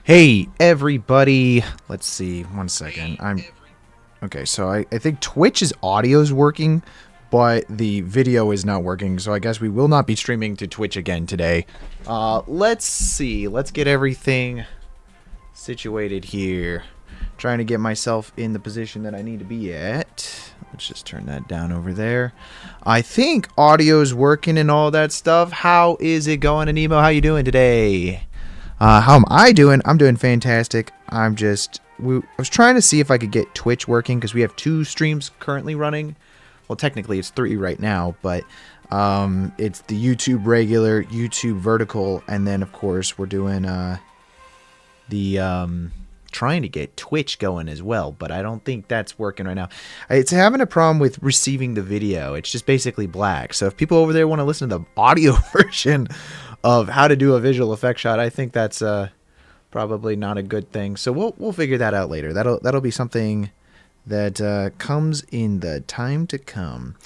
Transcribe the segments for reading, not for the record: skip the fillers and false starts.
Hey everybody, let's see, one second. Okay, so I think Twitch's audio is working, but the video is not working, so I guess we will not be streaming to Twitch again today. Let's see, let's get everything situated here. Trying to get myself in the position that I need to be at. Let's just turn that down over there. I think audio's working and all that stuff. How is it going, Anemo? How you doing today? How am I doing? I'm doing fantastic. I was trying to see if I could get Twitch working because we have 2 streams currently running. Well, technically it's 3 right now, but it's the YouTube regular, YouTube vertical, and then of course we're doing trying to get Twitch going as well, but I don't think that's working right now. It's having a problem with receiving the video. It's just basically black. So if people over there want to listen to the audio version of how to do a visual effect shot, I think that's probably not a good thing. So we'll figure that out later. That'll be something that comes in the time to come.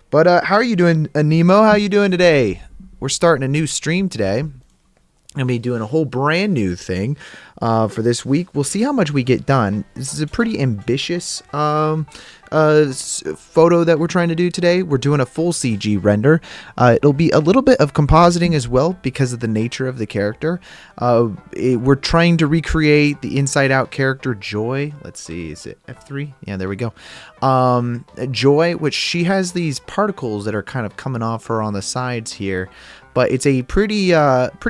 But how are you doing, Nemo? How are you doing today? We're starting a new stream today. I'm going to be doing a whole brand new thing for this week. We'll see how much we get done. This is a pretty ambitious photo that we're trying to do today. We're doing a full CG render. It'll be a little bit of compositing as well because of the nature of the character. We're trying to recreate the Inside Out character Joy. Let's see, is it F3? Yeah, there we go. Joy, which she has these particles that are kind of coming off her on the sides here. But it's a pretty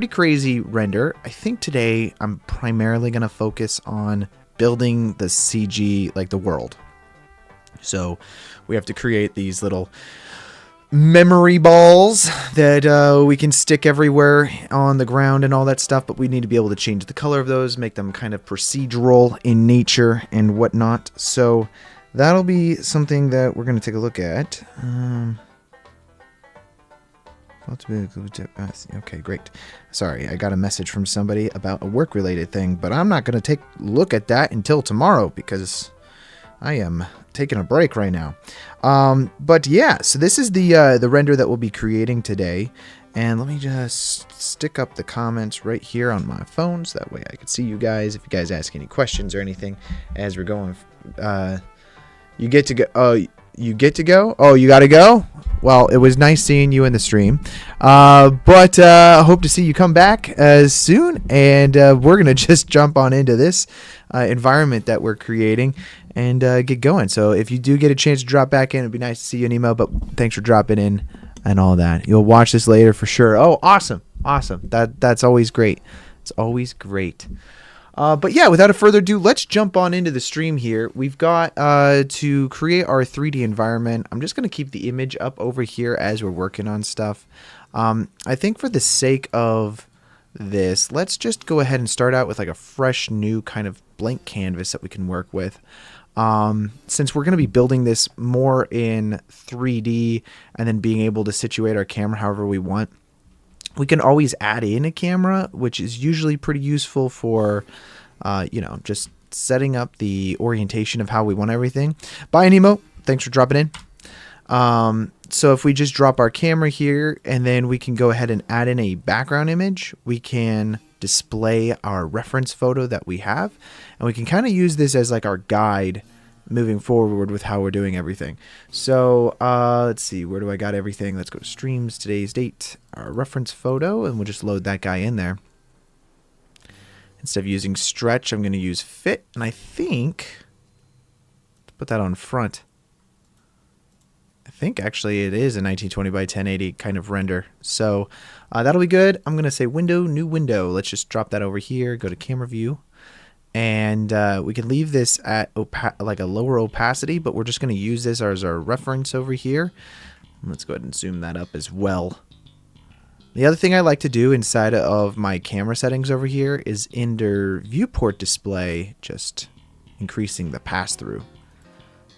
crazy render. I think today I'm primarily going to focus on building the CG, like the world. So we have to create these little memory balls that we can stick everywhere on the ground and all that stuff. But we need to be able to change the color of those, make them kind of procedural in nature and whatnot. So that'll be something that we're going to take a look at. Okay, great. Sorry, I got a message from somebody about a work-related thing, but I'm not going to take a look at that until tomorrow because I am taking a break right now. But yeah, so this is the render that we'll be creating today. And let me just stick up the comments right here on my phone so that way I can see you guys. If you guys ask any questions or anything as we're going, you get to go. You get to go? Oh, you got to go? Well, it was nice seeing you in the stream. But hope to see you come back soon. And we're going to just jump on into this environment that we're creating and get going. So if you do get a chance to drop back in, it'd be nice to see you, Nemo. But thanks for dropping in and all that. You'll watch this later for sure. Oh, awesome. Awesome. That's always great. It's always great. But yeah, without a further ado, let's jump on into the stream here. We've got to create our 3D environment. I'm just going to keep the image up over here as we're working on stuff. I think for the sake of this, let's just go ahead and start out with like a fresh new kind of blank canvas that we can work with. Since we're going to be building this more in 3D and then being able to situate our camera however we want. We can always add in a camera, which is usually pretty useful for, just setting up the orientation of how we want everything. Bye, Nemo. Thanks for dropping in. So if we just drop our camera here and then we can go ahead and add in a background image, we can display our reference photo that we have. And we can kind of use this as like our guide moving forward with how we're doing everything. So let's see, where do I got everything? Let's go to streams, today's date, our reference photo, and we'll just load that guy in there. Instead of using stretch, I'm going to use fit, and I think put that on front. I think actually it is a 1920 by 1080 kind of render. So that'll be good. I'm going to say window, new window. Let's just drop that over here, go to camera view. And we can leave this at like a lower opacity, but we're just going to use this as our reference over here. Let's go ahead and zoom that up as well. The other thing I like to do inside of my camera settings over here is under viewport display, just increasing the pass-through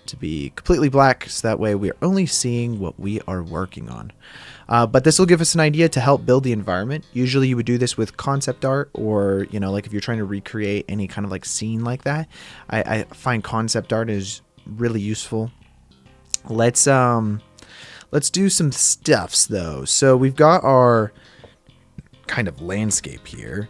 to be completely black, so that way we are only seeing what we are working on. But this will give us an idea to help build the environment. Usually you would do this with concept art, or like if you're trying to recreate any kind of like scene like that. I find concept art is really useful. Let's do some stuffs though. So we've got our kind of landscape here.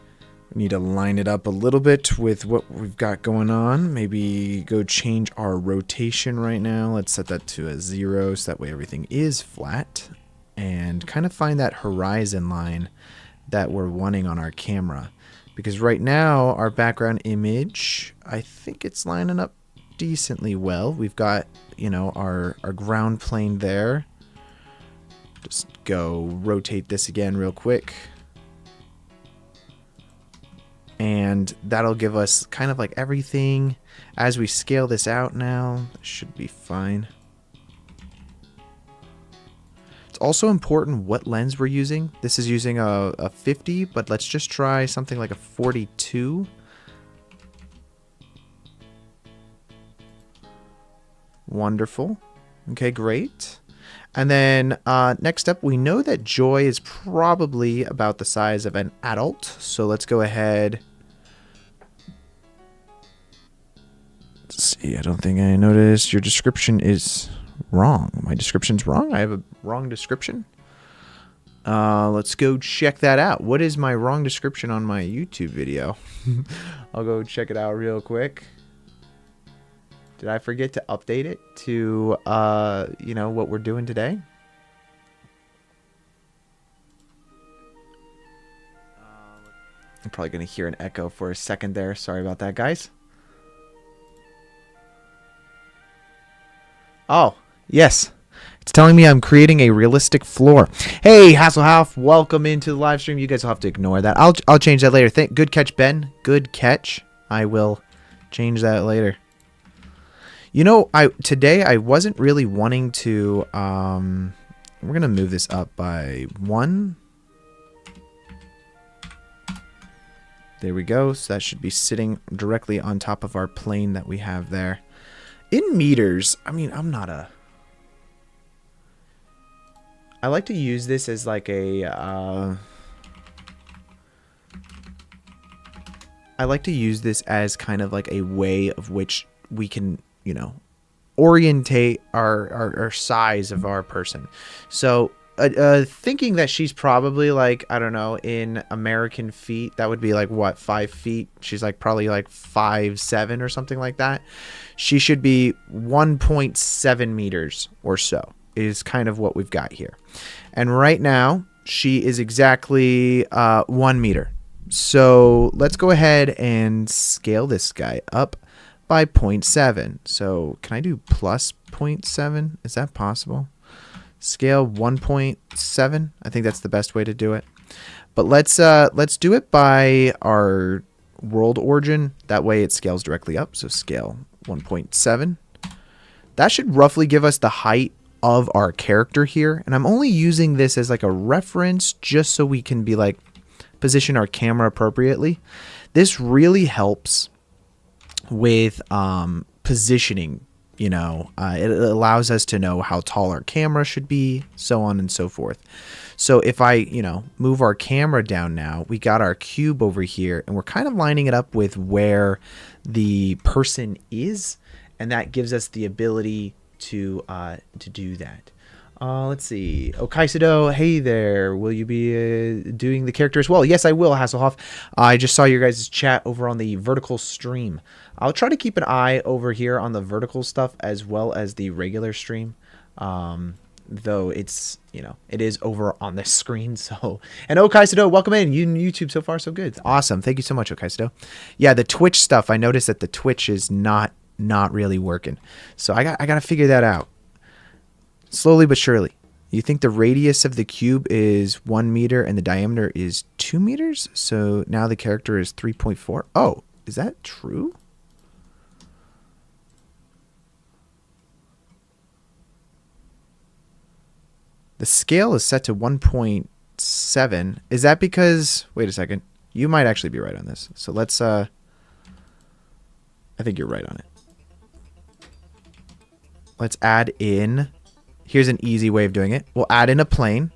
We need to line it up a little bit with what we've got going on. Maybe go change our rotation right now. Let's set that to a 0 so that way everything is flat. And kind of find that horizon line that we're wanting on our camera. Because right now, our background image, I think it's lining up decently well. We've got, you know, our ground plane there. Just go rotate this again real quick. And that'll give us kind of like everything. As we scale this out now, it should be fine. It's also important what lens we're using. This is using a 50, but let's just try something like a 42. Wonderful. Okay, great. And then next up, we know that Joy is probably about the size of an adult. So let's go ahead. Let's see, I don't think I noticed your description is wrong. My description's wrong? I have a wrong description? Let's go check that out. What is my wrong description on my YouTube video? I'll go check it out real quick. Did I forget to update it to, you know, what we're doing today? I'm probably going to hear an echo for a second there. Sorry about that, guys. Oh, yes. It's telling me I'm creating a realistic floor. Hey, Hasselhoff, welcome into the live stream. You guys will have to ignore that. I'll change that later. Good catch, Ben. Good catch. I will change that later. You know, today I wasn't really wanting to, we're going to move this up by 1. There we go. So that should be sitting directly on top of our plane that we have there. In meters, I mean, I like to use this as like a, I like to use this as kind of like a way of which we can, you know, orientate our size of our person. So thinking that she's probably like, I don't know, in American feet, that would be like what, 5 feet? She's like probably like 5'7" or something like that. She should be 1.7 meters or so is kind of what we've got here. And right now she is exactly 1 meter. So let's go ahead and scale this guy up by 0.7. So can I do plus 0.7? Is that possible? Scale 1.7. I think that's the best way to do it. But let's do it by our world origin. That way it scales directly up. So scale 1.7. That should roughly give us the height of our character here. And I'm only using this as like a reference just so we can be like position our camera appropriately. This really helps with positioning. You know, it allows us to know how tall our camera should be, so on and so forth. So if I, you know, move our camera down now, we got our cube over here, and we're kind of lining it up with where the person is, and that gives us the ability to do that. Let's see. Okaisido, hey there. Will you be doing the character as well? Yes, I will, Hasselhoff. I just saw your guys' chat over on the vertical stream. I'll try to keep an eye over here on the vertical stuff as well as the regular stream. Though it's, you know, it is over on the screen. So, and Okaisido, welcome in. YouTube so far so good. Awesome. Thank you so much, Okaisido. Yeah, the Twitch stuff. I noticed that the Twitch is not really working. So I got to figure that out. Slowly but surely. You think the radius of the cube is 1 meter and the diameter is 2 meters? So now the character is 3.4. Oh, is that true? The scale is set to 1.7. Is that because... Wait a second. You might actually be right on this. So let's... I think you're right on it. Let's add in... Here's an easy way of doing it. We'll add in a plane.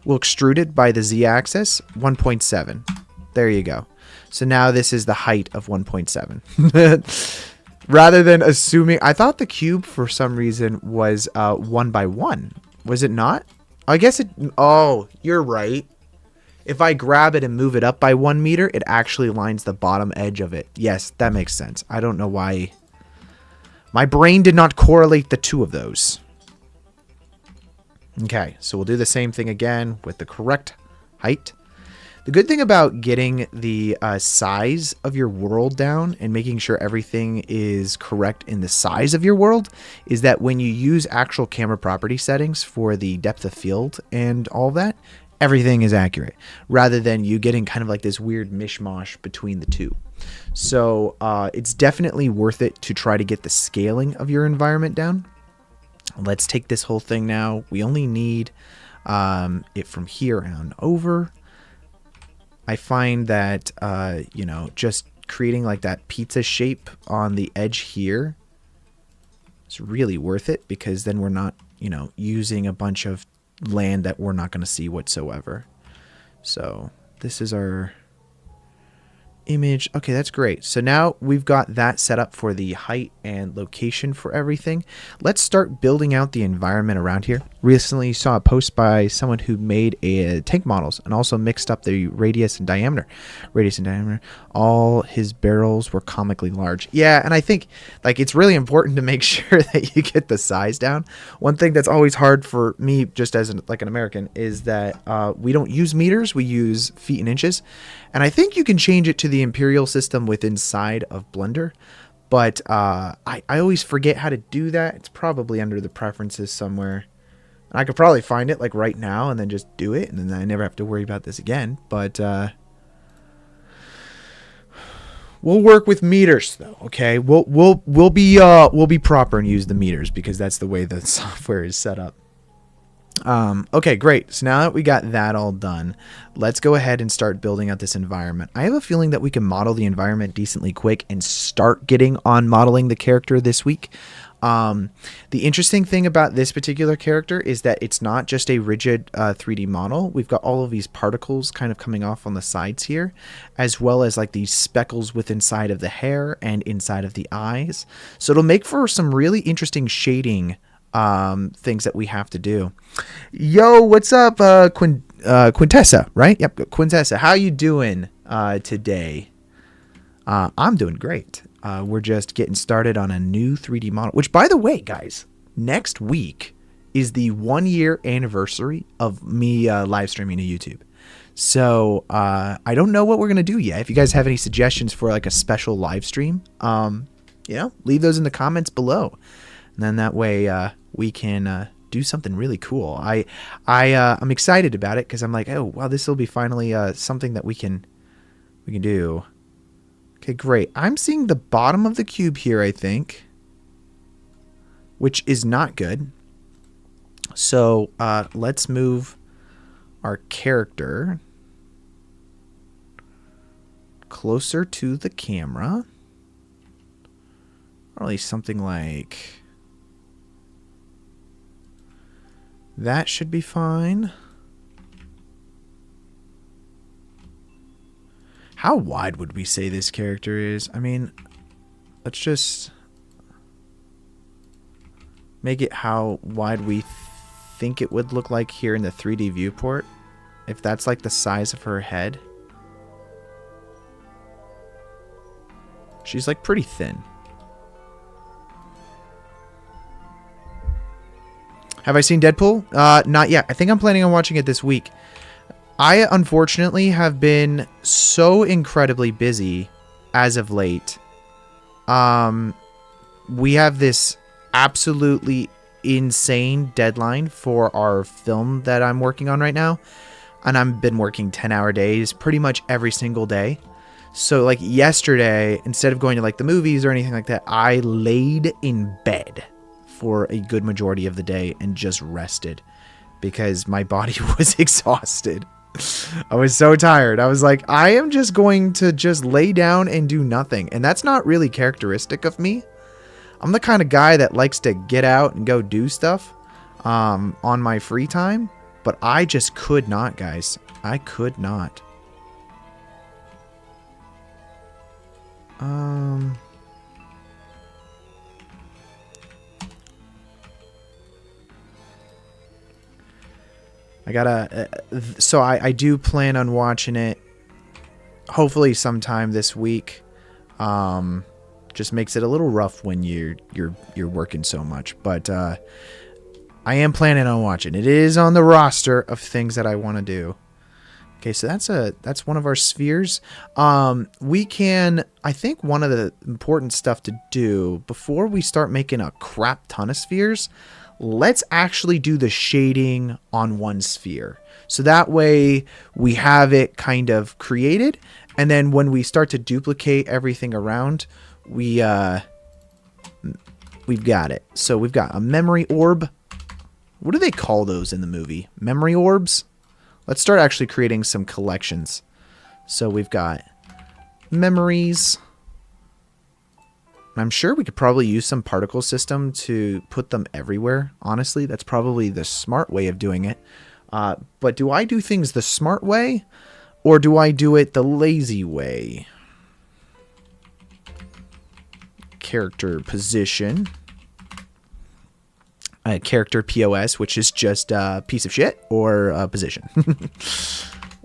We'll extrude it by the z-axis, 1.7. There you go. So now this is the height of 1.7. Rather than assuming... I thought the cube, for some reason, was 1 by 1. Was it not? I guess it... Oh, you're right. if I grab it and move it up by 1 meter, it actually lines the bottom edge of it. Yes, that makes sense. I don't know why. My brain did not correlate the two of those. Okay, so we'll do the same thing again with the correct height. The good thing about getting the size of your world down and making sure everything is correct in the size of your world is that when you use actual camera property settings for the depth of field and all that, everything is accurate rather than you getting kind of like this weird mishmash between the two. So it's definitely worth it to try to get the scaling of your environment down. Let's take this whole thing now. We only need it from here on over. I find that, you know, just creating like that pizza shape on the edge here is really worth it because then we're not, you know, using a bunch of land that we're not going to see whatsoever. So this is our image. Okay, that's great. So now we've got that set up for the height and location for everything. Let's start building out the environment around here. Recently saw a post by someone who made tank models and also mixed up the radius and diameter. All his barrels were comically large. Yeah, and I think like it's really important to make sure that you get the size down. One thing that's always hard for me, just as an American, is that we don't use meters, we use feet and inches. And I think you can change it to the imperial system within inside of Blender. But I always forget how to do that. It's probably under the preferences somewhere. And I could probably find it like right now and then just do it. And then I never have to worry about this again. But we'll work with meters though. Okay, we'll be proper and use the meters because that's the way the software is set up. Okay, great. So now that we got that all done, let's go ahead and start building out this environment. I have a feeling that we can model the environment decently quick and start getting on modeling the character this week. The interesting thing about this particular character is that it's not just a rigid 3D model. We've got all of these particles kind of coming off on the sides here, as well as like these speckles with inside of the hair and inside of the eyes. So it'll make for some really interesting shading things that we have to do. Yo, what's up, Quintessa, right? Yep, Quintessa. How you doing today? I'm doing great. We're just getting started on a new 3D model, which, by the way, guys, next week is the 1-year anniversary of me live streaming to YouTube. So I don't know what we're gonna do yet. If you guys have any suggestions for like a special live stream, you know, leave those in the comments below. And then that way we can do something really cool. I'm excited about it because I'm like, oh wow, this will be finally something that we can do. Okay, great. I'm seeing the bottom of the cube here, I think, which is not good. So let's move our character closer to the camera. Or at least something like that should be fine. How wide would we say this character is? I mean, let's just make it how wide we think it would look like here in the 3D viewport. If that's like the size of her head. She's like pretty thin. Have I seen Deadpool? Not yet. I think I'm planning on watching it this week. I unfortunately have been so incredibly busy as of late. We have this absolutely insane deadline for our film that I'm working on right now. And I've been working 10-hour days pretty much every single day. So like yesterday, instead of going to like the movies or anything like that, I laid in bed for a good majority of the day and just rested because my body was exhausted. I was so tired. I was like, I am just going to just lay down and do nothing. And that's not really characteristic of me. I'm the kind of guy that likes to get out and go do stuff on my free time. But I just could not, guys. I could not. I gotta, so I do plan on watching it hopefully sometime this week. Just makes it a little rough when you're working so much, but I am planning on watching. It is on the roster of things that I want to do. Okay, so that's one of our spheres. We can, I think one of the important stuff to do before we start making a crap ton of spheres, let's actually do the shading on one sphere. So that way we have it kind of created, and then when we start to duplicate everything around, we've got it. So we've got a memory orb. What do they call those in the movie? Memory orbs? Let's start actually creating some collections. So we've got memories. I'm sure we could probably use some particle system to put them everywhere. Honestly, that's probably the smart way of doing it. But do I do things the smart way, or do I do it the lazy way? Character position. Character POS, which is just a piece of shit, or position.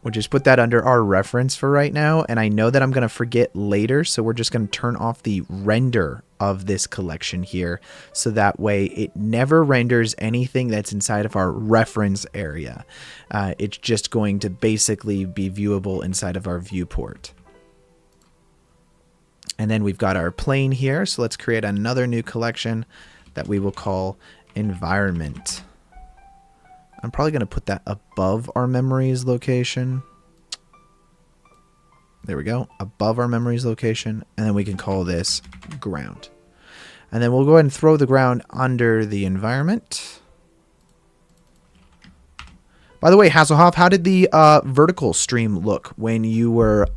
We'll just put that under our reference for right now, and I know that I'm going to forget later, so we're just going to turn off the render of this collection here, so that way it never renders anything that's inside of our reference area. It's just going to basically be viewable inside of our viewport. And then we've got our plane here, so let's create another new collection that we will call environment. I'm probably going to put that above our memories location. There we go. Above our memories location. And then we can call this ground. And then we'll go ahead and throw the ground under the environment. By the way, Hasselhoff, how did the vertical stream look when you were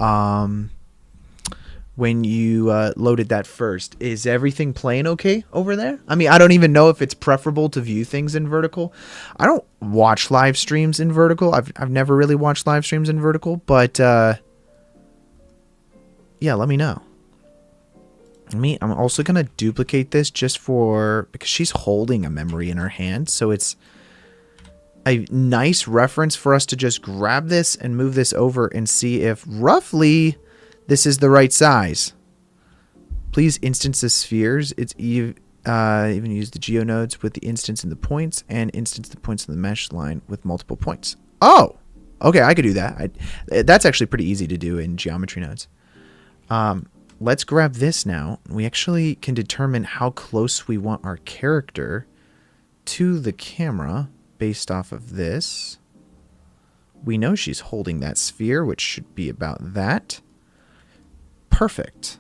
loaded that first? Is everything playing okay over there? I mean, I don't even know if it's preferable to view things in vertical. I don't watch live streams in vertical. I've never really watched live streams in vertical, but yeah, let me know. I'm also gonna duplicate this just because she's holding a memory in her hand, so it's a nice reference for us to just grab this and move this over and see if roughly this is the right size. Please instance the spheres. It's even use the Geo Nodes with the instance in the points, and instance the points in the mesh line with multiple points. Oh, okay, I could do that. That's actually pretty easy to do in geometry nodes. Let's grab this now. We actually can determine how close we want our character to the camera based off of this. We know she's holding that sphere, which should be about that. Perfect.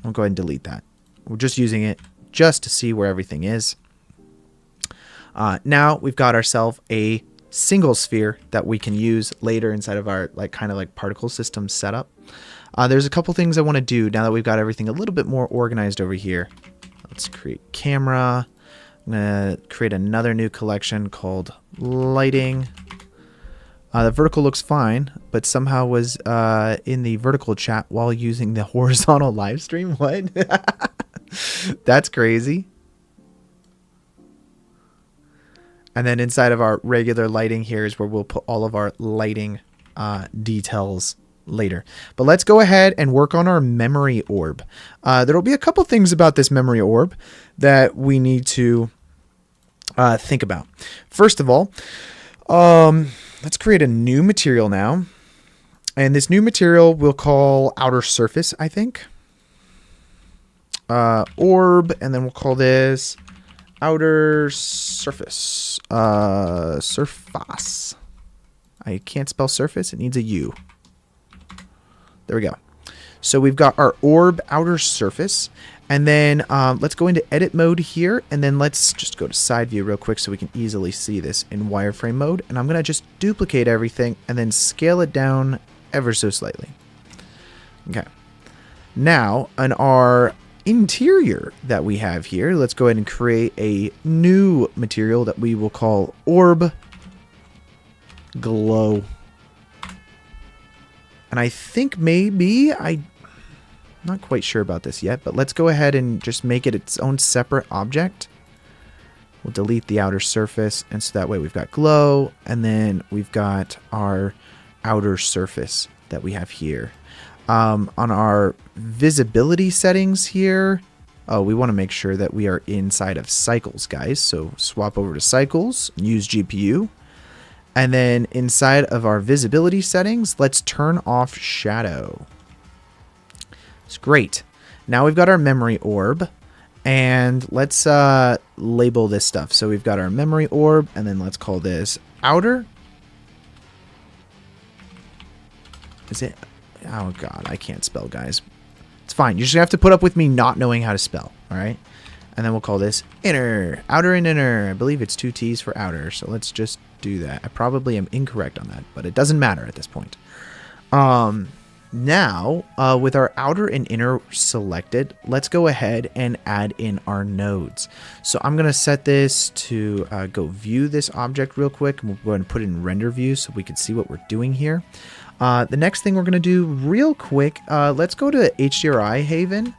I'll go ahead and delete that. We're just using it just to see where everything is. Now we've got ourselves a single sphere that we can use later inside of our kind of particle system setup. There's a couple things I want to do now that we've got everything a little bit more organized over here. Let's create camera. I'm going to create another new collection called lighting. The vertical looks fine, but somehow was in the vertical chat while using the horizontal live stream. What? That's crazy. And then inside of our regular lighting here is where we'll put all of our lighting details later. But let's go ahead and work on our memory orb. There will be a couple things about this memory orb that we need to think about. First of all, let's create a new material now. And this new material we'll call outer surface, I think. Orb, and then we'll call this outer surface. Surface. I can't spell surface. It needs a U. There we go. So we've got our orb outer surface. And then let's go into edit mode here. And then let's just go to side view real quick so we can easily see this in wireframe mode. And I'm going to just duplicate everything and then scale it down ever so slightly. Okay. Now, on our interior that we have here, let's go ahead and create a new material that we will call orb glow. And I think maybe I'm not quite sure about this yet, but let's go ahead and just make it its own separate object. We'll delete the outer surface, and so that way we've got glow, and then we've got our outer surface that we have here. On our visibility settings here, we want to make sure that we are inside of cycles, guys. So swap over to cycles, use GPU. And then inside of our visibility settings, let's turn off shadow. It's great. Now we've got our memory orb. And let's label this stuff. So we've got our memory orb, and then let's call this outer. Is it? Oh, God, I can't spell, guys. It's fine. You just have to put up with me not knowing how to spell, all right? And then we'll call this inner, outer and inner. I believe it's 2 T's for outer, so let's just do that. I probably am incorrect on that, but it doesn't matter at this point. Now, with our outer and inner selected, let's go ahead and add in our nodes. So I'm going to set this to go view this object real quick. We'll go ahead and put it in render view so we can see what we're doing here. The next thing we're going to do real quick, let's go to HDRI Haven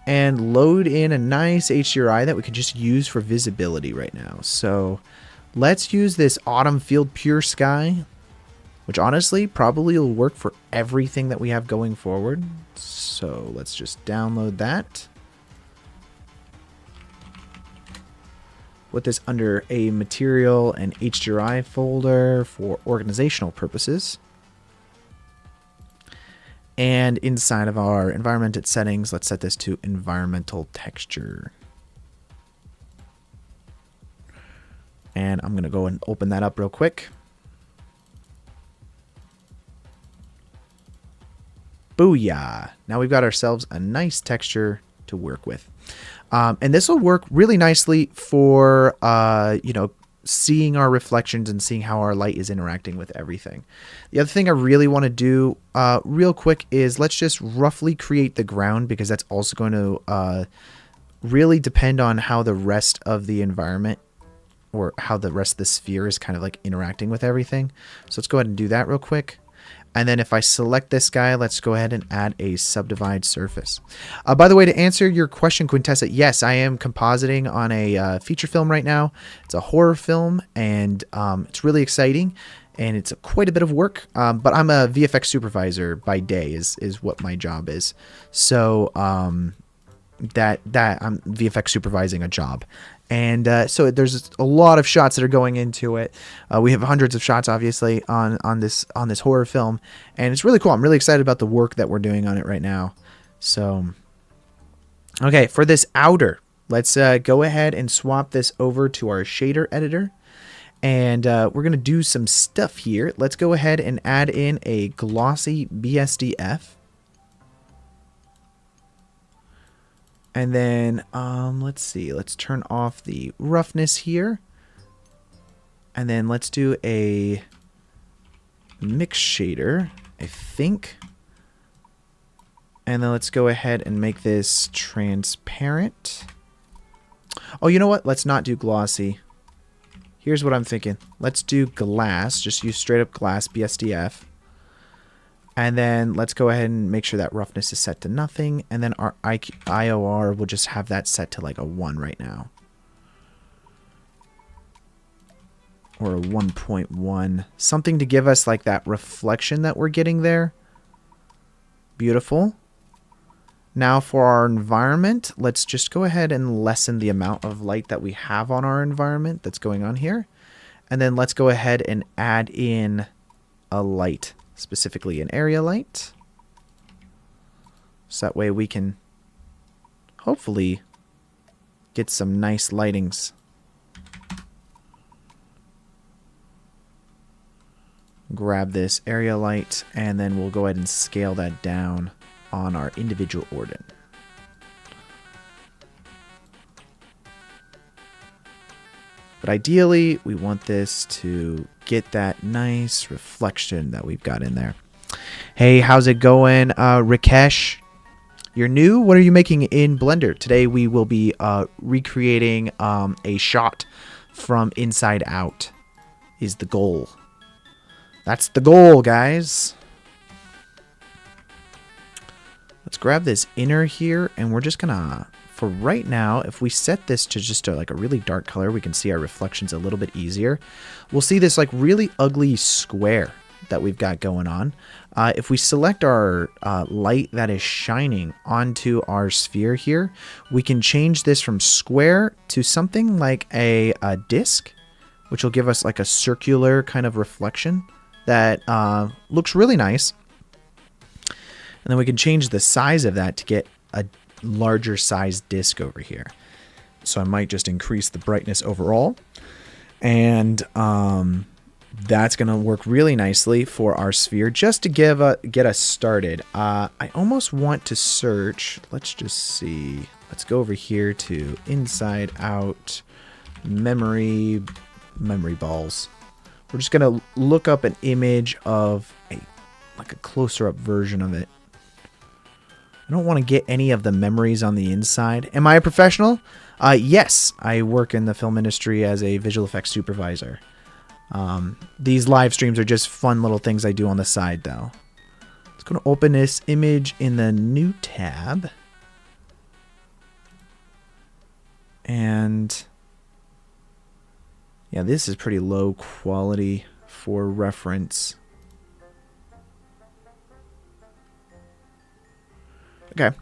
and load in a nice HDRI that we can just use for visibility right now. So let's use this Autumn Field Pure Sky, which honestly probably will work for everything that we have going forward. So let's just download that. Put this under a material and HDRI folder for organizational purposes. And inside of our environmented settings, let's set this to environmental texture. And I'm going to go and open that up real quick. Booyah! Now we've got ourselves a nice texture to work with. And this will work really nicely for, you know, seeing our reflections and seeing how our light is interacting with everything. The other thing I really want to do real quick is let's just roughly create the ground, because that's also going to really depend on how the rest of the environment or how the rest of the sphere is kind of like interacting with everything. So let's go ahead and do that real quick. And then if I select this guy, let's go ahead and add a subdivide surface. By the way, to answer your question, Quintessa, yes, I am compositing on a feature film right now. It's a horror film, and it's really exciting, and it's quite a bit of work. But I'm a VFX supervisor by day is what my job is. So that I'm VFX supervising a job. And so there's a lot of shots that are going into it. We have hundreds of shots, obviously, on this horror film, and it's really cool. I'm really excited about the work that we're doing on it right now. So, okay, for this outer, let's go ahead and swap this over to our shader editor, and we're gonna do some stuff here. Let's go ahead and add in a glossy BSDF. And then, let's see, let's turn off the roughness here. And then let's do a mix shader, I think. And then let's go ahead and make this transparent. Oh, you know what? Let's not do glossy. Here's what I'm thinking. Let's do glass, just use straight up glass BSDF. And then let's go ahead and make sure that roughness is set to nothing. And then our IOR, will just have that set to like a 1 right now. Or a 1.1. Something to give us like that reflection that we're getting there. Beautiful. Now for our environment, let's just go ahead and lessen the amount of light that we have on our environment that's going on here. And then let's go ahead and add in a light. Specifically an area light. So that way we can hopefully get some nice lightings. Grab this area light, and then we'll go ahead and scale that down on our individual ordinate. But ideally, we want this to get that nice reflection that we've got in there. Hey, how's it going, Rakesh? You're new? What are you making in Blender? Today we will be recreating a shot from inside out is the goal. That's the goal, guys. Let's grab this inner here, and we're just going to for right now, if we set this to just like a really dark color, we can see our reflections a little bit easier. We'll see this like really ugly square that we've got going on. If we select our light that is shining onto our sphere here, we can change this from square to something like a disc, which will give us like a circular kind of reflection that looks really nice. And then we can change the size of that to get a larger size disc over here. So I might just increase the brightness overall. And that's going to work really nicely for our sphere just to get us started. I almost want to search. Let's just see. Let's go over here to inside out memory balls. We're just going to look up an image of like a closer up version of it. I don't want to get any of the memories on the inside. Am I a professional? Yes, I work in the film industry as a visual effects supervisor. These live streams are just fun little things I do on the side, though. Let's go to open this image in the new tab. And yeah, this is pretty low quality for reference. Okay,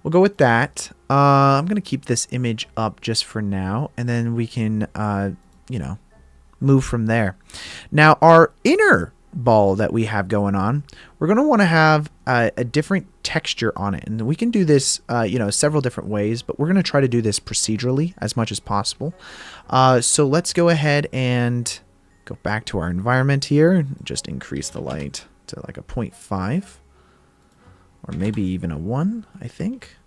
we'll go with that. I'm going to keep this image up just for now, and then we can, move from there. Now, our inner ball that we have going on, we're going to want to have a different texture on it. And we can do this, several different ways, but we're going to try to do this procedurally as much as possible. So let's go ahead and go back to our environment here and just increase the light to like a 0.5. Or maybe even a 1, I think.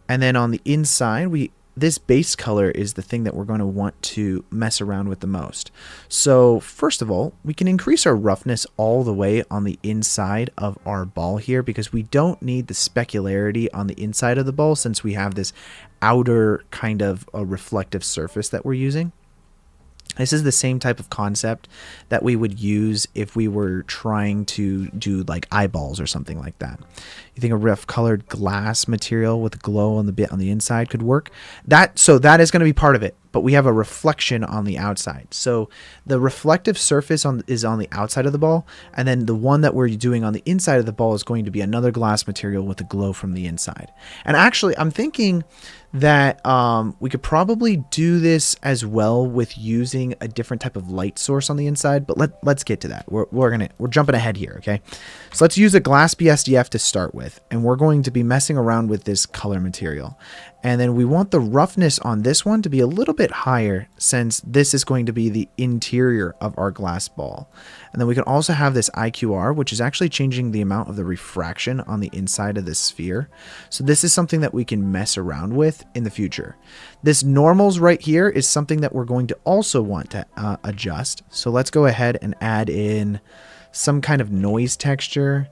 And then on the inside, this base color is the thing that we're going to want to mess around with the most. So first of all, we can increase our roughness all the way on the inside of our ball here, because we don't need the specularity on the inside of the ball since we have this outer kind of a reflective surface that we're using. This is the same type of concept that we would use if we were trying to do like eyeballs or something like that. You think a rough colored glass material with a glow on the bit on the inside could work? So that is going to be part of it, but we have a reflection on the outside. So the reflective surface is on the outside of the ball, and then the one that we're doing on the inside of the ball is going to be another glass material with a glow from the inside. And actually, I'm thinking that we could probably do this as well with using a different type of light source on the inside, but let's get to that. We're jumping ahead here, okay? So let's use a glass BSDF to start with, and we're going to be messing around with this color material. And then we want the roughness on this one to be a little bit higher, since this is going to be the interior of our glass ball. And then we can also have this IQR, which is actually changing the amount of the refraction on the inside of this sphere. So this is something that we can mess around with in the future. This normals right here is something that we're going to also want to adjust. So let's go ahead and add in some kind of noise texture.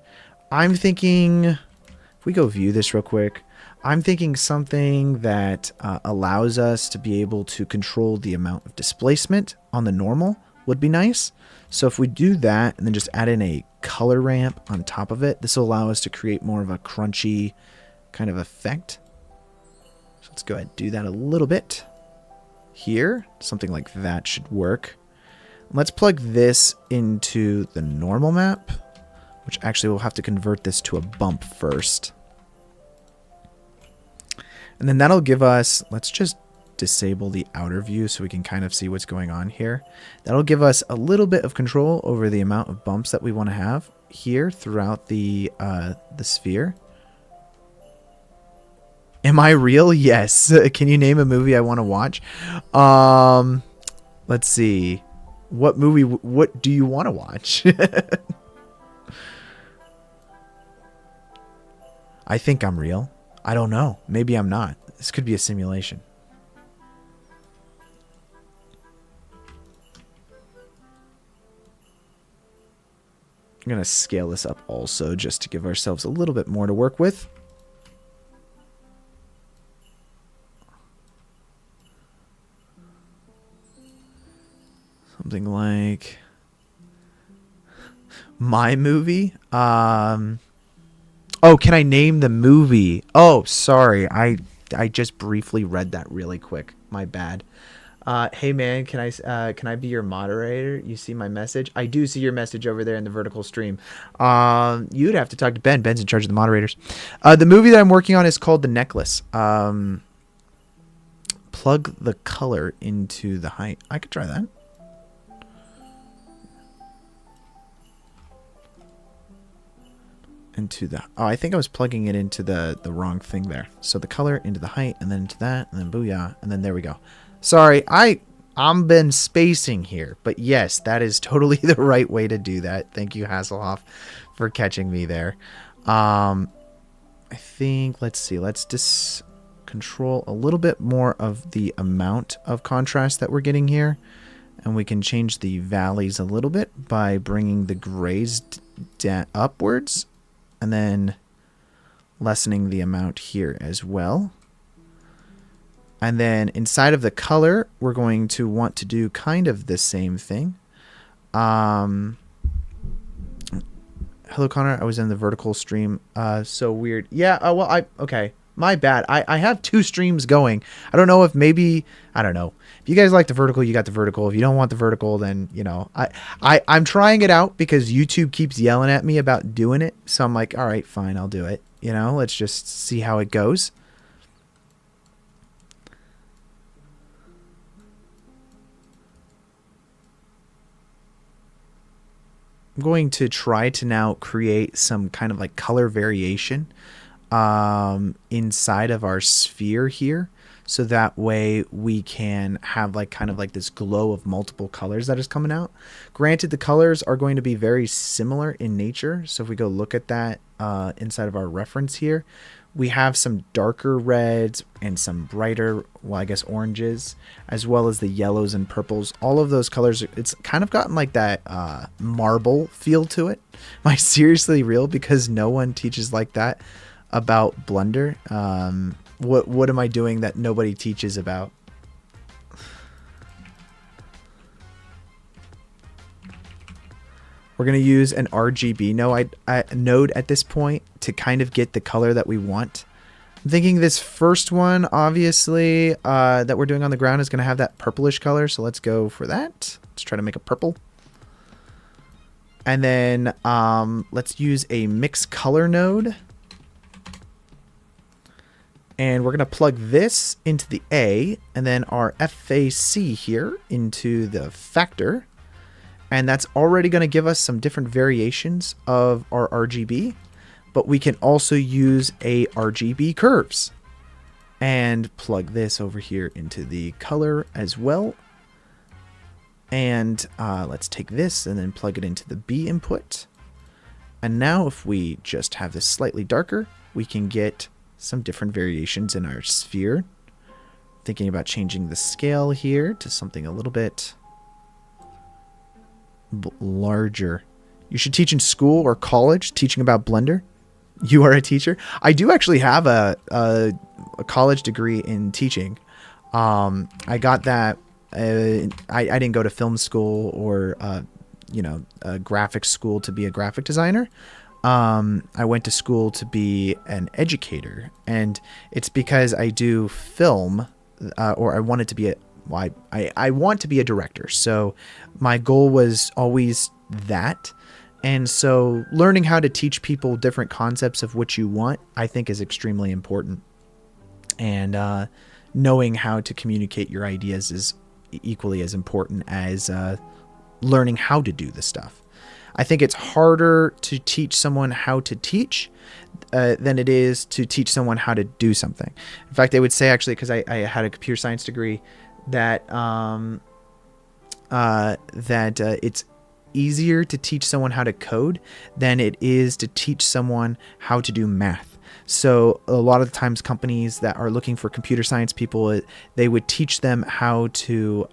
I'm thinking, if we go view this real quick, I'm thinking something that allows us to be able to control the amount of displacement on the normal would be nice. So if we do that and then just add in a color ramp on top of it, this will allow us to create more of a crunchy kind of effect. So let's go ahead and do that a little bit here. Something like that should work. Let's plug this into the normal map, which actually we'll have to convert this to a bump first. And then that'll give us, let's just disable the outer view so we can kind of see what's going on here. That'll give us a little bit of control over the amount of bumps that we want to have here throughout the sphere. Am I real? Yes. Can you name a movie I want to watch? Let's see. What do you want to watch? I think I'm real. I don't know. Maybe I'm not. This could be a simulation. I'm going to scale this up also just to give ourselves a little bit more to work with. Something like my movie. Oh, can I name the movie? Oh, sorry. I just briefly read that really quick. My bad. Hey man, can I be your moderator? You see my message? I do see your message over there in the vertical stream. You'd have to talk to Ben. Ben's in charge of the moderators. The movie that I'm working on is called The Necklace. Plug the color into the height. I could try that. Into the I think I was plugging it into the wrong thing there. So the color into the height, and then into that, and then booyah, and then there we go. Sorry, I'm been spacing here, but yes, that is totally the right way to do that. Thank you, Hasselhoff, for catching me there. I think let's see, let's just control a little bit more of the amount of contrast that we're getting here, and we can change the valleys a little bit by bringing the grays upwards. And then lessening the amount here as well. And then inside of the color, we're going to want to do kind of the same thing. Hello, Connor. I was in the vertical stream. So weird. Yeah, well, okay. My bad. I have 2 streams going. I don't know if maybe, I don't know. If you guys like the vertical, you got the vertical. If you don't want the vertical, then, you know, I'm trying it out because YouTube keeps yelling at me about doing it. So I'm like, all right, fine, I'll do it. You know, let's just see how it goes. I'm going to try to now create some kind of like color variation inside of our sphere here, so that way we can have like kind of like this glow of multiple colors that is coming out. Granted, the colors are going to be very similar in nature, so if we go look at that inside of our reference here, we have some darker reds and some brighter, well, I guess oranges, as well as the yellows and purples. All of those colors, it's kind of gotten like that marble feel to it. Am I seriously real? Because no one teaches like that about Blender. What am I doing that nobody teaches about? We're going to use an RGB node at this point to kind of get the color that we want. I'm thinking this first one, obviously, that we're doing on the ground is going to have that purplish color. So let's go for that. Let's try to make a purple. And then let's use a mix color node. And we're going to plug this into the A, and then our FAC here into the factor. And that's already going to give us some different variations of our RGB. But we can also use a RGB curves. And plug this over here into the color as well. And let's take this and then plug it into the B input. And now if we just have this slightly darker, we can get some different variations in our sphere. Thinking about changing the scale here to something a little bit larger. You should teach in school or college teaching about Blender. You are a teacher. I do actually have a college degree in teaching. I got that. I didn't go to film school or a graphics school to be a graphic designer. I went to school to be an educator, and it's because I do film, or I wanted to be I want to be a director. So my goal was always that. And so learning how to teach people different concepts of what you want, I think is extremely important. And knowing how to communicate your ideas is equally as important as learning how to do the stuff. I think it's harder to teach someone how to teach than it is to teach someone how to do something. In fact, I would say actually, because I had a computer science degree, that it's easier to teach someone how to code than it is to teach someone how to do math. So a lot of the times companies that are looking for computer science people, they would teach them how to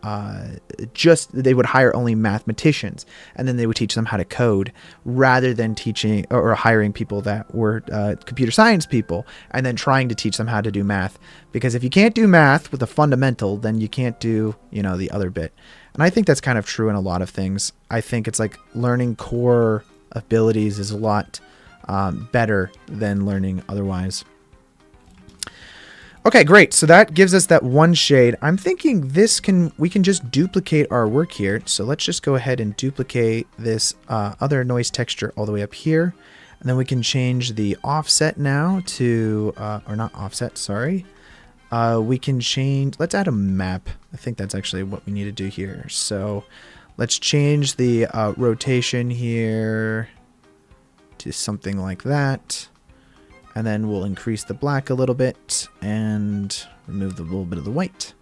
they would hire only mathematicians, and then they would teach them how to code rather than teaching or hiring people that were computer science people and then trying to teach them how to do math. Because if you can't do math with a fundamental, then you can't do, the other bit. And I think that's kind of true in a lot of things. I think it's like learning core abilities is a lot better than learning otherwise. Okay, great. So that gives us that one shade. I'm thinking we can just duplicate our work here. So let's just go ahead and duplicate this other noise texture all the way up here. And then we can change the offset now to, or not offset, sorry. We can change, let's add a map. I think that's actually what we need to do here. So let's change the rotation here to something like that. And then we'll increase the black a little bit and remove the little bit of the white.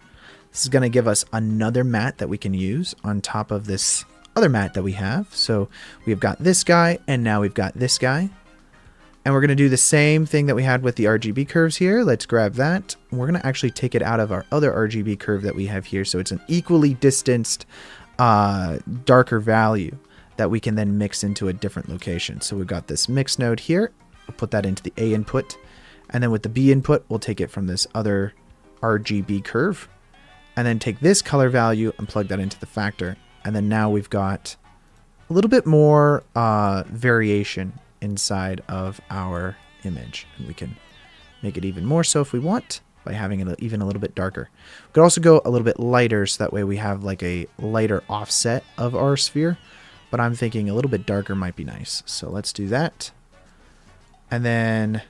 This is going to give us another matte that we can use on top of this other matte that we have. So we've got this guy, and now we've got this guy. And we're going to do the same thing that we had with the RGB curves here. Let's grab that. We're going to actually take it out of our other RGB curve that we have here. So it's an equally distanced, darker value that we can then mix into a different location. So we've got this mix node here. We'll put that into the A input, and then with the B input, we'll take it from this other RGB curve, and then take this color value and plug that into the factor. And then now we've got a little bit more variation inside of our image, and we can make it even more so if we want by having it even a little bit darker. We could also go a little bit lighter, so that way we have like a lighter offset of our sphere, but I'm thinking a little bit darker might be nice. So let's do that. And then,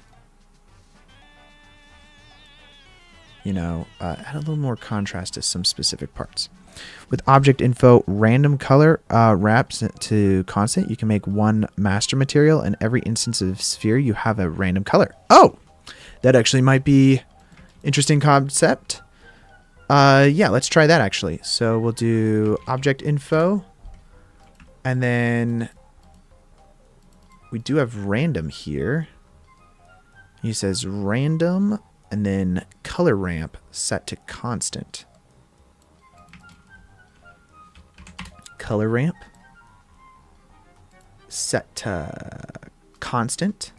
you know, add a little more contrast to some specific parts. With object info, random color wraps to constant, you can make one master material, and every instance of sphere you have a random color. Oh, that actually might be interesting concept. Yeah, let's try that actually. So we'll do object info, and then we do have random here. He says random and then color ramp set to constant. Color ramp set to constant.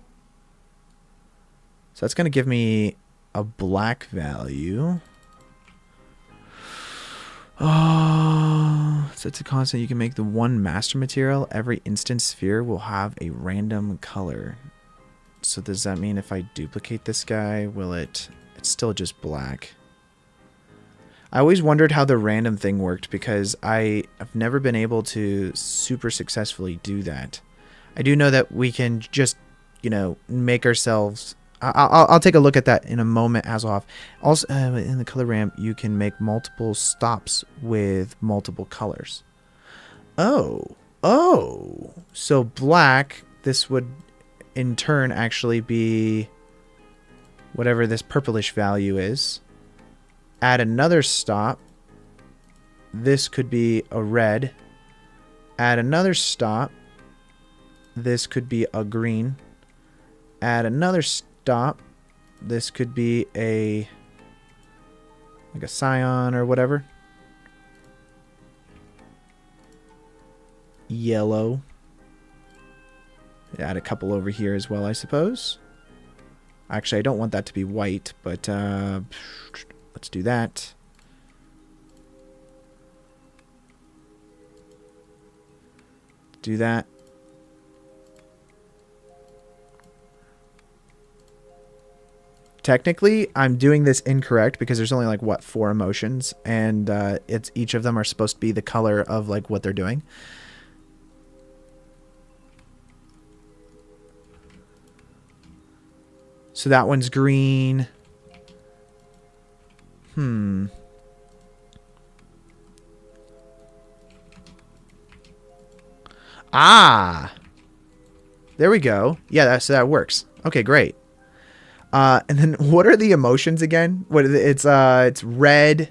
So that's going to give me a black value. Oh, set to constant. You can make the one master material. Every instance sphere will have a random color. So does that mean if I duplicate this guy, will it's still just black? I always wondered how the random thing worked because I've never been able to super successfully do that. I do know that we can just, you know, make ourselves... I'll take a look at that in a moment as off. Also, in the color ramp, you can make multiple stops with multiple colors. Oh. So black, this would in turn actually be whatever this purplish value is. Add another stop. This could be a red. Add another stop. This could be a green. Add another stop. This could be like a cyan or whatever. Yellow. Add a couple over here as well, I suppose. Actually, I don't want that to be white, but let's do that. Do that. Technically, I'm doing this incorrect because there's only like, what, 4 emotions, and each of them are supposed to be the color of like what they're doing. So that one's green. Ah! There we go. Yeah, that works. Okay, great. And then what are the emotions again? It's red.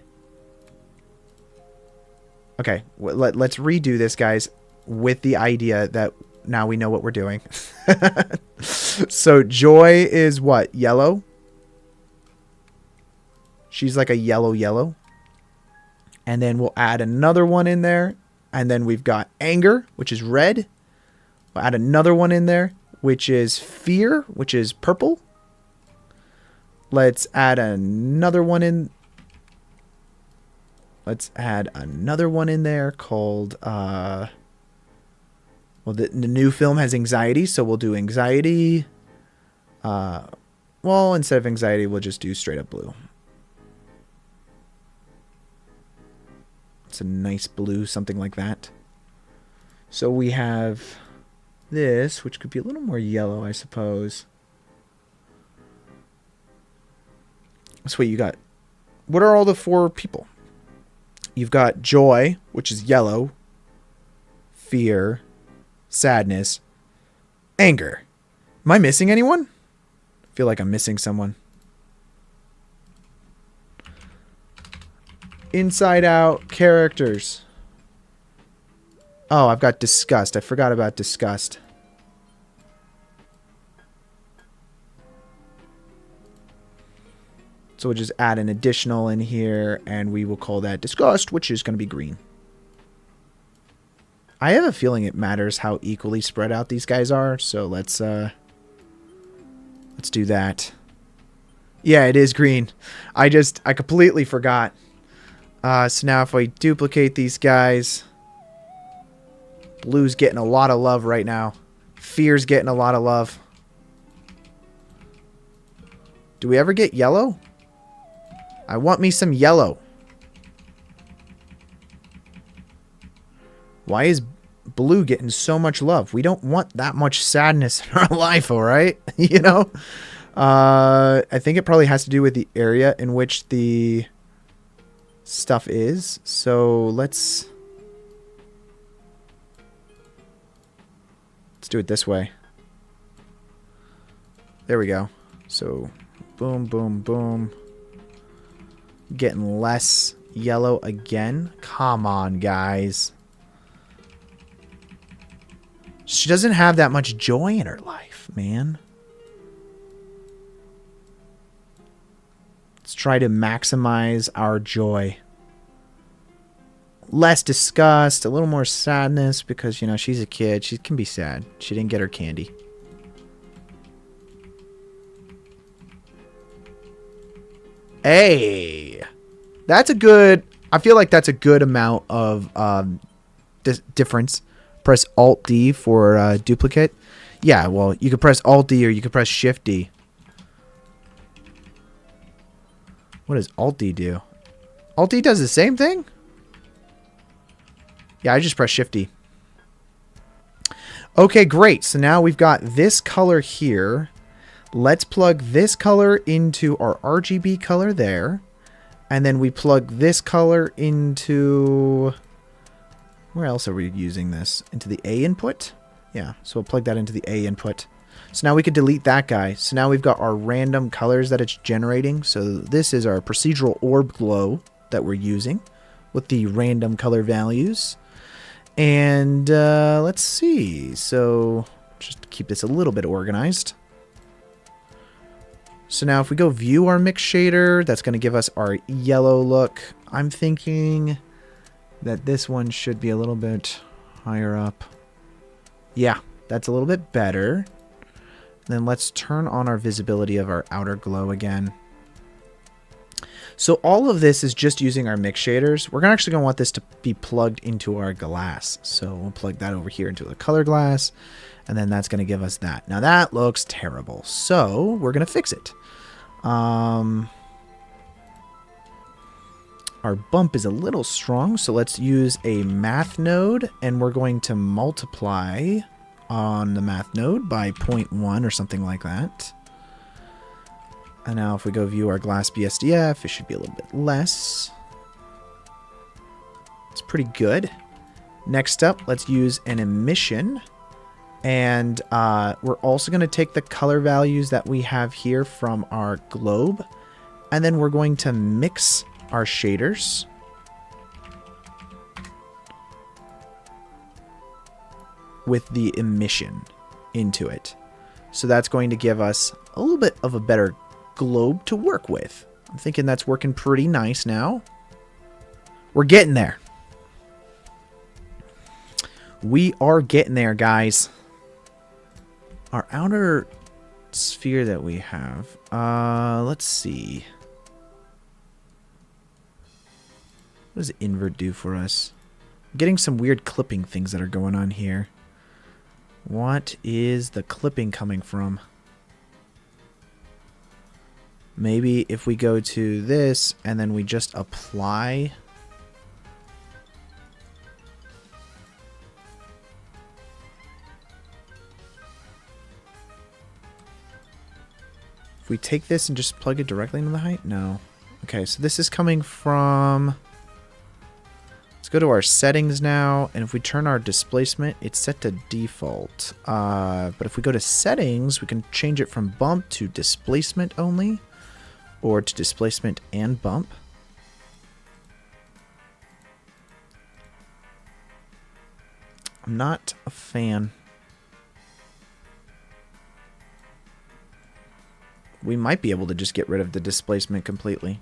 Okay, let's redo this, guys, with the idea that now we know what we're doing. So Joy is what? Yellow? She's like a yellow. And then we'll add another one in there. And then we've got anger, which is red. We'll add another one in there, which is fear, which is purple. Let's add another one in. Let's add another one in there called, well, the new film has anxiety, so we'll do anxiety. Well, instead of anxiety, we'll just do straight up blue. us a nice blue, something like that. So we have this, which could be a little more yellow, I suppose. So wait, you got... What are all the 4 people? You've got joy, which is yellow. Fear. Sadness. Anger. Am I missing anyone? I feel like I'm missing someone. Inside out characters. Oh, I've got disgust. I forgot about disgust. So we'll just add an additional in here, and we will call that disgust, which is going to be green. I have a feeling it matters how equally spread out these guys are, so let's do that. Yeah, it is green. I completely forgot. So now if we duplicate these guys, blue's getting a lot of love right now. Fear's getting a lot of love. Do we ever get yellow? I want me some yellow. Why is blue getting so much love? We don't want that much sadness in our life, all right? You know? I think it probably has to do with the area in which the stuff is. So let's do it this way. There we go. So boom, boom, boom. Getting less yellow again. Come on, guys. She doesn't have that much joy in her life, man. Let's try to maximize our joy. Less disgust, a little more sadness because, you know, she's a kid. She can be sad. She didn't get her candy. Hey, that's a good... I feel like that's a good amount of difference. Press Alt-D for duplicate. Yeah, well, you could press Alt-D or you could press Shift-D. What does Alt-D do? Alt-D does the same thing? Yeah, I just press Shift-D. Okay, great. So now we've got this color here. Let's plug this color into our RGB color there. And then we plug this color into... Where else are we using this? Into the A input? Yeah, so we'll plug that into the A input. So now we could delete that guy. So now we've got our random colors that it's generating. So this is our procedural orb glow that we're using with the random color values. And let's see. So just to keep this a little bit organized. So now if we go view our mix shader, that's going to give us our yellow look. I'm thinking that this one should be a little bit higher up. Yeah, that's a little bit better. Then let's turn on our visibility of our outer glow again. So all of this is just using our mix shaders. We're actually going to want this to be plugged into our glass. So we'll plug that over here into the color glass. And then that's going to give us that. Now that looks terrible. So we're going to fix it. Our bump is a little strong. So let's use a math node. And we're going to multiply on the math node by 0.1 or something like that. And now if we go view our glass BSDF, it should be a little bit less. It's pretty good. Next up, let's use an emission. And we're also going to take the color values that we have here from our globe. And then we're going to mix our shaders. With the emission into it. So that's going to give us a little bit of a better globe to work with. I'm thinking that's working pretty nice now. We're getting there. We are getting there, guys. Our outer sphere that we have. Let's see. What does invert do for us? I'm getting some weird clipping things that are going on here. What is the clipping coming from? Maybe if we go to this and then we just apply If we take this and just plug it directly into the height? No. Okay, so this is coming from... Let's go to our settings now, and if we turn our displacement, it's set to default. But if we go to settings, we can change it from bump to displacement only, or to displacement and bump. I'm not a fan. We might be able to just get rid of the displacement completely.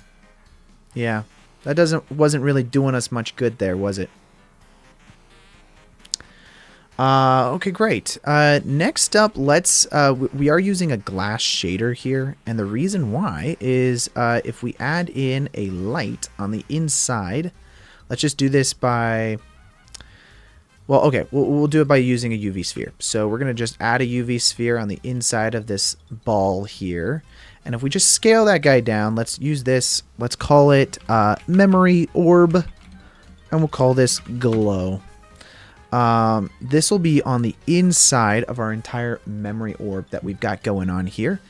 Yeah, that wasn't really doing us much good there, was it? Okay, great. Next up, we are using a glass shader here, and the reason why is if we add in a light on the inside, let's just do this by... Well, okay, we'll do it by using a UV sphere. So we're going to just add a UV sphere on the inside of this ball here. And if we just scale that guy down, let's use this. Let's call it memory orb. And we'll call this glow. This will be on the inside of our entire memory orb that we've got going on here.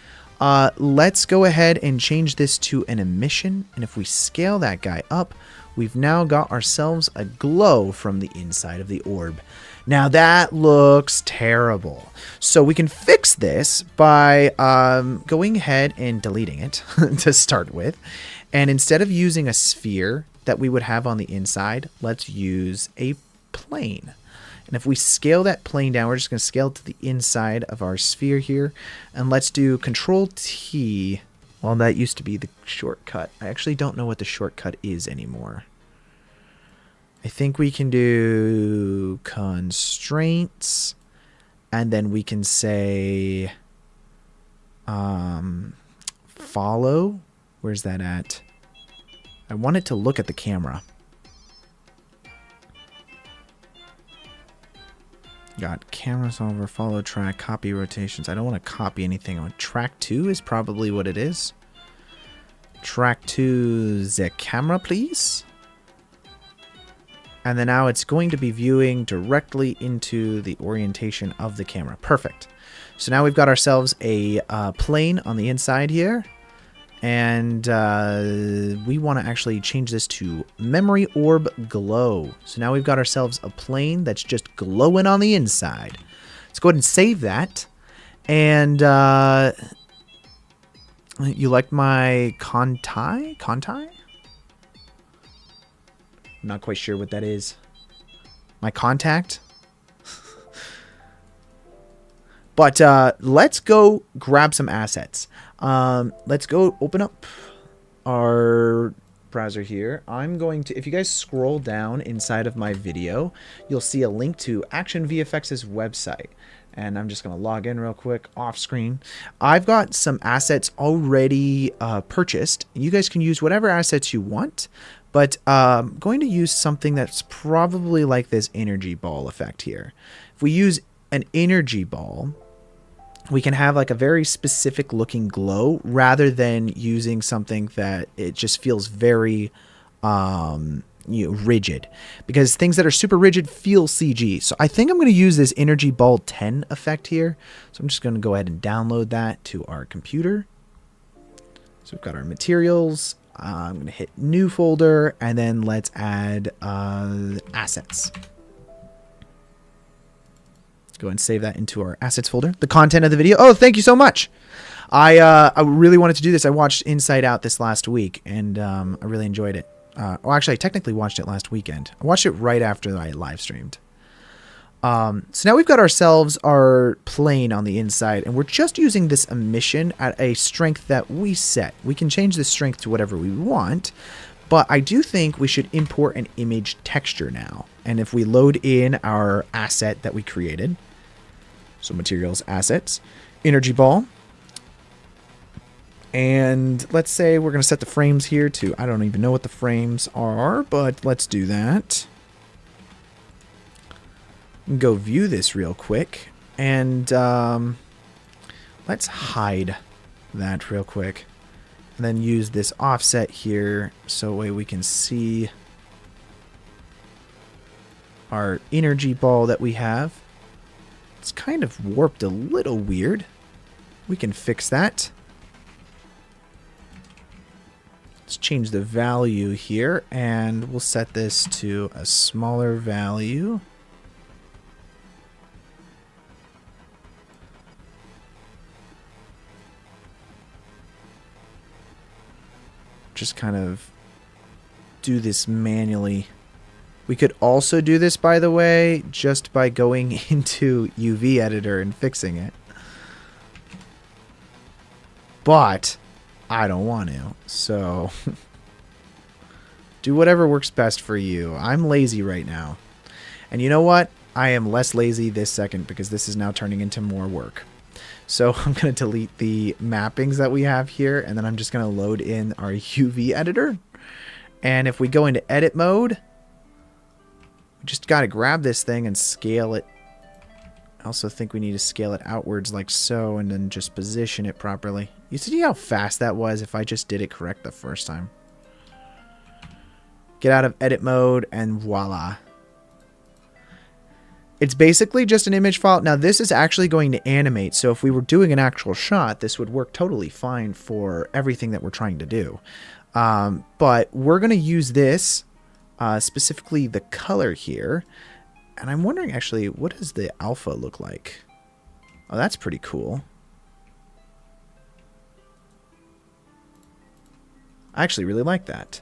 Let's go ahead and change this to an emission. And if we scale that guy up, we've now got ourselves a glow from the inside of the orb. Now that looks terrible. So we can fix this by going ahead and deleting it to start with. And instead of using a sphere that we would have on the inside, let's use a plane. And if we scale that plane down, we're just going to scale it to the inside of our sphere here. And let's do Control T. Well, that used to be the shortcut. I actually don't know what the shortcut is anymore. I think we can do constraints, and then we can say follow. Where's that at? I want it to look at the camera. Got camera solver, follow track, copy rotations. I don't want to copy anything. On track 2 is probably what it is. Track 2 the camera, please. And then now it's going to be viewing directly into the orientation of the camera. Perfect. So now we've got ourselves a plane on the inside here. And we want to actually change this to memory orb glow. So now we've got ourselves a plane that's just glowing on the inside. Let's go ahead and save that. And you like my contai? Contai? I'm not quite sure what that is. My contact? But let's go grab some assets. Let's go open up our browser here. I'm going to, if you guys scroll down inside of my video, you'll see a link to Action VFX's website. And I'm just going to log in real quick off screen. I've got some assets already purchased. You guys can use whatever assets you want. But I'm going to use something that's probably like this energy ball effect here. If we use an energy ball, we can have like a very specific looking glow rather than using something that it just feels very rigid, because things that are super rigid feel CG. So I think I'm going to use this energy ball 10 effect here. So I'm just going to go ahead and download that to our computer. So we've got our materials. I'm going to hit new folder, and then let's add assets. Go ahead and save that into our assets folder. The content of the video. Oh, thank you so much. I really wanted to do this. I watched Inside Out this last week, and I really enjoyed it. Well, actually, I technically watched it last weekend. I watched it right after I live streamed. So now we've got ourselves our plane on the inside, and we're just using this emission at a strength that we set. We can change the strength to whatever we want, but I do think we should import an image texture now. And if we load in our asset that we created, so materials, assets, energy ball, and let's say we're going to set the frames here to, I don't even know what the frames are, but let's do that. Go view this real quick, and let's hide that real quick, and then use this offset here so way we can see our energy ball that we have. It's kind of warped a little weird. We can fix that. change the value here, and we'll set this to a smaller value. Just kind of do this manually. We could also do this, by the way, just by going into UV editor and fixing it. But I don't want to, so do whatever works best for you. I'm lazy right now. And you know what? I am less lazy this second because this is now turning into more work. So I'm going to delete the mappings that we have here, and then I'm just going to load in our UV editor. And if we go into edit mode, we just got to grab this thing and scale it. I also think we need to scale it outwards like so, and then just position it properly. You see how fast that was if I just did it correct the first time? Get out of edit mode, and voila. It's basically just an image file. Now, this is actually going to animate, so if we were doing an actual shot, this would work totally fine for everything that we're trying to do. But we're going to use this, specifically the color here. And I'm wondering, actually, what does the alpha look like? Oh, that's pretty cool. I actually really like that.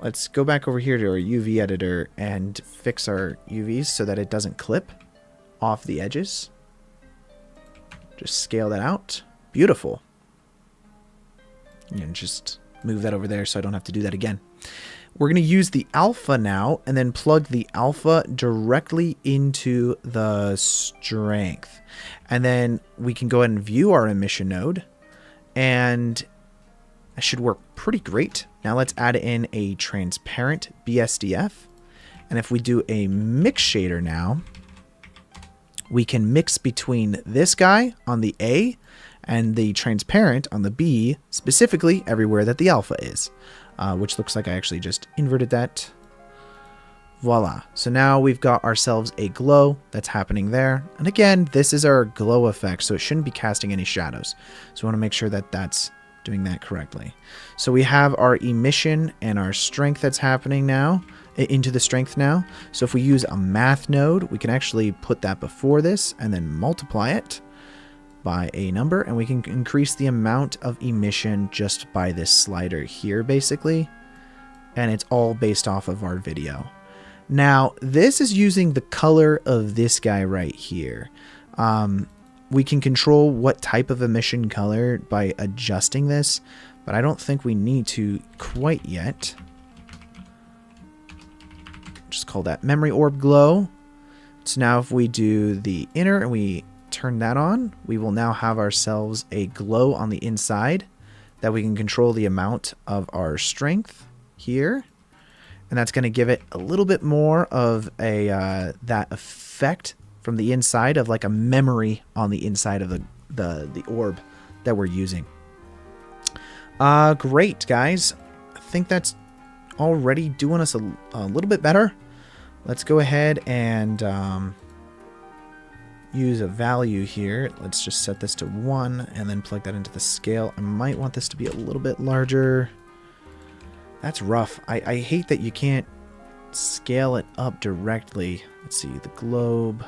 Let's go back over here to our UV editor and fix our UVs so that it doesn't clip off the edges. Just scale that out. Beautiful. And just move that over there so I don't have to do that again. We're going to use the alpha now and then plug the alpha directly into the strength. And then we can go ahead and view our emission node. And that should work pretty great. Now let's add in a transparent BSDF. And if we do a mix shader now, we can mix between this guy on the A and the transparent on the B, specifically everywhere that the alpha is. Which looks like I actually just inverted that. Voila. So now we've got ourselves a glow that's happening there. And again, this is our glow effect, so it shouldn't be casting any shadows. So we want to make sure that that's doing that correctly. So we have our emission and our strength that's happening now, into the strength now. So if we use a math node, we can actually put that before this and then multiply it by a number, and we can increase the amount of emission just by this slider here, basically. And it's all based off of our video. Now, this is using the color of this guy right here. We can control what type of emission color by adjusting this, but I don't think we need to quite yet. Just call that memory orb glow. So now if we do the inner and we turn that on, we will now have ourselves a glow on the inside that we can control the amount of our strength here. And that's going to give it a little bit more of a that effect from the inside of like a memory on the inside of the orb that we're using. Great, guys. I think that's already doing us a little bit better. Let's go ahead and use a value here. Let's just set this to 1 and then plug that into the scale. I might want this to be a little bit larger. That's rough. I hate that you can't scale it up directly. Let's see, the globe.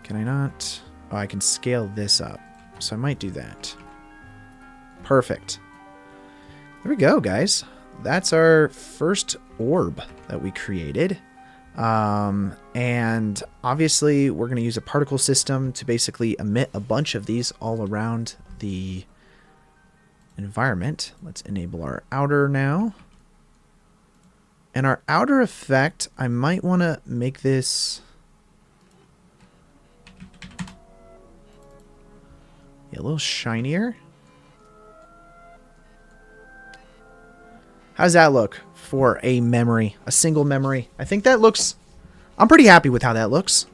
Can I not? Oh, I can scale this up. So I might do that. Perfect. There we go, guys. That's our first orb that we created. And obviously we're going to use a particle system to basically emit a bunch of these all around the environment. Let's enable our outer now. And our outer effect, I might want to make this a little shinier. How's that look for a memory, a single memory? I think that looks, I'm pretty happy with how that looks.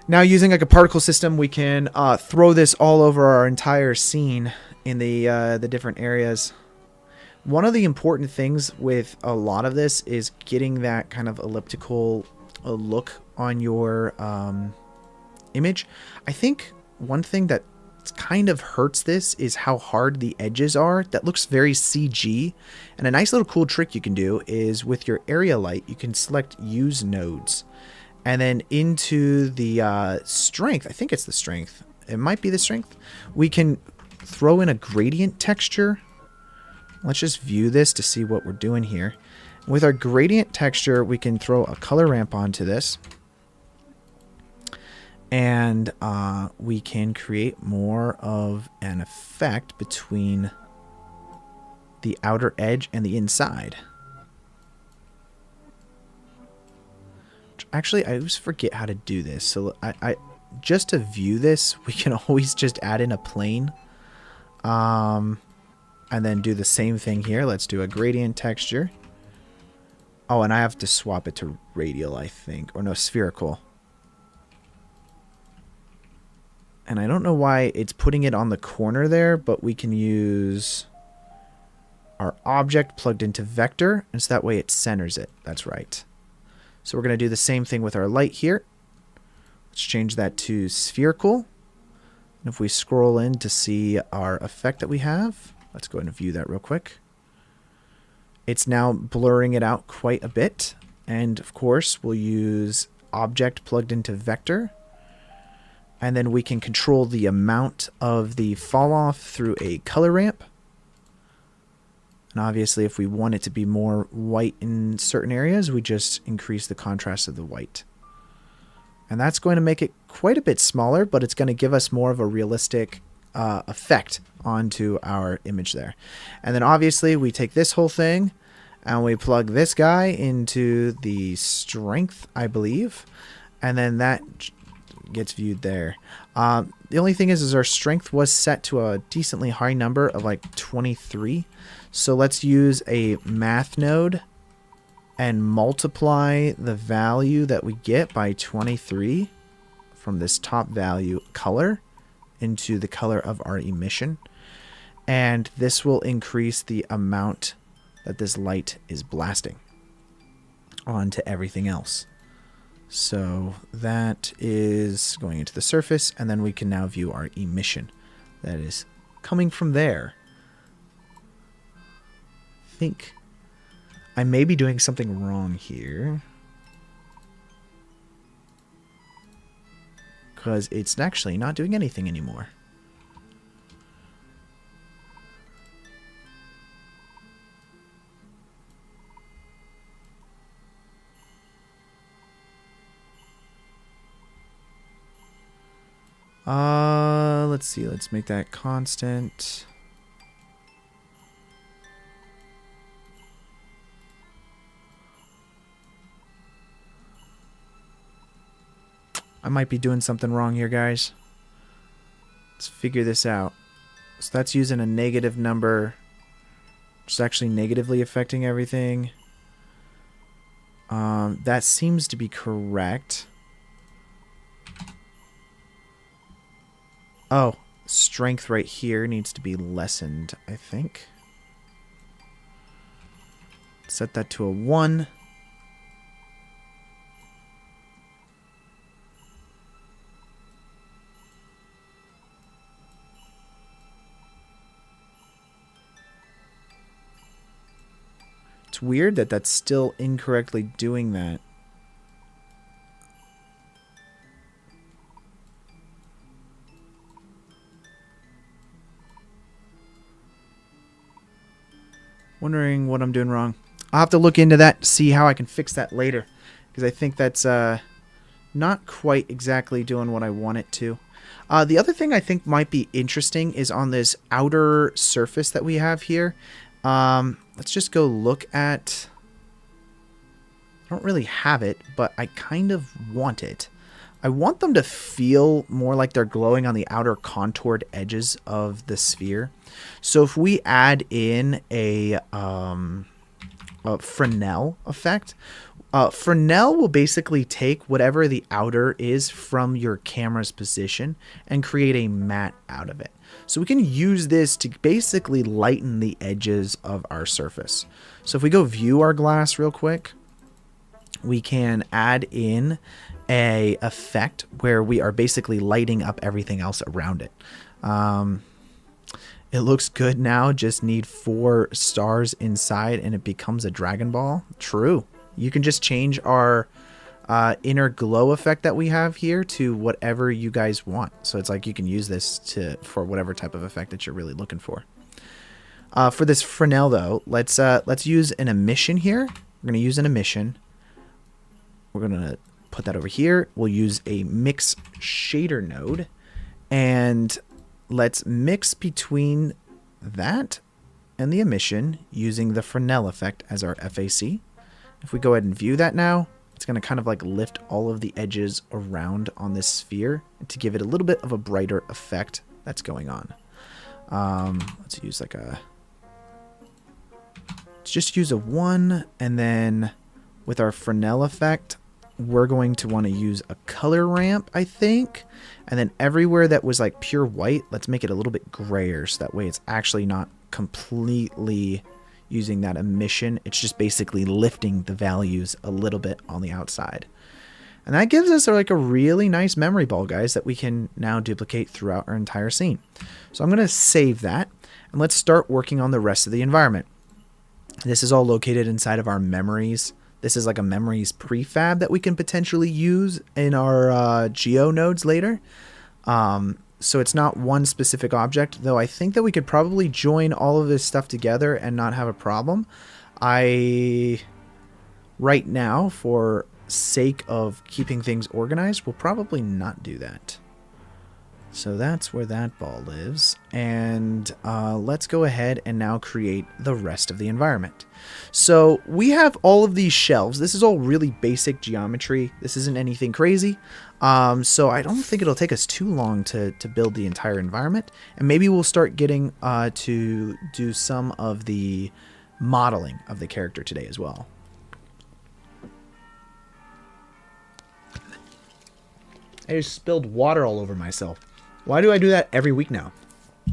Now using like a particle system, we can throw this all over our entire scene in the different areas. One of the important things with a lot of this is getting that kind of elliptical look on your image. I think one thing that kind of hurts this is how hard the edges are. That looks very CG. And a nice little cool trick you can do is with your area light, you can select use nodes. And then into the strength, I think it's the strength. It might be the strength. We can throw in a gradient texture. Let's just view this to see what we're doing here. With our gradient texture, we can throw a color ramp onto this. And we can create more of an effect between the outer edge and the inside. Actually, I always forget how to do this. So I just to view this, we can always just add in a plane. And then do the same thing here. Let's do a gradient texture. Oh, and I have to swap it to radial, I think. Or no, spherical. And I don't know why it's putting it on the corner there, but we can use our object plugged into vector, and so that way it centers it. That's right. So we're going to do the same thing with our light here. Let's change that to spherical. And if we scroll in to see our effect that we have, let's go ahead and view that real quick. It's now blurring it out quite a bit. And of course, we'll use object plugged into vector. And then we can control the amount of the fall off through a color ramp. And obviously, if we want it to be more white in certain areas, we just increase the contrast of the white. And that's going to make it quite a bit smaller, but it's going to give us more of a realistic effect onto our image there. And then obviously, we take this whole thing and we plug this guy into the strength, I believe. And then that gets viewed there. The only thing is our strength was set to a decently high number of like 23. So let's use a math node and multiply the value that we get by 23 from this top value color into the color of our emission. And this will increase the amount that this light is blasting onto everything else. So that is going into the surface, and then we can now view our emission that is coming from there. I think I may be doing something wrong here, because it's actually not doing anything anymore. Let's see. Let's make that constant. I might be doing something wrong here, guys. Let's figure this out. So that's using a negative number. It's actually negatively affecting everything. That seems to be correct. Oh, strength right here needs to be lessened, I think. Set that to a 1. It's weird that that's still incorrectly doing that. Wondering what I'm doing wrong. I'll have to look into that, see how I can fix that later, because I think that's not quite exactly doing what I want it to. The other thing I think might be interesting is on this outer surface that we have here. Let's just go look at... I don't really have it, but I kind of want it. I want them to feel more like they're glowing on the outer contoured edges of the sphere. So if we add in a Fresnel effect, Fresnel will basically take whatever the outer is from your camera's position and create a matte out of it. So we can use this to basically lighten the edges of our surface. So if we go view our glass real quick, we can add in a effect where we are basically lighting up everything else around it. It looks good now. Just need 4 stars inside and it becomes a Dragon Ball. True. You can just change our inner glow effect that we have here to whatever you guys want. So it's like you can use this for whatever type of effect that you're really looking for. For this Fresnel though, let's use an emission here. We're going to use an emission. We're going to put that over here. We'll use a mix shader node, and let's mix between that and the emission using the Fresnel effect as our FAC. If we go ahead and view that now, it's going to kind of like lift all of the edges around on this sphere to give it a little bit of a brighter effect that's going on. Let's use like a... Let's just use a 1, and then with our Fresnel effect, we're going to want to use a color ramp, I think. And then everywhere that was like pure white, let's make it a little bit grayer, so that way it's actually not completely using that emission. It's just basically lifting the values a little bit on the outside. And that gives us like a really nice memory ball, guys, that we can now duplicate throughout our entire scene. So I'm going to save that, and let's start working on the rest of the environment. This is all located inside of our memories. This is like a memories prefab that we can potentially use in our Geo Nodes later. So it's not one specific object, though I think that we could probably join all of this stuff together and not have a problem. Right now, for sake of keeping things organized, we'll probably not do that. So that's where that ball lives. And let's go ahead and now create the rest of the environment. So we have all of these shelves. This is all really basic geometry. This isn't anything crazy. So I don't think it'll take us too long to build the entire environment. And maybe we'll start getting to do some of the modeling of the character today as well. I just spilled water all over myself. Why do I do that every week now?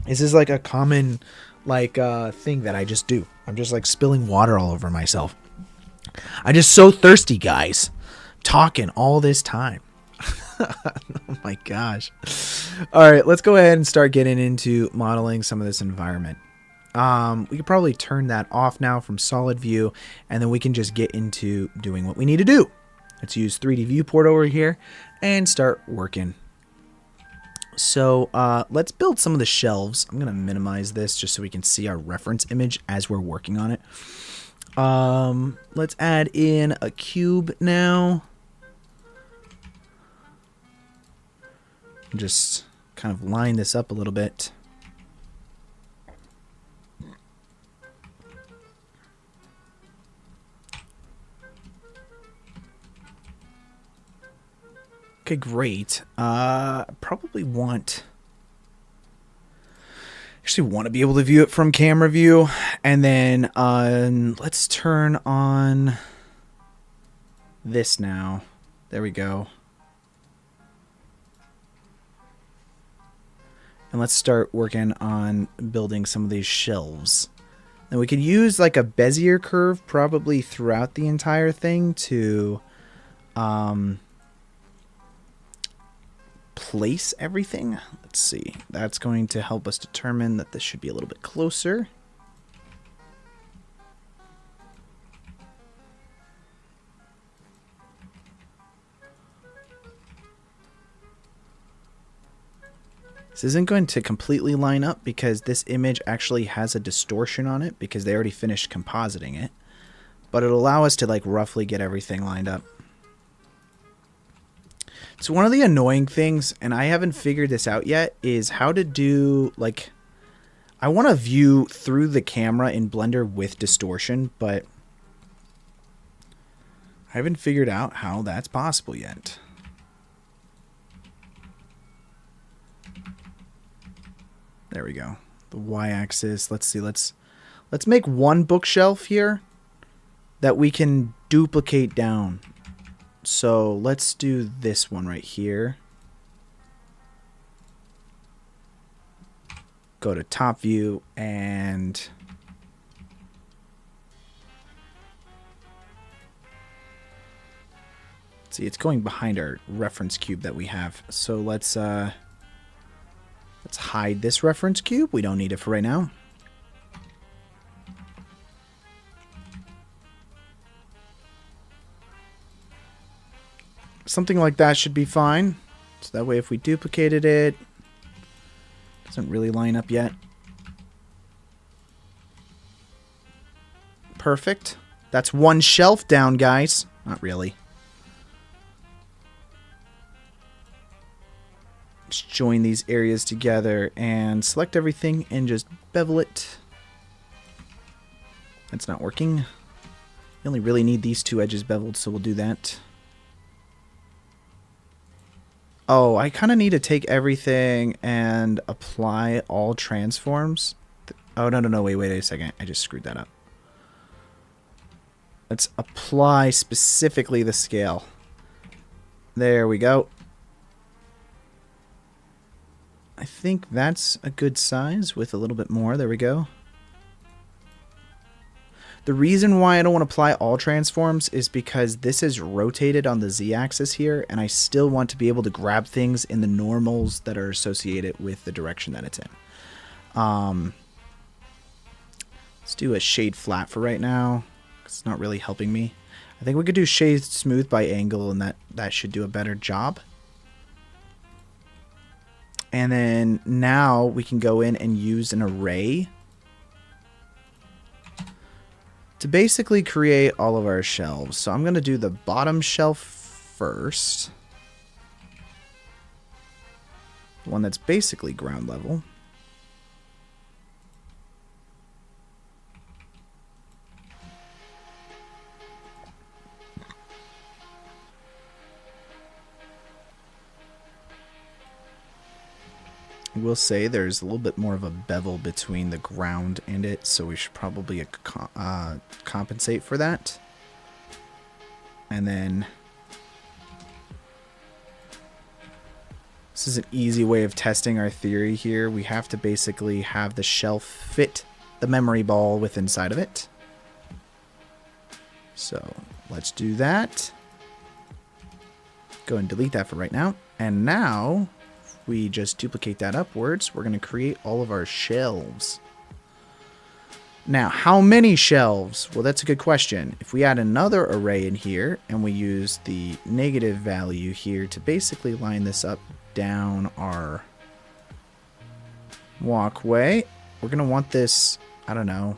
This is like a common thing that I just do. I'm just like spilling water all over myself. I'm just so thirsty, guys. Talking all this time. Oh my gosh. All right, let's go ahead and start getting into modeling some of this environment. We could probably turn that off now from solid view, and then we can just get into doing what we need to do. Let's use 3D viewport over here and start working. So let's build some of the shelves. I'm going to minimize this just so we can see our reference image as we're working on it. Let's add in a cube now. Just kind of line this up a little bit. Okay, great. Probably actually want to be able to view it from camera view. And then let's turn on this now. There we go. And let's start working on building some of these shelves. And we could use like a Bezier curve probably throughout the entire thing to place everything. Let's see. That's going to help us determine that this should be a little bit closer. This isn't going to completely line up because this image actually has a distortion on it because they already finished compositing it. But it'll allow us to like roughly get everything lined up. So one of the annoying things, and I haven't figured this out yet, is how to do like, I want to view through the camera in Blender with distortion, but I haven't figured out how that's possible yet. There we go. The y-axis. Let's see. Let's make one bookshelf here that we can duplicate down. So let's do this one right here. Go to top view and see, it's going behind our reference cube that we have. So let's Let's hide this reference cube. We don't need it for right now. Something like that should be fine. So that way if we duplicated it, it doesn't really line up yet. Perfect. That's one shelf down, guys. Not really. Let's join these areas together and select everything and just bevel it. That's not working. You only really need these two edges beveled, so we'll do that. Oh, I kind of need to take everything and apply all transforms. Oh, no, wait a second. I just screwed that up. Let's apply specifically the scale. There we go. I think that's a good size with a little bit more. There we go. The reason why I don't want to apply all transforms is because this is rotated on the z-axis here, and I still want to be able to grab things in the normals that are associated with the direction that it's in. Let's do a shade flat for right now. It's not really helping me. I think we could do shade smooth by angle, and that should do a better job. And then now we can go in and use an array to basically create all of our shelves. So I'm going to do the bottom shelf first. The one that's basically ground level. I will say there's a little bit more of a bevel between the ground and it, so we should probably compensate for that. And then this is an easy way of testing our theory here. We have to basically have the shelf fit the memory ball with inside of it. So let's do that. Go and delete that for right now. And now we just duplicate that upwards. We're going to create all of our shelves. Now, how many shelves? Well, that's a good question. If we add another array in here and we use the negative value here to basically line this up down our walkway, we're going to want this, I don't know,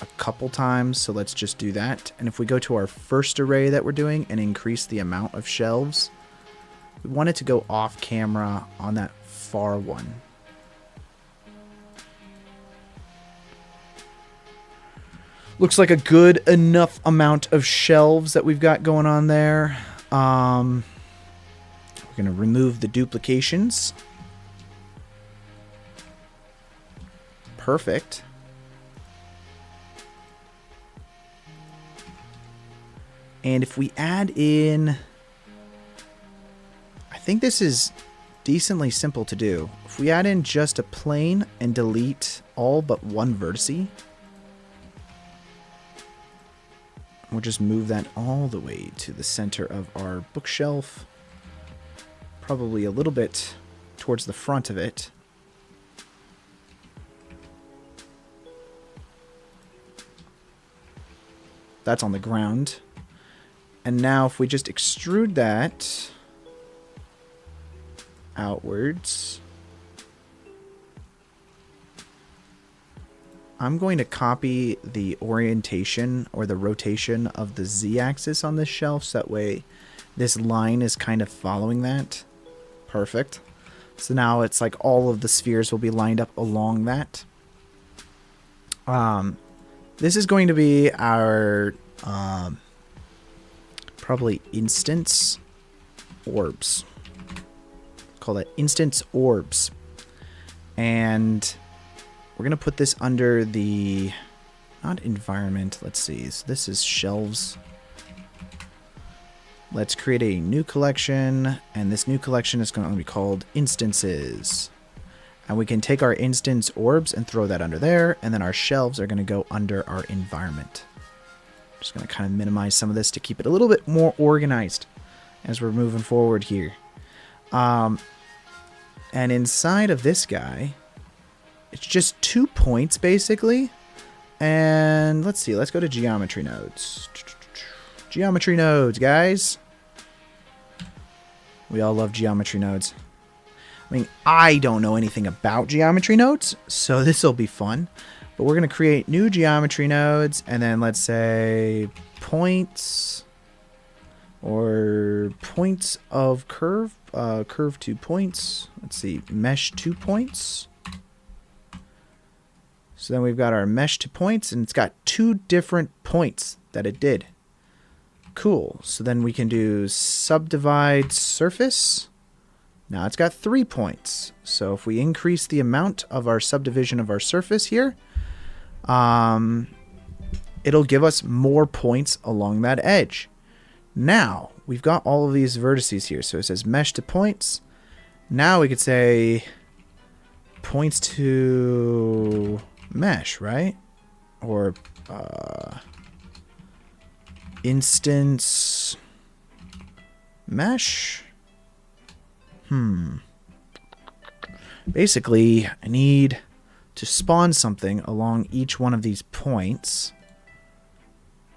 a couple times. So let's just do that. And if we go to our first array that we're doing and increase the amount of shelves, we want it to go off camera on that far one. Looks like a good enough amount of shelves that we've got going on there. We're going to remove the duplications. Perfect. And if we add in, I think this is decently simple to do. If we add in just a plane and delete all but one vertice, we'll just move that all the way to the center of our bookshelf, probably a little bit towards the front of it. That's on the ground. And now if we just extrude that outwards, I'm going to copy the orientation or the rotation of the z-axis on this shelf, so that way this line is kind of following that. Perfect. So now it's like all of the spheres will be lined up along that. This is going to be our probably instance orbs. Call that instance orbs. And we're going to put this under the, not environment, let's see, so this is shelves. Let's create a new collection, and this new collection is going to be called instances. And we can take our instance orbs and throw that under there, and then our shelves are going to go under our environment. Just going to kind of minimize some of this to keep it a little bit more organized as we're moving forward here. And inside of this guy, it's just 2 points basically. And let's see, let's go to geometry nodes. Geometry nodes, guys. We all love geometry nodes. I mean, I don't know anything about geometry nodes, so this will be fun. But we're going to create new geometry nodes, and then let's say points or points of curve, curve 2 points. Let's see, mesh 2 points. So then we've got our mesh 2 points, and it's got 2 different points that it did. Cool. So then we can do subdivide surface. Now it's got 3 points. So if we increase the amount of our subdivision of our surface here, it'll give us more points along that edge. Now we've got all of these vertices here. So it says mesh to points. Now we could say points to mesh, right? Or instance mesh. Basically, I need to spawn something along each one of these points.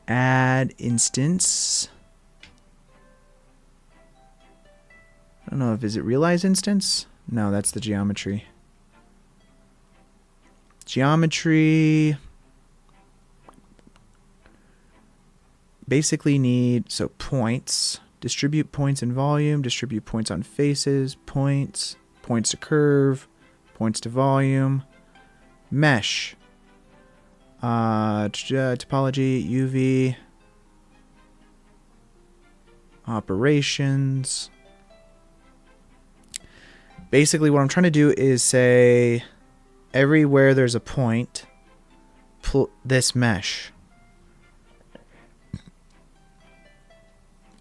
Add instance. I don't know if is it realize instance? No, that's the geometry. Geometry. Basically need, so points. Distribute points in volume, distribute points on faces, points, points to curve, points to volume, mesh, topology, UV, operations. Basically what I'm trying to do is say everywhere there's a point, this mesh.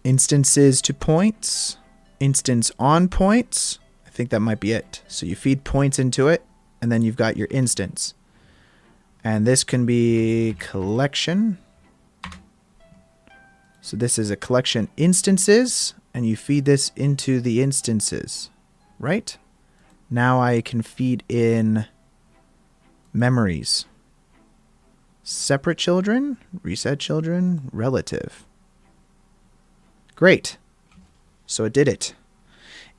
Instances to points, instance on points. I think that might be it. So you feed points into it, and then you've got your instance. And this can be collection. So this is a collection instances, and you feed this into the instances, right? Now I can feed in memories. Separate children, reset children, relative. Great. So it did it.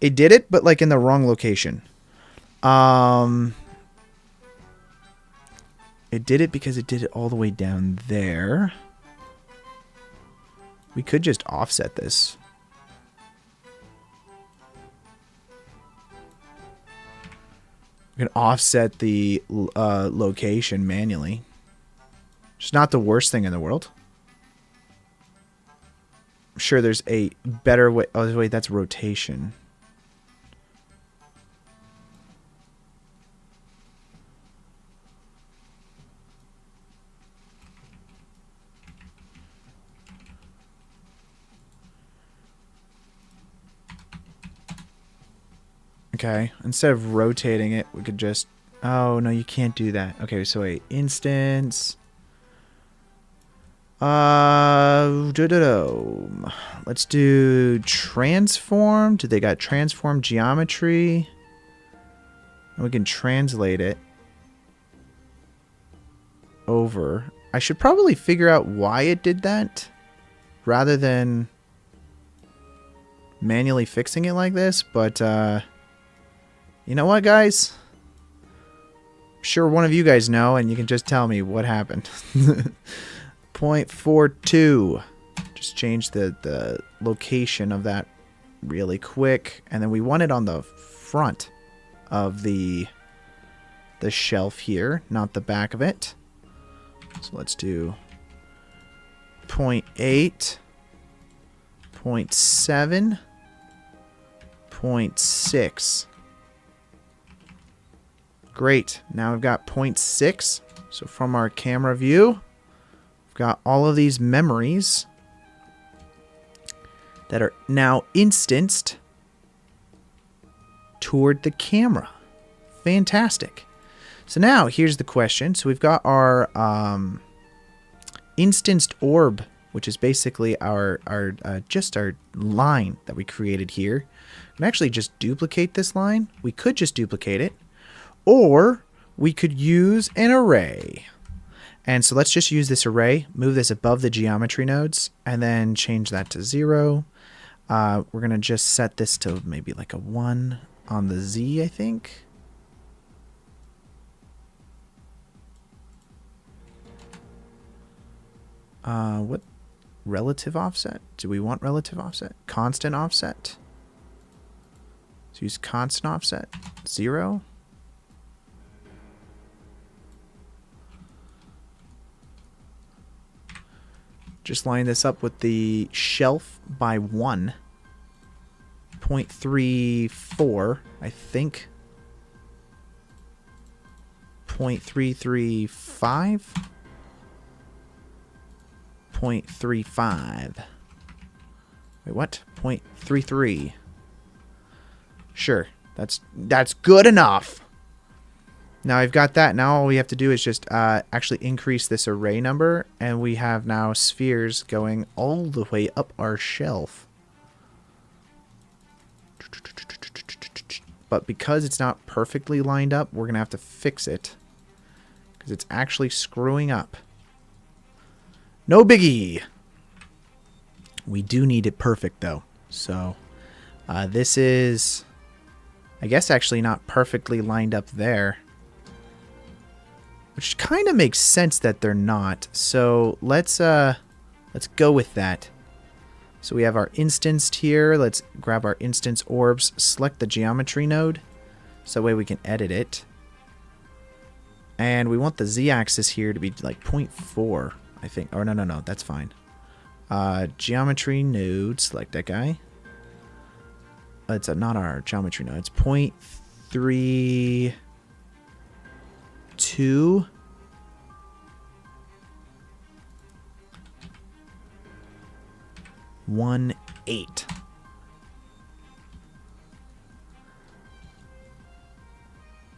It did it, but like in the wrong location. It did it because it did it all the way down there. We could just offset this. We can offset the location manually. It's not the worst thing in the world. I'm sure there's a better way. Oh, wait, that's rotation. Okay, instead of rotating it, we could just... Oh, no, you can't do that. Okay, so wait, instance... Let's do transform. Do they got transform geometry? And we can translate it over. I should probably figure out why it did that rather than manually fixing it like this. But you know what, guys? I'm sure one of you guys know, and you can just tell me what happened. 0.42. Just change the location of that really quick, and then we want it on the front of the shelf here, not the back of it. So let's do 0.8, 0.7, 0.6. Great. Now we've got 0.6. So from our camera view, got all of these memories that are now instanced toward the camera. Fantastic. So now here's the question. So we've got our instanced orb which is basically our just our line that we created here. We can actually just duplicate this line. We could just duplicate it, or we could use an array. And so let's just use this array, move this above the geometry nodes, and then change that to 0. We're going to just set this to maybe like a 1 on the Z, I think. What relative offset? Do we want relative offset? Constant offset? Let's use constant offset. 0. Just line this up with the shelf by 1. 0.34, I think. 0.335. 0.35. Wait, what? 0.33. Sure, that's good enough. Now I've got that. Now all we have to do is just actually increase this array number, and we have now spheres going all the way up our shelf. But because it's not perfectly lined up, we're going to have to fix it, because it's actually screwing up. No biggie. We do need it perfect, though. So this is, I guess, actually not perfectly lined up there. Which kind of makes sense that they're not. So let's go with that. So we have our instanced here. Let's grab our instance orbs, select the geometry node, so that way we can edit it. And we want the z-axis here to be like 0.4, I think. Oh, no, that's fine. Geometry node, select that guy. It's not our geometry node. It's 0.32. 18.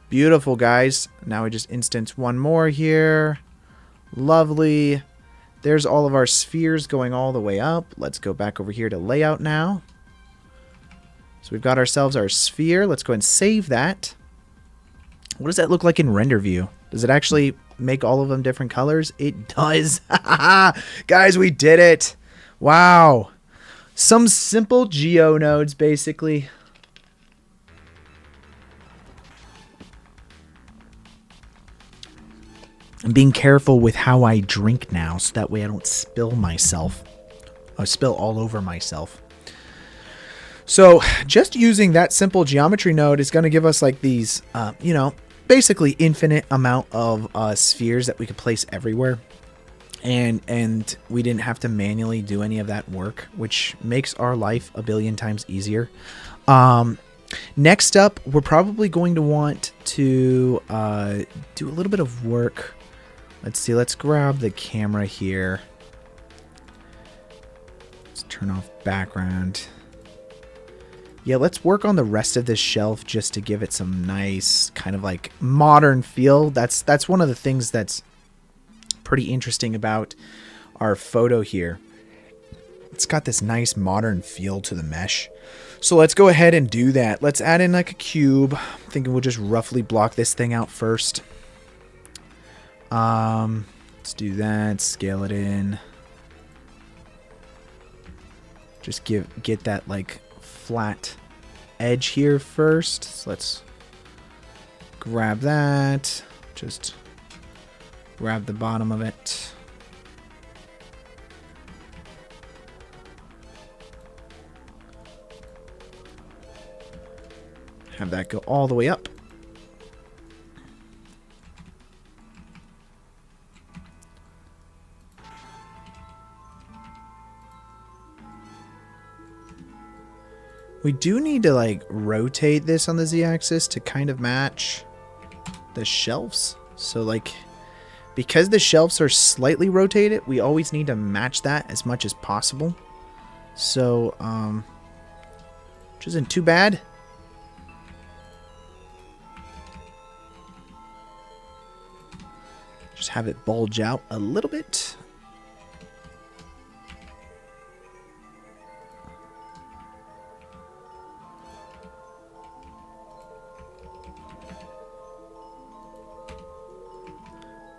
Beautiful, guys. Now we just instance one more here. Lovely. There's all of our spheres going all the way up. Let's go back over here to layout now. So we've got ourselves our sphere. Let's go ahead and save that. What does that look like in render view? Does it actually make all of them different colors? It does. Guys, we did it. Wow. Some simple Geo nodes, basically. I'm being careful with how I drink now, so that way I don't spill myself. I'll spill all over myself. So just using that simple geometry node is going to give us like these, basically infinite amount of spheres that we could place everywhere. And we didn't have to manually do any of that work, which makes our life a billion times easier. Next up, we're probably going to want to do a little bit of work. Let's see. Let's grab the camera here. Let's turn off background. Yeah, let's work on the rest of this shelf just to give it some nice kind of like modern feel. That's one of the things that's pretty interesting about our photo here. It's got this nice modern feel to the mesh. So let's go ahead and do that. Let's add in like a cube. I'm thinking we'll just roughly block this thing out first. Let's do that. Scale it in. Just get that like flat edge here first. So let's grab that. Just grab the bottom of it. Have that go all the way up. We do need to like rotate this on the z-axis to kind of match the shelves. So like, because the shelves are slightly rotated, we always need to match that as much as possible. So, which isn't too bad. Just have it bulge out a little bit.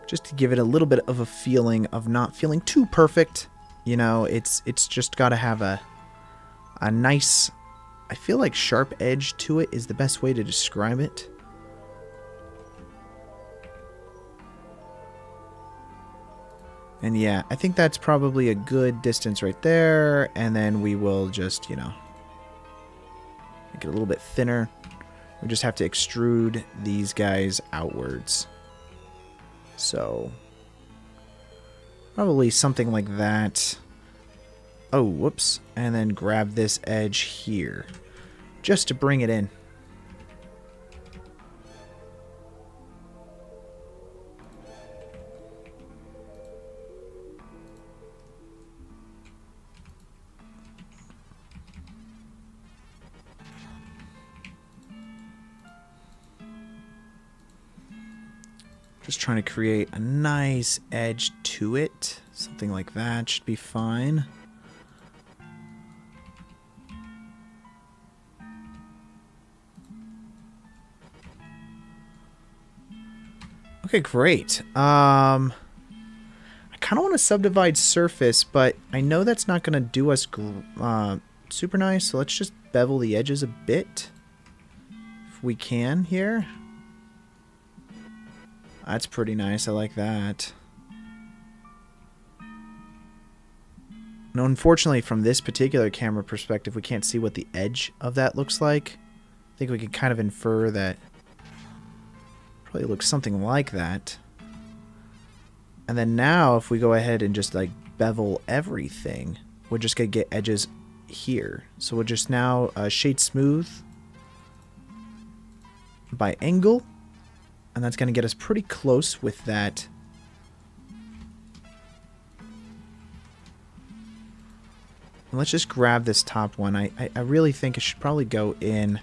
just to give it a little bit of a feeling of not feeling too perfect. You know, it's just got to have a nice, I feel like sharp edge to it is the best way to describe it. And yeah, I think that's probably a good distance right there. And then we will just, you know, make it a little bit thinner. We just have to extrude these guys outwards. So, probably something like that. Oh, whoops. And then grab this edge here, just to bring it in. Just trying to create a nice edge to it. Something like that should be fine. Okay, great. I kind of want to subdivide surface, but I know that's not going to do us super nice. So let's just bevel the edges a bit if we can here. That's pretty nice. I like that. Now, unfortunately, from this particular camera perspective, we can't see what the edge of that looks like. I think we can kind of infer that probably looks something like that. And then now, if we go ahead and just like bevel everything, we're just going to get edges here. So we'll just now shade smooth by angle. And that's going to get us pretty close with that. And let's just grab this top one. I really think it should probably go in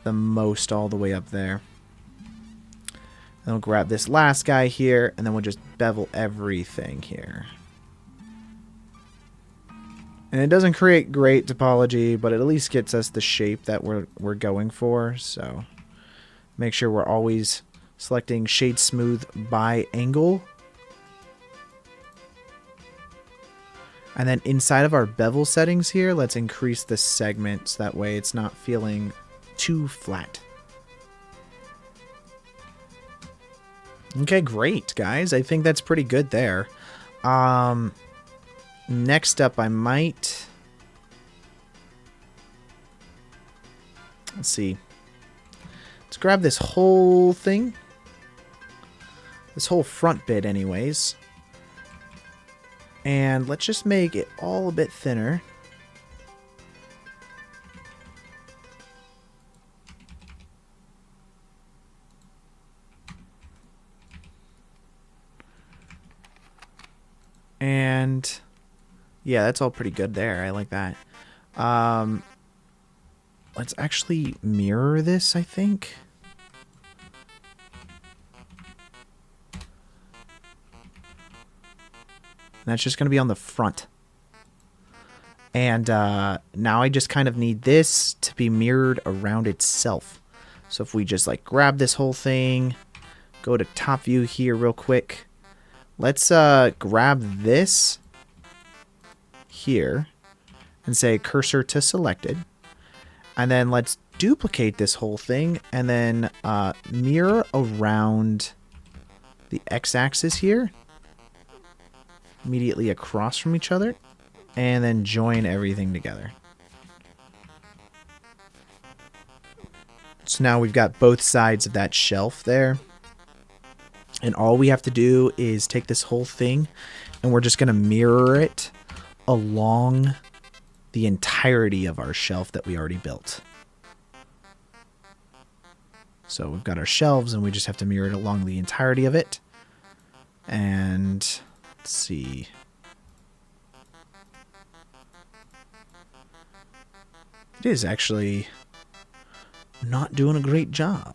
the most all the way up there. And we'll grab this last guy here, and then we'll just bevel everything here. And it doesn't create great topology, but it at least gets us the shape that we're going for. So make sure we're always selecting shade smooth by angle. And then inside of our bevel settings here, let's increase the segments. That way it's not feeling too flat. Okay, great, guys. I think that's pretty good there. Next up, I might... Let's see. Let's grab this whole thing. This whole front bit anyways. And let's just make it all a bit thinner. And yeah, that's all pretty good there. I like that. Let's actually mirror this, I think. And that's just going to be on the front. And now I just kind of need this to be mirrored around itself. So if we just like grab this whole thing, go to top view here real quick. Let's grab this here and say cursor to selected. And then let's duplicate this whole thing and then mirror around the x-axis here, immediately across from each other, and then join everything together. So now we've got both sides of that shelf there. And all we have to do is take this whole thing and we're just going to mirror it along the entirety of our shelf that we already built. So we've got our shelves and we just have to mirror it along the entirety of it. And let's see. It is actually not doing a great job.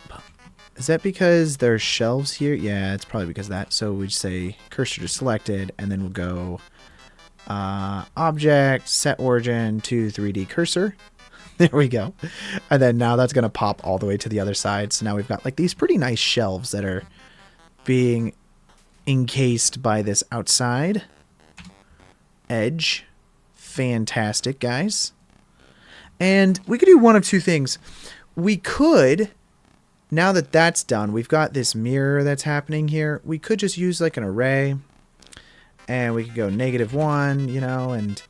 Is that because there's shelves here? Yeah, it's probably because of that. So we say cursor to selected, and then we'll go object, set origin to 3D cursor. There we go. And then now that's going to pop all the way to the other side. So now we've got like these pretty nice shelves that are being encased by this outside edge. Fantastic, guys. And we could do one of two things. We could, now that that's done, we've got this mirror that's happening here. We could just use like an array, and we could go -1, you know, and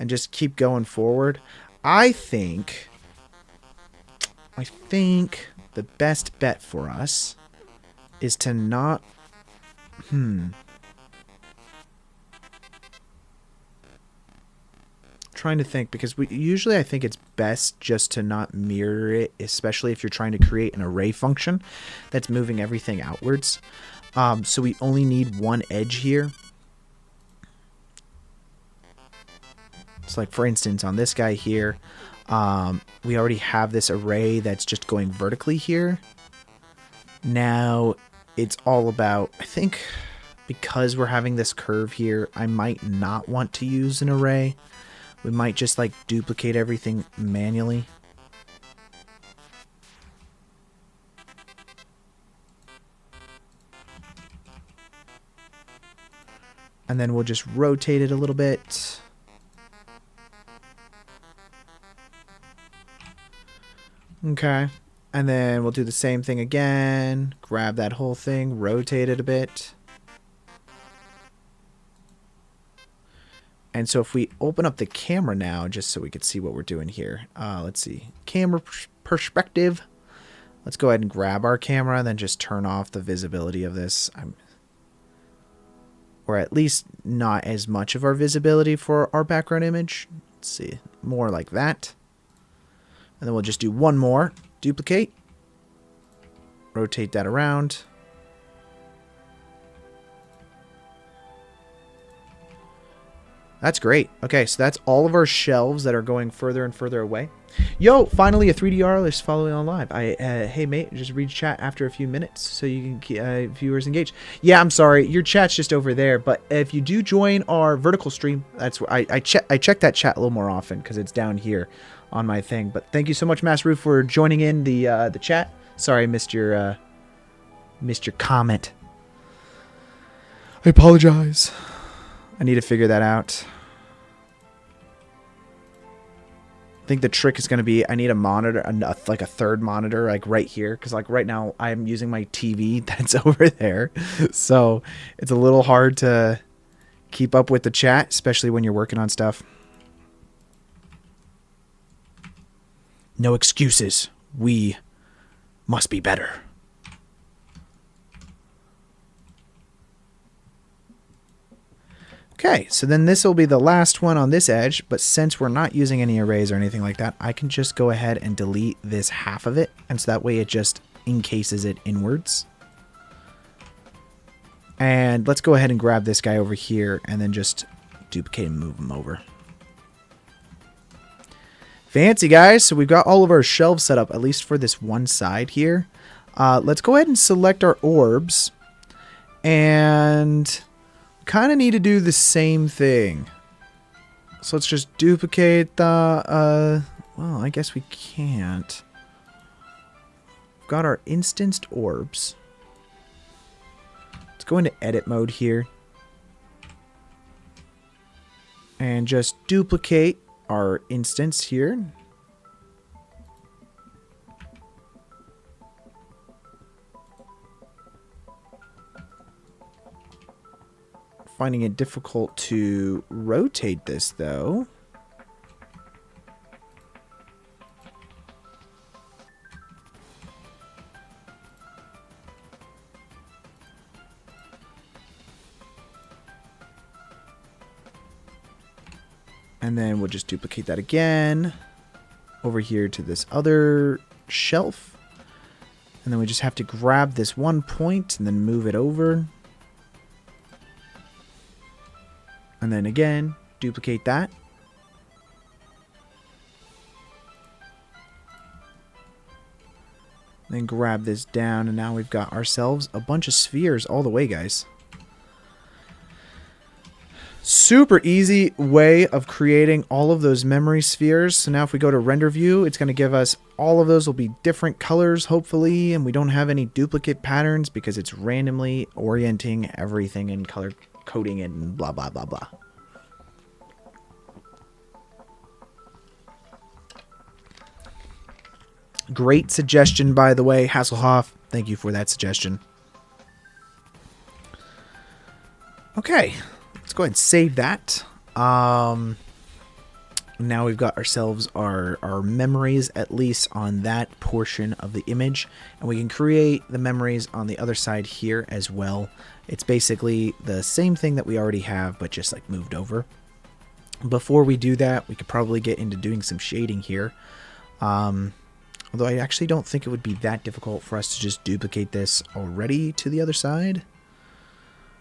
just keep going forward. I think the best bet for us is to not... Trying to think, because usually I think it's best just to not mirror it, especially if you're trying to create an array function that's moving everything outwards. So we only need one edge here. So like, for instance, on this guy here, we already have this array that's just going vertically here. Now it's all about, I think, because we're having this curve here, I might not want to use an array. We might just like duplicate everything manually. And then we'll just rotate it a little bit. Okay. And then we'll do the same thing again. Grab that whole thing, rotate it a bit. And so if we open up the camera now, just so we can see what we're doing here. Let's see. Camera perspective. Let's go ahead and grab our camera and then just turn off the visibility of this. Or at least not as much of our visibility for our background image. Let's see. More like that. And then we'll just do one more. Duplicate. Rotate that around. That's great. Okay, so that's all of our shelves that are going further and further away. Yo, finally a 3D artist following on live. Hey mate, just read chat after a few minutes so you can keep viewers engaged. Yeah, I'm sorry, your chat's just over there. But if you do join our vertical stream, that's where I check that chat a little more often because it's down here on my thing. But thank you so much, Mass Roof, for joining in the chat. Sorry, I missed your comment. I apologize. I need to figure that out. I think the trick is going to be I need a monitor, like a third monitor, like right here. Because like right now I'm using my TV that's over there. So it's a little hard to keep up with the chat, especially when you're working on stuff. No excuses. We must be better. Okay, so then this will be the last one on this edge, but since we're not using any arrays or anything like that, I can just go ahead and delete this half of it, and so that way it just encases it inwards. And let's go ahead and grab this guy over here, and then just duplicate and move him over. Fancy, guys. So we've got all of our shelves set up, at least for this one side here. Let's go ahead and select our orbs, and... kind of need to do the same thing. So let's just duplicate the, well, I guess we can't. We've got our instanced orbs. Let's go into edit mode here. And just duplicate our instance here. Finding it difficult to rotate this, though. And then we'll just duplicate that again over here to this other shelf. And then we just have to grab this one point and then move it over. And then again, duplicate that. Then grab this down, and now we've got ourselves a bunch of spheres all the way, guys. super easy way of creating all of those memory spheres. So now if we go to render view, it's going to give us all of those will be different colors, hopefully, and we don't have any duplicate patterns because it's randomly orienting everything and color coding it and blah, blah, blah, blah. Great suggestion, by the way, Hasselhoff. Thank you for that suggestion. Okay, let's go ahead and save that. Now we've got ourselves our memories, at least on that portion of the image. And we can create the memories on the other side here as well. It's basically the same thing that we already have, but just like moved over. Before we do that, we could probably get into doing some shading here. Although I actually don't think it would be that difficult for us to just duplicate this already to the other side.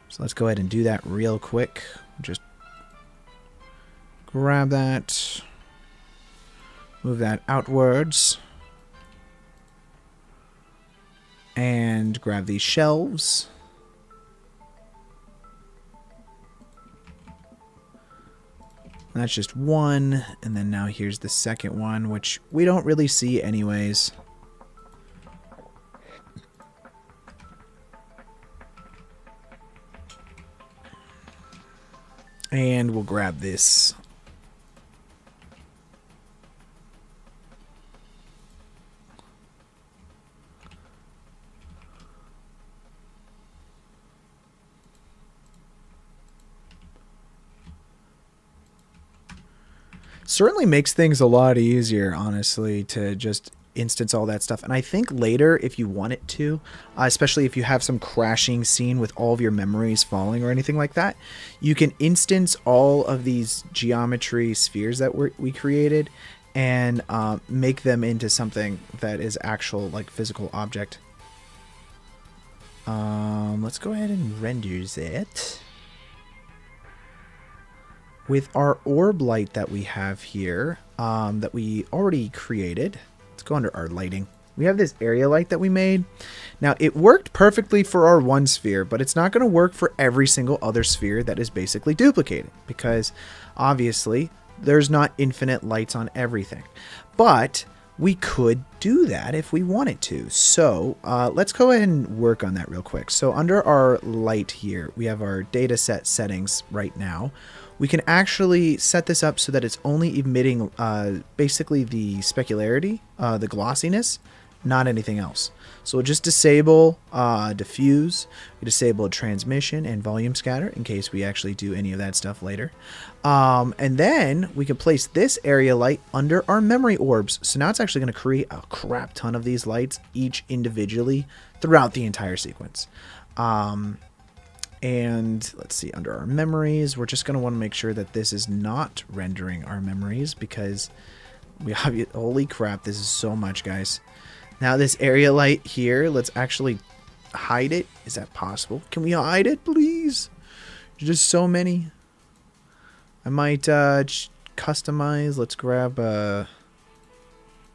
So let's go ahead and do that real quick. Just grab that, move that outwards, and grab these shelves. That's just one, and then now here's the second one, which we don't really see anyways. And we'll grab this. Certainly makes things a lot easier, honestly, to just instance all that stuff. And I think later, if you want it to, especially if you have some crashing scene with all of your memories falling or anything like that, you can instance all of these geometry spheres that we created and make them into something that is actual, like, physical object. Let's go ahead and render it. With our orb light that we have here, that we already created, let's go under our lighting. We have this area light that we made. Now, it worked perfectly for our one sphere, but it's not going to work for every single other sphere that is basically duplicated, because obviously there's not infinite lights on everything. But we could do that if we wanted to. So let's go ahead and work on that real quick. So under our light here, we have our data set settings right now. We can actually set this up so that it's only emitting basically the specularity, the glossiness, not anything else. So we'll just disable diffuse, we disable transmission and volume scatter in case we actually do any of that stuff later. And then we can place this area light under our memory orbs. So now it's actually going to create a crap ton of these lights, each individually throughout the entire sequence. And let's see, under our memories, we're just going to want to make sure that this is not rendering our memories because we have, holy crap, this is so much, guys. Now this area light here, let's actually hide it. Is that possible? Can we hide it, please? There's just so many. I might customize. Let's grab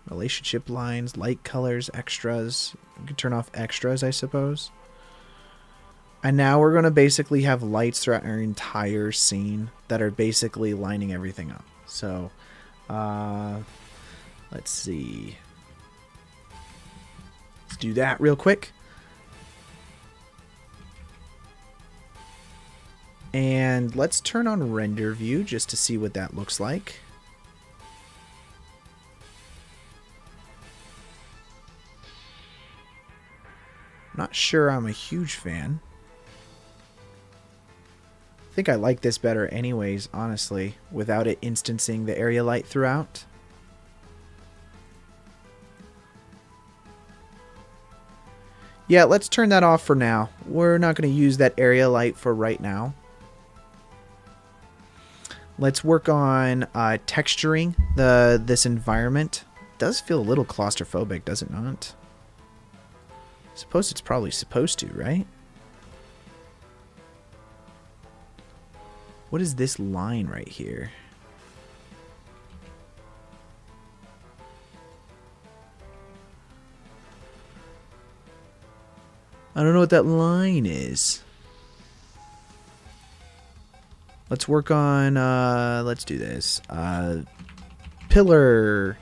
relationship lines, light colors, extras. We can turn off extras, I suppose. And now we're going to basically have lights throughout our entire scene that are basically lining everything up. So, let's see. Let's do that real quick. And let's turn on render view just to see what that looks like. Not sure I'm a huge fan. I think I like this better anyways, honestly, without it instancing the area light throughout. Yeah, let's turn that off for now. We're not going to use that area light for right now. Let's work on texturing this environment. It does feel a little claustrophobic, does it not? I suppose it's probably supposed to, right? What is this line right here? I don't know what that line is. Let's work on, let's do this. Pillar.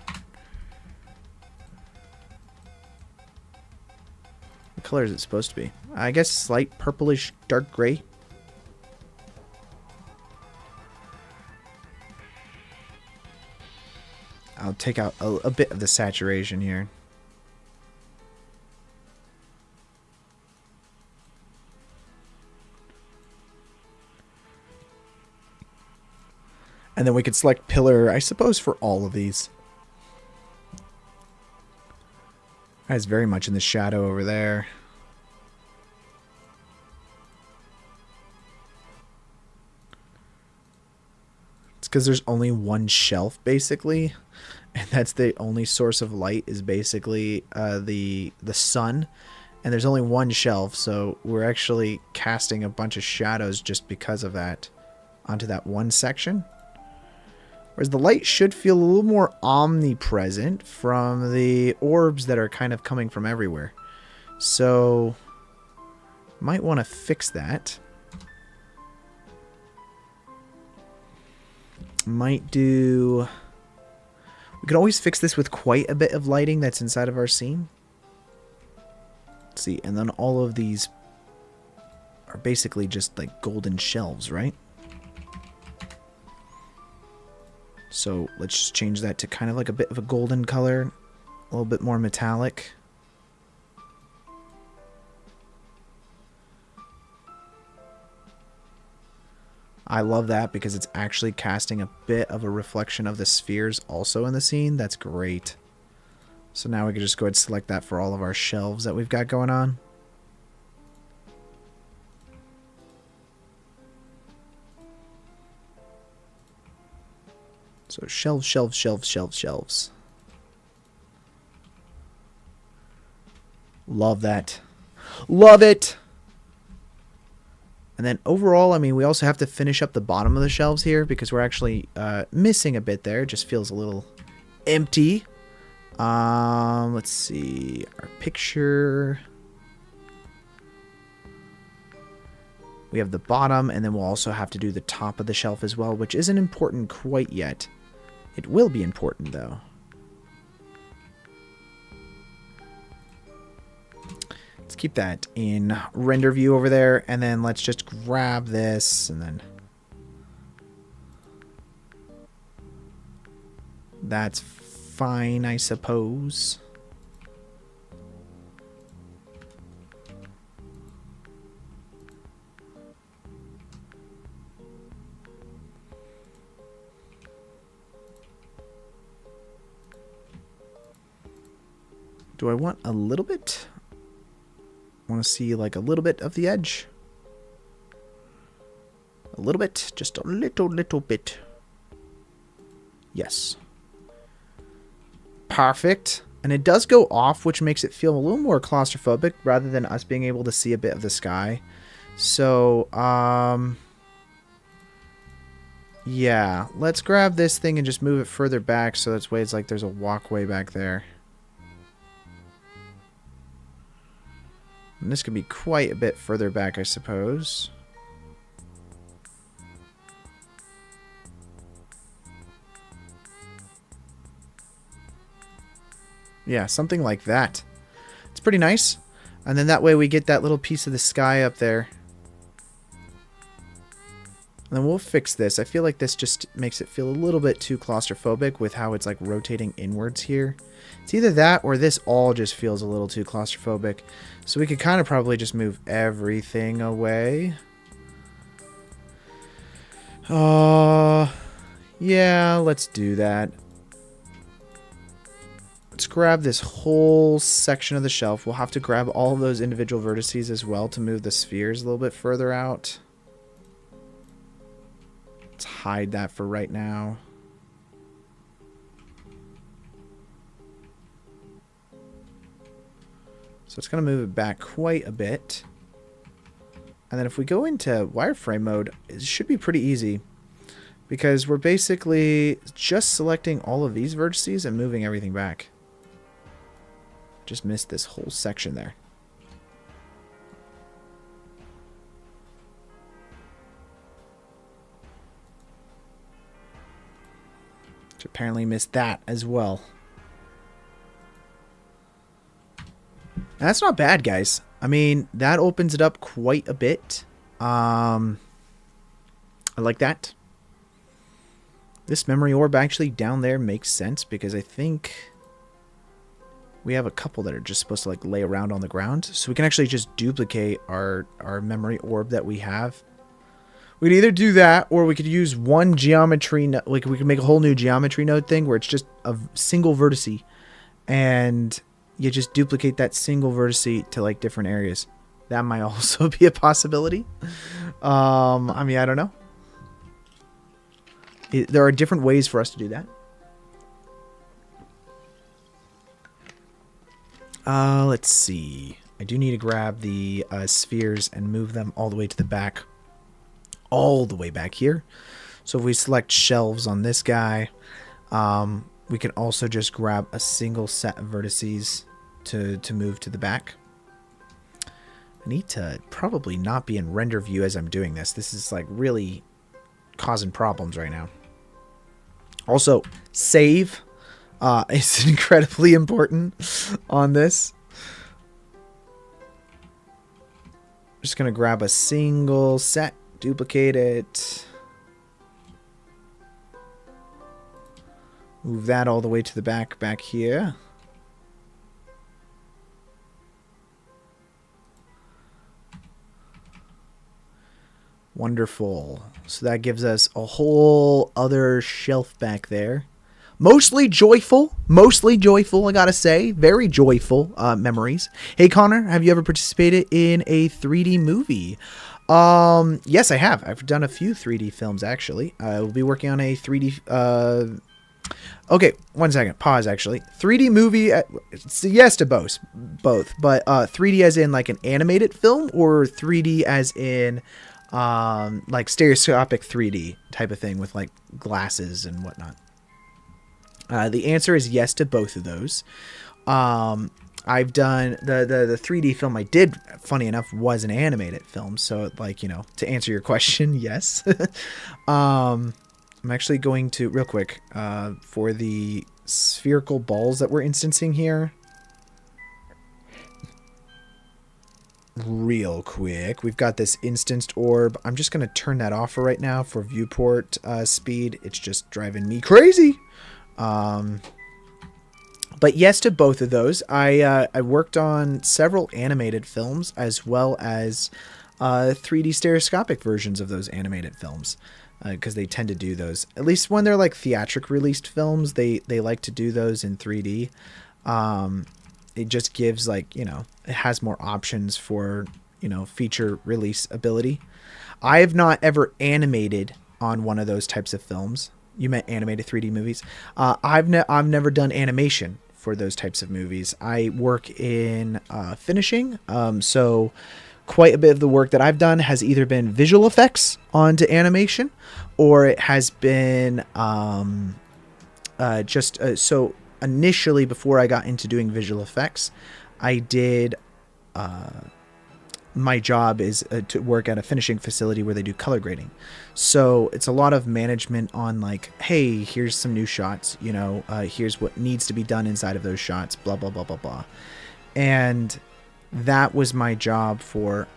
What color is it supposed to be? I guess slight purplish dark gray. I'll take out a bit of the saturation here. And then we could select pillar, I suppose, for all of these. That's very much in the shadow over there. It's because there's only one shelf, basically. And that's the only source of light is basically the sun. And there's only one shelf, so we're actually casting a bunch of shadows just because of that onto that one section. Whereas the light should feel a little more omnipresent from the orbs that are kind of coming from everywhere. So, might want to fix that. Might do... We could always fix this with quite a bit of lighting that's inside of our scene. Let's see, and then all of these are basically just like golden shelves, right? So let's just change that to kind of like a bit of a golden color, a little bit more metallic. I love that because it's actually casting a bit of a reflection of the spheres also in the scene. That's great. So now we can just go ahead and select that for all of our shelves that we've got going on. So shelves, shelves, shelves, shelves, shelves. Love that. Love it! And then overall, I mean, we also have to finish up the bottom of the shelves here because we're actually missing a bit there. It just feels a little empty. Let's see. Our picture. We have the bottom, and then we'll also have to do the top of the shelf as well, which isn't important quite yet. It will be important, though. Let's keep that in render view over there, and then let's just grab this, and then that's fine, I suppose. Do I want a little bit? I want to see like a little bit of the edge. A little bit, just a little bit. Yes. Perfect. And it does go off, which makes it feel a little more claustrophobic rather than us being able to see a bit of the sky. So, yeah, let's grab this thing and just move it further back so that's way it's like there's a walkway back there. And this could be quite a bit further back, I suppose. Yeah, something like that. It's pretty nice. And then that way we get that little piece of the sky up there. And then we'll fix this. I feel like this just makes it feel a little bit too claustrophobic with how it's like rotating inwards here. It's either that or this all just feels a little too claustrophobic. So we could kind of probably just move everything away. Yeah, let's do that. Let's grab this whole section of the shelf. We'll have to grab all of those individual vertices as well to move the spheres a little bit further out. Let's hide that for right now. So it's going to move it back quite a bit. And then if we go into wireframe mode, it should be pretty easy. Because we're basically just selecting all of these vertices and moving everything back. Just missed this whole section there. Apparently missed that as well. That's not bad, guys. I mean, that opens it up quite a bit. I like that. This memory orb actually down there makes sense because I think we have a couple that are just supposed to like lay around on the ground. So we can actually just duplicate our memory orb that we have. We could either do that or we could use one geometry, like we could make a whole new geometry node thing where it's just a single vertice and you just duplicate that single vertice to like different areas. That might also be a possibility. I mean, I don't know. There are different ways for us to do that. Let's see. I do need to grab the spheres and move them all the way to the back. All the way back here. So if we select shelves on this guy, we can also just grab a single set of vertices to move to the back. I need to probably not be in render view as I'm doing this. This is like really causing problems right now. Also, save is incredibly important on this. Just gonna grab a single set, duplicate it, move that all the way to the back here. Wonderful. So that gives us a whole other shelf back there. Mostly joyful, I gotta say. Very joyful memories. Hey, Connor, have you ever participated in a 3D movie? Yes, I have. I've done a few 3D films, actually. I will be working on a 3D... Okay, 1 second. Pause, actually. 3D movie... yes to both. But 3D as in, like, an animated film? Or 3D as in... like stereoscopic 3D type of thing with like glasses and whatnot. The answer is yes to both of those. I've done the 3D film I did, funny enough, was an animated film. So like, you know, to answer your question, yes. I'm actually going to real quick, for the spherical balls that we're instancing here. Real quick, we've got this instanced orb. I'm just going to turn that off for right now for viewport speed. It's just driving me crazy. But yes to both of those. I worked on several animated films as well as 3D stereoscopic versions of those animated films, because they tend to do those. At least when they're like theatric released films, they like to do those in 3D. It just gives, like, you know, it has more options for, you know, feature release ability. I have not ever animated on one of those types of films. You meant animated 3D movies. I've never done animation for those types of movies. I work in finishing, so quite a bit of the work that I've done has either been visual effects onto animation, or it has been so. Initially, before I got into doing visual effects, I did, my job is to work at a finishing facility where they do color grading. So it's a lot of management on like, hey, here's some new shots, you know, here's what needs to be done inside of those shots, blah, blah, blah, blah, blah. And that was my job for,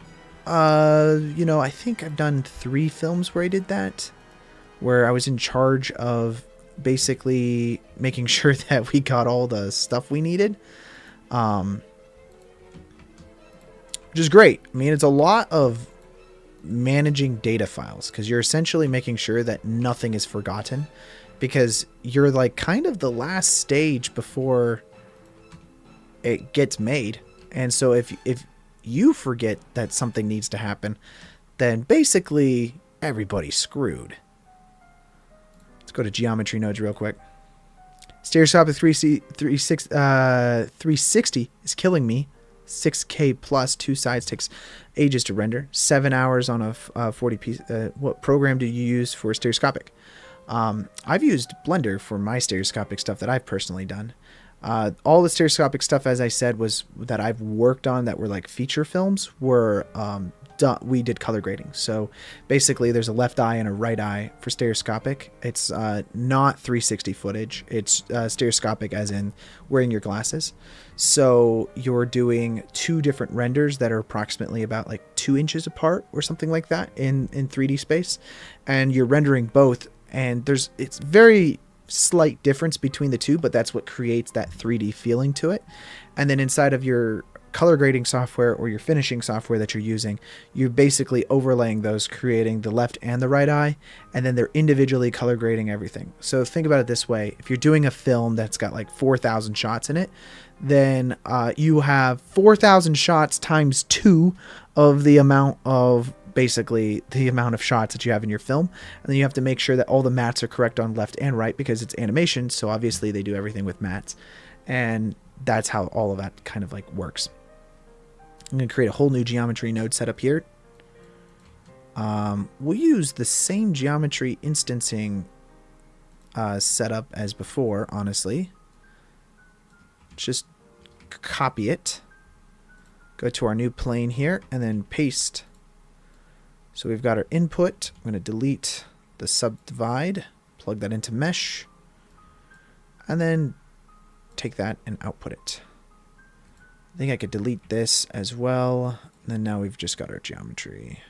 you know, I think I've done 3 films where I did that, where I was in charge of basically making sure that we got all the stuff we needed, which is great. I mean, it's a lot of managing data files because you're essentially making sure that nothing is forgotten, because you're like kind of the last stage before it gets made. And so if you forget that something needs to happen, then basically everybody's screwed. Let's go to geometry nodes real quick. Stereoscopic 360 is killing me. 6K plus 2 sides takes ages to render. 7 hours on a 40 piece. What program do you use for stereoscopic? I've used Blender for my stereoscopic stuff that I've personally done. All the stereoscopic stuff, as I said, was that I've worked on that were like feature films were we did color grading. So basically there's a left eye and a right eye for stereoscopic. It's not 360 footage. It's stereoscopic as in wearing your glasses. So you're doing two different renders that are approximately about like 2 inches apart or something like that in 3D space. And you're rendering both, and it's very slight difference between the two, but that's what creates that 3D feeling to it. And then inside of your color grading software or your finishing software that you're using, you're basically overlaying those, creating the left and the right eye, and then they're individually color grading everything. So think about it this way: if you're doing a film that's got like 4,000 shots in it, then you have 4,000 shots times 2 of the amount of basically the amount of shots that you have in your film. And then you have to make sure that all the mats are correct on left and right, because it's animation, so obviously they do everything with mats, and that's how all of that kind of like works. I'm going to create a whole new geometry node setup here. We'll use the same geometry instancing setup as before, honestly. Just copy it, go to our new plane here, and then paste. So we've got our input. I'm going to delete the subdivide, plug that into mesh, and then take that and output it. I think I could delete this as well. And then now we've just got our geometry.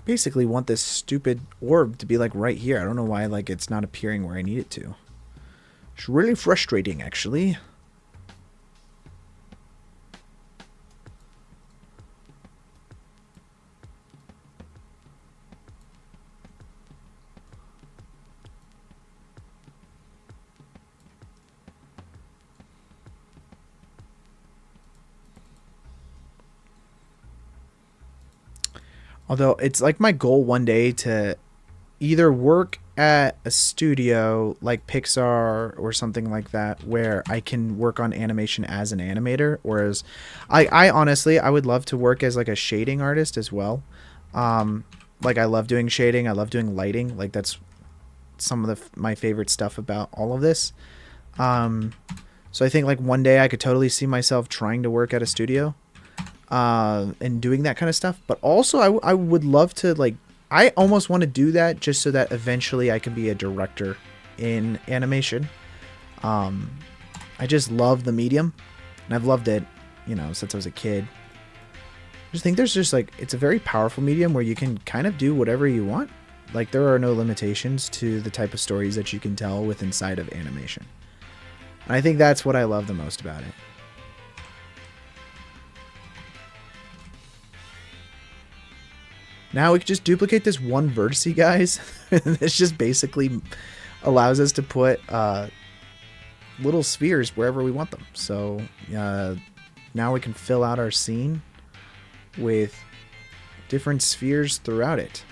Basically want this stupid orb to be like right here. I don't know why like it's not appearing where I need it to. It's really frustrating, actually. Although it's like my goal one day to either work at a studio like Pixar or something like that, where I can work on animation as an animator, or as I honestly, I would love to work as like a shading artist as well. Like I love doing shading. I love doing lighting. Like that's some of my favorite stuff about all of this. So I think like one day I could totally see myself trying to work at a studio. And doing that kind of stuff. But also I would love to, like, I almost want to do that just so that eventually I can be a director in animation. I just love the medium, and I've loved it, you know, since I was a kid. I just think there's just like, it's a very powerful medium where you can kind of do whatever you want. Like there are no limitations to the type of stories that you can tell with inside of animation. And I think that's what I love the most about it. Now we can just duplicate this one vertice, guys. This just basically allows us to put little spheres wherever we want them. So now we can fill out our scene with different spheres throughout it.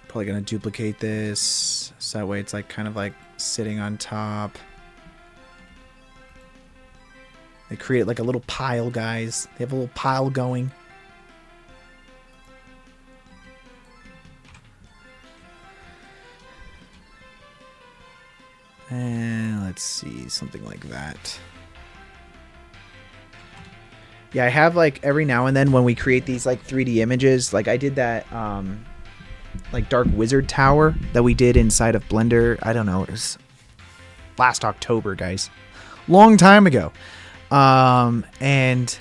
Probably gonna duplicate this so that way it's like kind of like sitting on top. They create like a little pile, guys. They have a little pile going. And let's see, something like that. Yeah, I have like every now and then when we create these like 3D images, like I did that like Dark Wizard Tower that we did inside of Blender. I don't know, it was last October, guys. Long time ago. And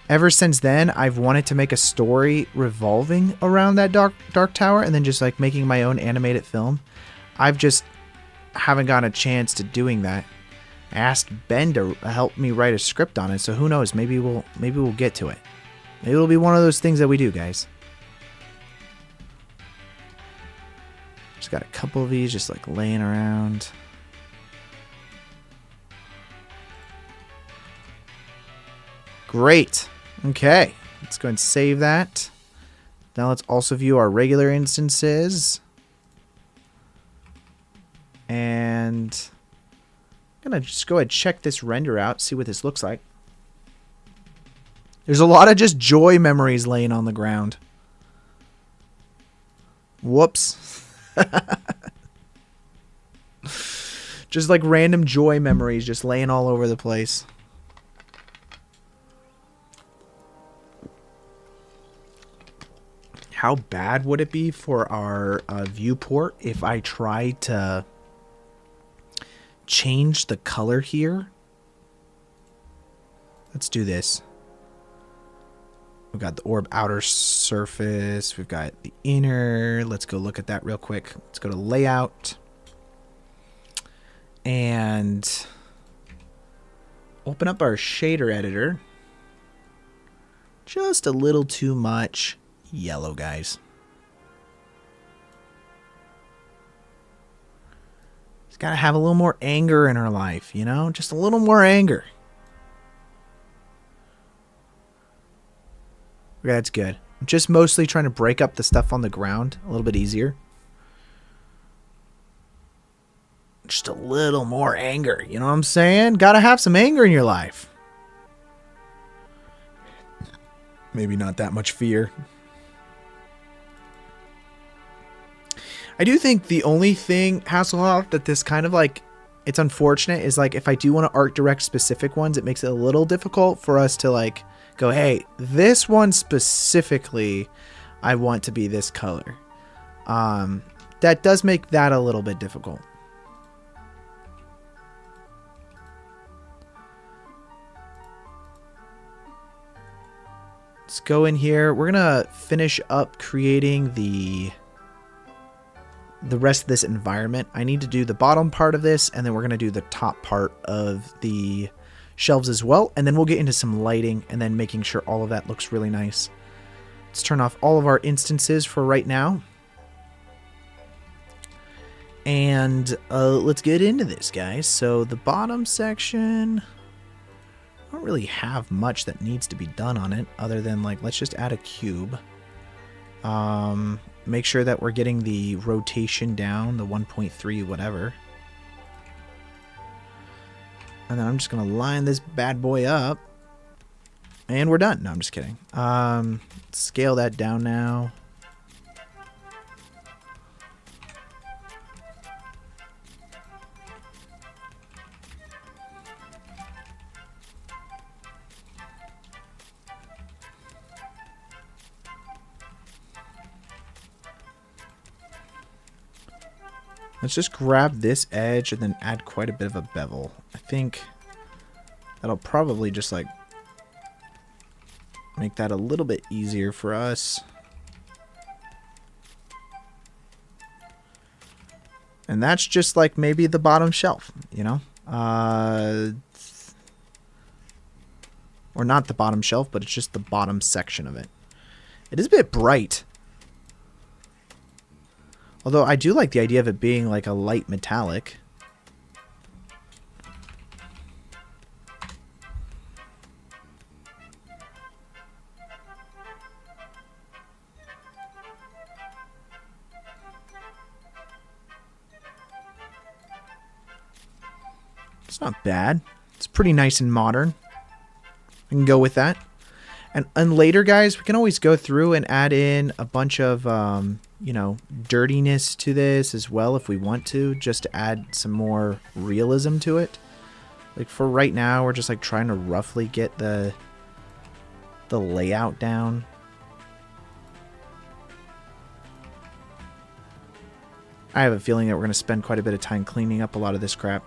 ever since then, I've wanted to make a story revolving around that dark tower, and then just like making my own animated film. I've just haven't gotten a chance to doing that. I asked Ben to help me write a script on it, so who knows? Maybe we'll get to it. Maybe it'll be one of those things that we do, guys. Just got a couple of these just like laying around. Great. Okay, let's go and save that. Now let's also view our regular instances. And I'm going to just go ahead and check this render out, see what this looks like. There's a lot of just joy memories laying on the ground. Whoops. Just like random joy memories just laying all over the place. How bad would it be for our viewport if I try to change the color here? Let's do this. We've got the orb outer surface. We've got the inner. Let's go look at that real quick. Let's go to layout. And open up our shader editor. Just a little too much yellow, guys. It's got to have a little more anger in our life, you know? Just a little more anger. Okay, that's good. I'm just mostly trying to break up the stuff on the ground a little bit easier. Just a little more anger, you know what I'm saying? Gotta have some anger in your life. Maybe not that much fear. I do think the only thing, Hasselhoff, that this kind of like, it's unfortunate is like if I do want to art direct specific ones, it makes it a little difficult for us to like go, hey, this one specifically, I want to be this color. That does make that a little bit difficult. Let's go in here. We're going to finish up creating the rest of this environment. I need to do the bottom part of this, and then we're going to do the top part of the shelves as well, and then we'll get into some lighting and then making sure all of that looks really nice. Let's turn off all of our instances for right now. And let's get into this, guys. So the bottom section, I don't really have much that needs to be done on it other than like, let's just add a cube. Make sure that we're getting the rotation down, the 1.3 whatever. And then I'm just going to line this bad boy up. And we're done. No, I'm just kidding. Scale that down now. Let's just grab this edge and then add quite a bit of a bevel. I think that'll probably just like make that a little bit easier for us. And that's just like maybe the bottom shelf, you know? Or not the bottom shelf, but it's just the bottom section of it. It is a bit bright. Although I do like the idea of it being like a light metallic. It's not bad. It's pretty nice and modern. I can go with that. And later, guys, we can always go through and add in a bunch of, you know, dirtiness to this as well if we want to, just to add some more realism to it. Like for right now, we're just like trying to roughly get the layout down. I have a feeling that we're going to spend quite a bit of time cleaning up a lot of this crap.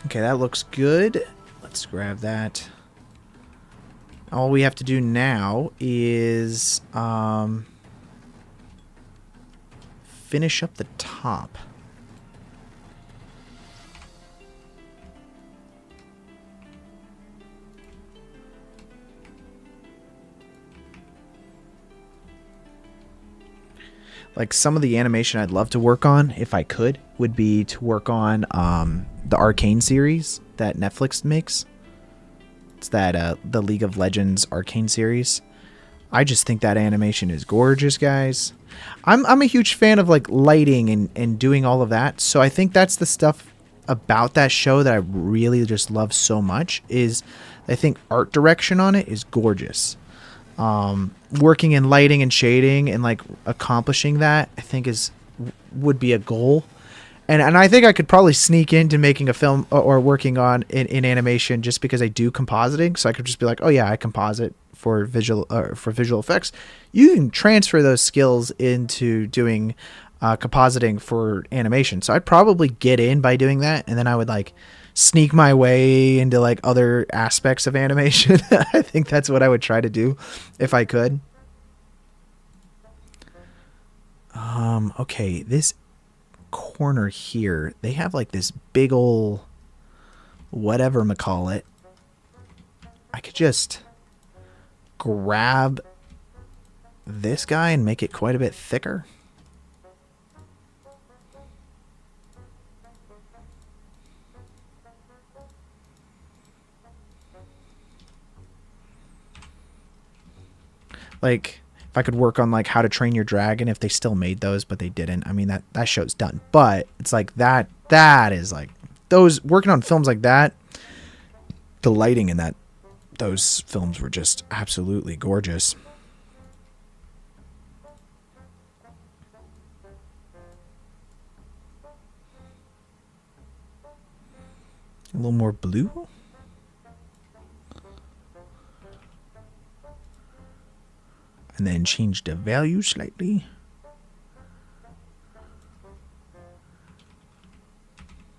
Okay, that looks good. Let's grab that. All we have to do now is finish up the top. Like some of the animation I'd love to work on, if I could, would be to work on the Arcane series that Netflix makes. It's that the League of Legends Arcane series. I just think that animation is gorgeous, guys. I'm a huge fan of like lighting and doing all of that. So I think that's the stuff about that show that I really just love so much. Is I think art direction on it is gorgeous. Working in lighting and shading and like accomplishing that, I think would be a goal. And I think I could probably sneak into making a film or working on in animation just because I do compositing. So I could just be like, oh yeah, I composite for visual effects. You can transfer those skills into doing compositing for animation. So I'd probably get in by doing that, and then I would like sneak my way into like other aspects of animation. I think that's what I would try to do if I could. Okay, this corner here, they have like this big ol' whatever-macall-it. I could just grab this guy and make it quite a bit thicker. Like, if I could work on like How to Train Your Dragon, if they still made those, but they didn't. I mean, that show's done. But it's like that is like those working on films like that. The lighting in those films were just absolutely gorgeous. A little more blue. And then change the value slightly.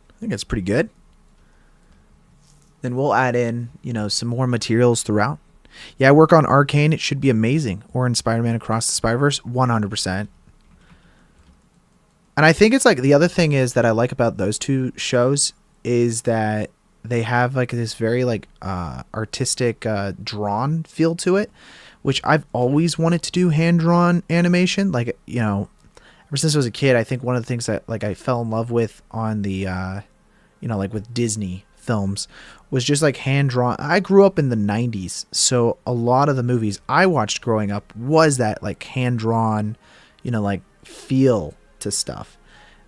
I think that's pretty good. Then we'll add in, some more materials throughout. Yeah, work on Arcane. It should be amazing. Or in Spider-Man Across the Spider-Verse, 100%. And I think it's like the other thing is that I like about those two shows is that they have like this very like artistic drawn feel to it, which I've always wanted to do hand-drawn animation. Like, ever since I was a kid, I think one of the things that like I fell in love with on the, like with Disney films was just like hand-drawn. I grew up in the 90s, so a lot of the movies I watched growing up was that like hand-drawn, like feel to stuff.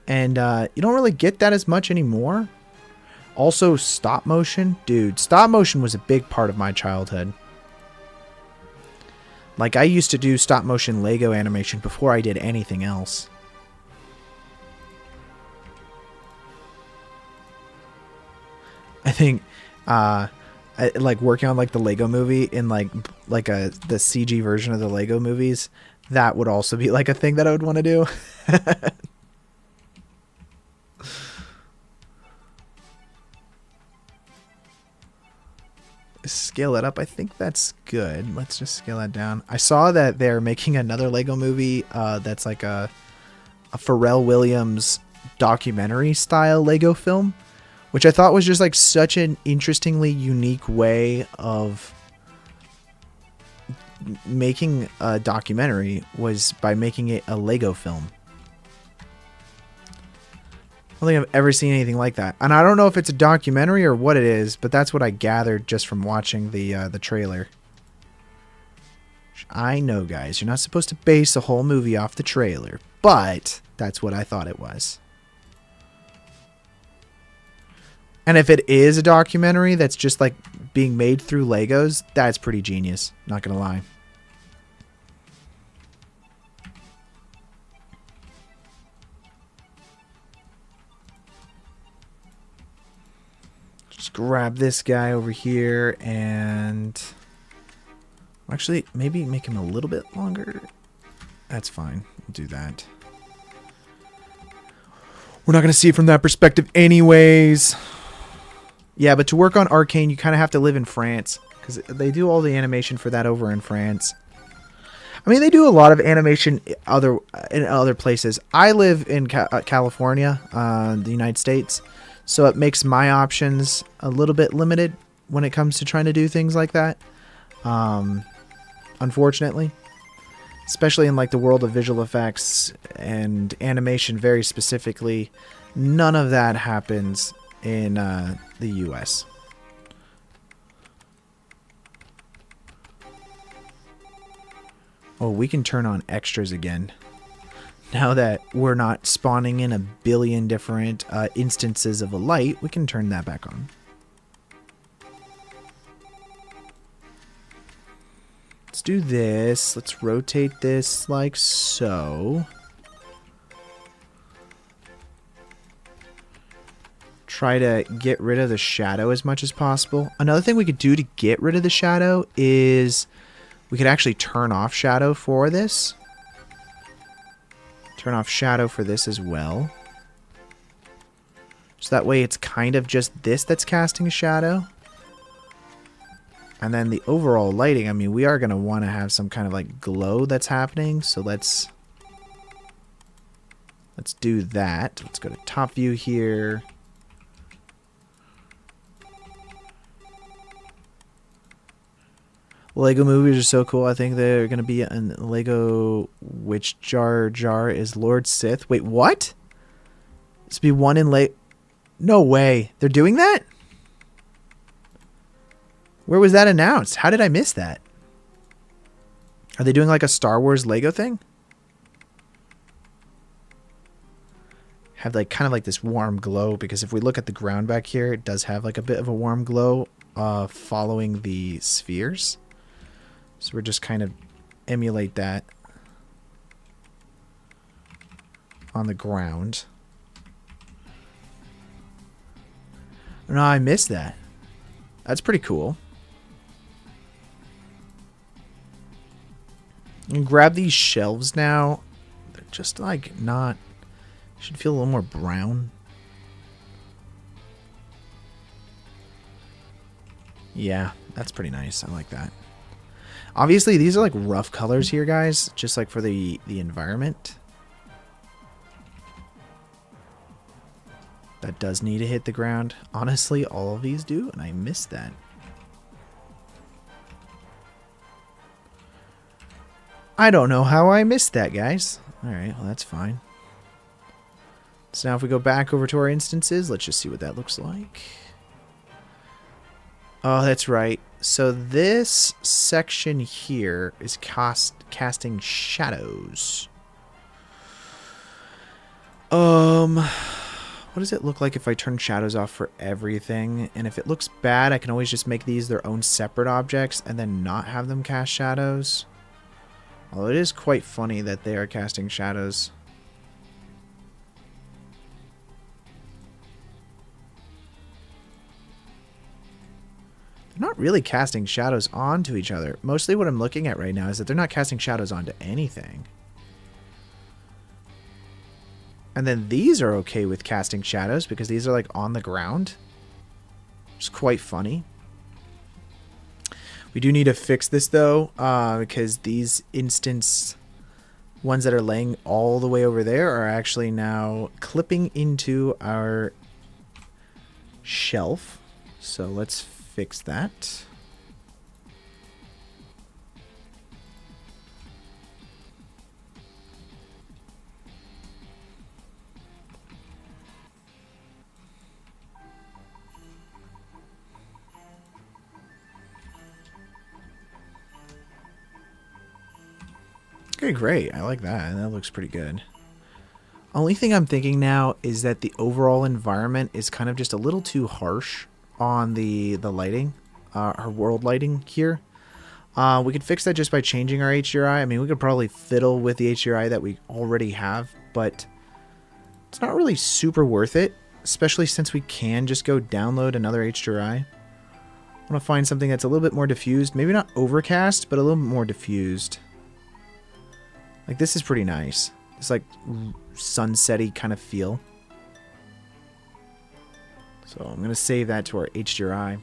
And you don't really get that as much anymore. Also, stop motion. Dude, stop motion was a big part of my childhood. Like, I used to do stop motion Lego animation before I did anything else. I think, like working on like the Lego movie in the CG version of the Lego movies, that would also be like a thing that I would want to do. Scale it up. I think that's good. Let's just scale that down. I saw that they're making another Lego movie that's like a Pharrell Williams documentary style Lego film, which I thought was just like such an interestingly unique way of making a documentary, was by making it a Lego film. I don't think I've ever seen anything like that. And I don't know if it's a documentary or what it is, but that's what I gathered just from watching the trailer. I know, guys, you're not supposed to base a whole movie off the trailer, but that's what I thought it was. And if it is a documentary that's just like being made through Legos, that's pretty genius. Not gonna lie. Just grab this guy over here and actually maybe make him a little bit longer. That's fine. We'll do that. We're not going to see it from that perspective anyways. Yeah, but to work on Arcane, you kind of have to live in France because they do all the animation for that over in France. I mean, they do a lot of animation in other places. I live in California, the United States, so it makes my options a little bit limited when it comes to trying to do things like that. Unfortunately, especially in like the world of visual effects and animation very specifically. None of that happens in the US. Oh, we can turn on extras again. Now that we're not spawning in a billion different instances of a light, we can turn that back on. Let's do this. Let's rotate this like so. Try to get rid of the shadow as much as possible. Another thing we could do to get rid of the shadow is we could actually turn off shadow for this. Turn off shadow for this as well. So that way it's kind of just this that's casting a shadow. And then the overall lighting, I mean, we are going to want to have some kind of like glow that's happening. So let's do that. Let's go to top view here. Lego movies are so cool. I think they're going to be in Lego which Jar Jar is Lord Sith. Wait, what? This be one in late. No way. They're doing that? Where was that announced? How did I miss that? Are they doing like a Star Wars Lego thing? Have like kind of like this warm glow, because if we look at the ground back here, it does have like a bit of a warm glow following the spheres. So we're just kind of emulate that on the ground. No, I missed that. That's pretty cool. And grab these shelves now. They're just like not... Should feel a little more brown. Yeah, that's pretty nice. I like that. Obviously, these are like rough colors here, guys, just like for the environment. That does need to hit the ground. Honestly, all of these do, and I missed that. I don't know how I missed that, guys. Alright, well, that's fine. So now if we go back over to our instances, let's just see what that looks like. Oh, that's right. So this section here is casting shadows. What does it look like if I turn shadows off for everything? And if it looks bad, I can always just make these their own separate objects and then not have them cast shadows. Although it is quite funny that they are casting shadows. They're not really casting shadows onto each other. Mostly what I'm looking at right now is that they're not casting shadows onto anything. And then these are okay with casting shadows because these are like on the ground. It's quite funny. We do need to fix this though, because these instance ones that are laying all the way over there are actually now clipping into our shelf. So let's fix that. Okay, great. I like that. That looks pretty good. Only thing I'm thinking now is that the overall environment is kind of just a little too harsh on the lighting, our world lighting here. We could fix that just by changing our HDRI. I mean, we could probably fiddle with the HDRI that we already have, but it's not really super worth it, especially since we can just go download another HDRI. I want to find something that's a little bit more diffused. Maybe not overcast, but a little bit more diffused. Like, this is pretty nice. It's like sunset-y kind of feel. So I'm going to save that to our HDRI.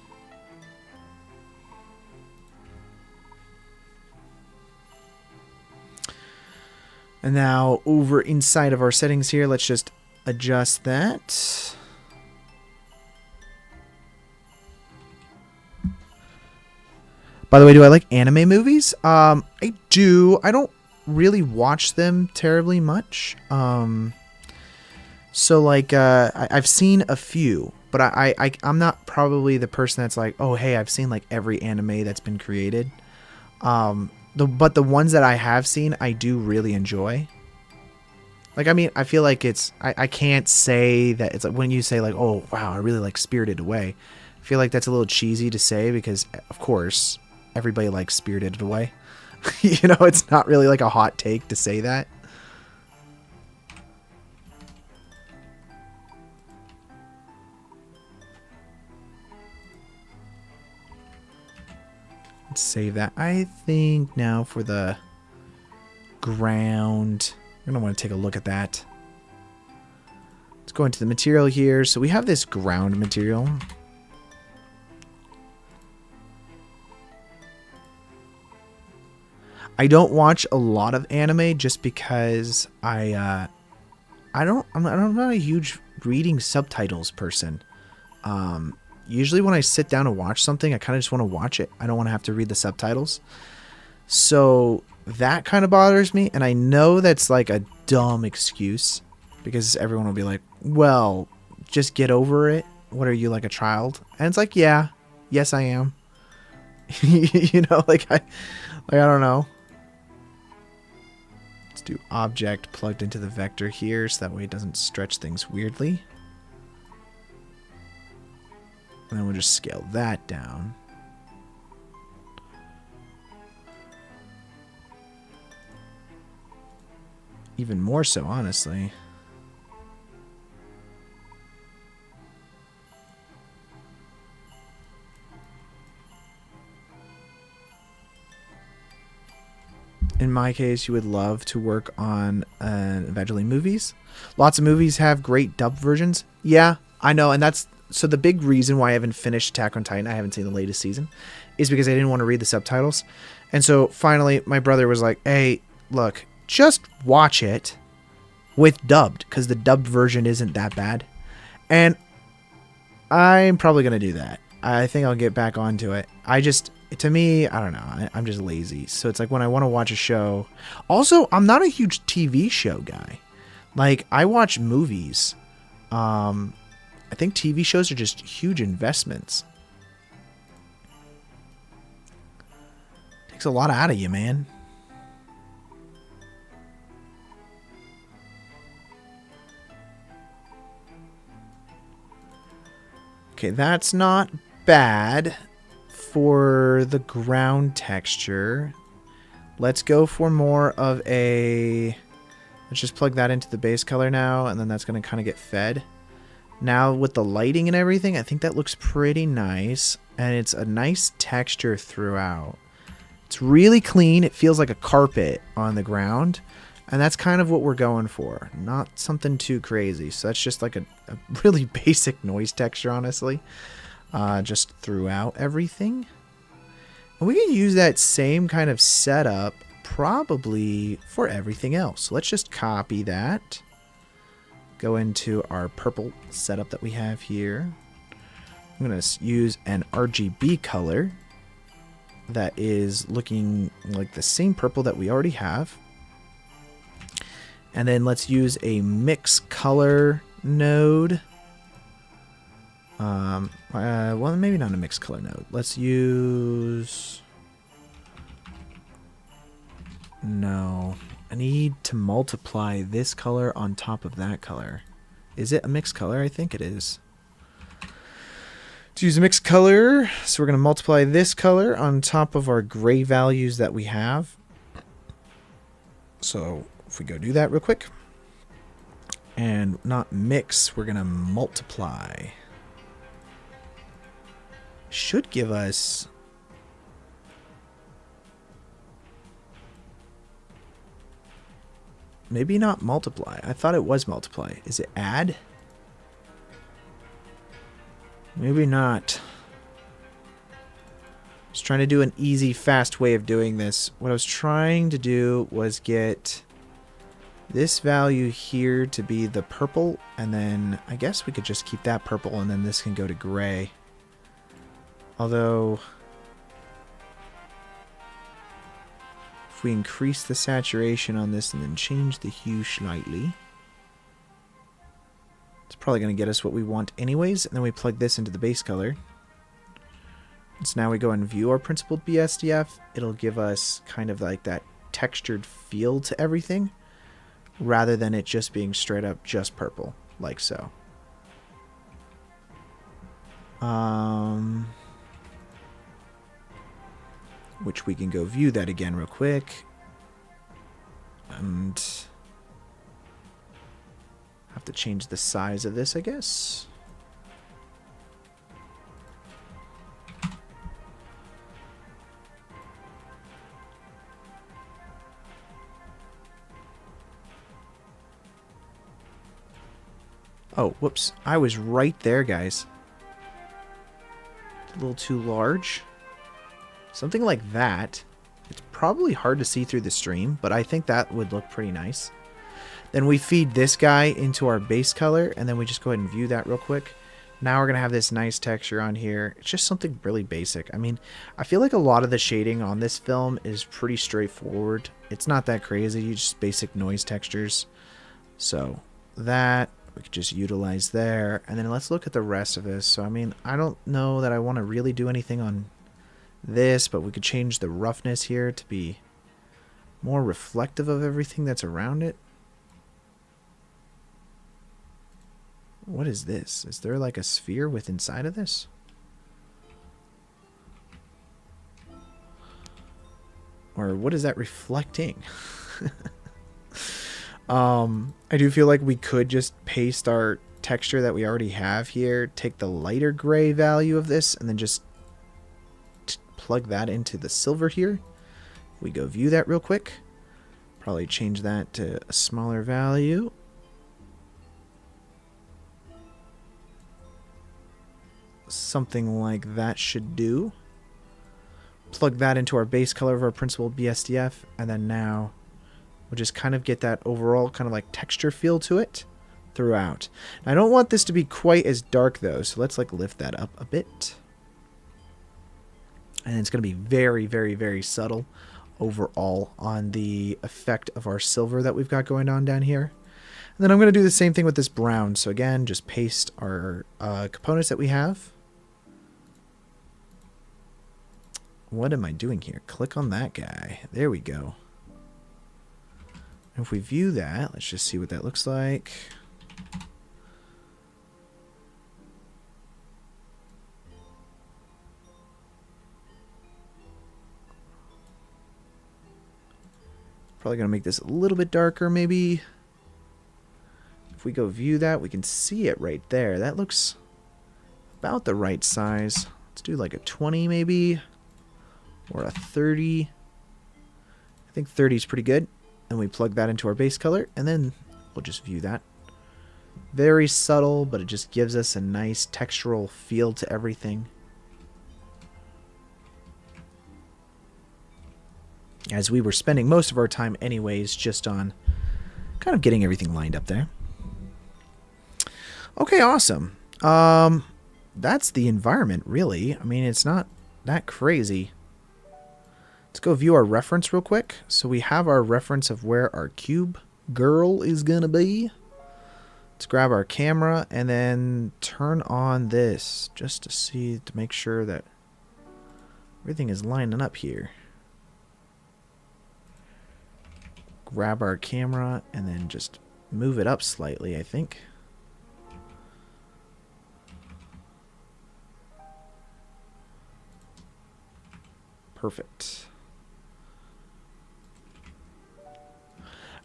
And now over inside of our settings here, let's just adjust that. By the way, do I like anime movies? I do. I don't really watch them terribly much. So like I've seen a few, but I'm not probably the person that's like, oh hey, I've seen like every anime that's been created. But the ones that I have seen, I do really enjoy. Like, I mean, I feel like I can't say that it's like when you say like, oh wow, I really like Spirited Away. I feel like that's a little cheesy to say because of course everybody likes Spirited Away. You know, it's not really like a hot take to say that. Let's save that. I think now for the ground, we're going to want to take a look at that. Let's go into the material here. So we have this ground material. I don't watch a lot of anime just because I'm not a huge reading subtitles person. Usually when I sit down to watch something, I kind of just want to watch it. I don't want to have to read the subtitles. So that kind of bothers me. And I know that's like a dumb excuse because everyone will be like, well, just get over it. What are you, like a child? And it's like, yeah, yes, I am. You know, like I don't know. Let's do object plugged into the vector here so that way it doesn't stretch things weirdly. And then we'll just scale that down. Even more so, honestly. In my case, you would love to work on eventually movies. Lots of movies have great dub versions. Yeah, I know, and that's so the big reason why I haven't finished Attack on Titan, I haven't seen the latest season, is because I didn't want to read the subtitles. And so finally, my brother was like, hey, look, just watch it with dubbed, because the dubbed version isn't that bad. And I'm probably going to do that. I think I'll get back onto it. To me, I don't know. I'm just lazy. So it's like when I want to watch a show. Also, I'm not a huge TV show guy. Like, I watch movies. I think TV shows are just huge investments. Takes a lot out of you, man. Okay, that's not bad for the ground texture. Let's go for more of a... Let's just plug that into the base color now, and then that's going to kind of get fed. Now with the lighting and everything, I think that looks pretty nice. And it's a nice texture throughout. It's really clean. It feels like a carpet on the ground. And that's kind of what we're going for. Not something too crazy. So that's just like a really basic noise texture, honestly. Just throughout everything. And we can use that same kind of setup probably for everything else. So let's just copy that. Go into our purple setup that we have here. I'm going to use an RGB color that is looking like the same purple that we already have. And then let's use a mix color node. Well, maybe not a mix color node. Let's use... No. I need to multiply this color on top of that color. Is it a mixed color? I think it is. To use a mixed color, so we're going to multiply this color on top of our gray values that we have. So if we go do that real quick. And not mix, we're going to multiply. Should give us... Maybe not multiply. I thought it was multiply. Is it add? Maybe not. Just trying to do an easy, fast way of doing this. What I was trying to do was get this value here to be the purple, and then I guess we could just keep that purple, and then this can go to gray. Although... If we increase the saturation on this and then change the hue slightly, it's probably going to get us what we want anyways. And then we plug this into the base color. So now we go and view our principled BSDF. It'll give us kind of like that textured feel to everything, rather than it just being straight up just purple, like so. Which we can go view that again real quick. And have to change the size of this, I guess. Oh, whoops. I was right there, guys. It's a little too large. Something like that. It's probably hard to see through the stream, but I think that would look pretty nice. Then we feed this guy into our base color, and then we just go ahead and view that real quick. Now we're going to have this nice texture on here. It's just something really basic. I mean, I feel like a lot of the shading on this film is pretty straightforward. It's not that crazy, just basic noise textures. So that we could just utilize there. And then let's look at the rest of this. So, I mean, I don't know that I want to really do anything on this, but we could change the roughness here to be more reflective of everything that's around it. What is this? Is there like a sphere with inside of this? Or what is that reflecting? I do feel like we could just paste our texture that we already have here, take the lighter gray value of this, and then just plug that into the silver here. We go view that real quick. Probably change that to a smaller value. Something like that should do. Plug that into our base color of our principled BSDF, and then now we'll just kind of get that overall kind of like texture feel to it throughout. Now, I don't want this to be quite as dark though, so let's like lift that up a bit. And it's going to be very, very, very subtle overall on the effect of our silver that we've got going on down here. And then I'm going to do the same thing with this brown. So again, just paste our components that we have. What am I doing here? Click on that guy. There we go. If we view that, let's just see what that looks like. Probably going to make this a little bit darker, maybe. If we go view that, we can see it right there. That looks about the right size. Let's do like a 20 maybe, or a 30. I think 30 is pretty good. And we plug that into our base color, and then we'll just view that. Very subtle, but it just gives us a nice textural feel to everything. As we were spending most of our time anyways just on kind of getting everything lined up there. Okay, awesome. That's the environment, really. I mean, it's not that crazy. Let's go view our reference real quick. So we have our reference of where our cube girl is going to be. Let's grab our camera and then turn on this just to see, to make sure that everything is lining up here. Grab our camera and then just move it up slightly, I think. Perfect.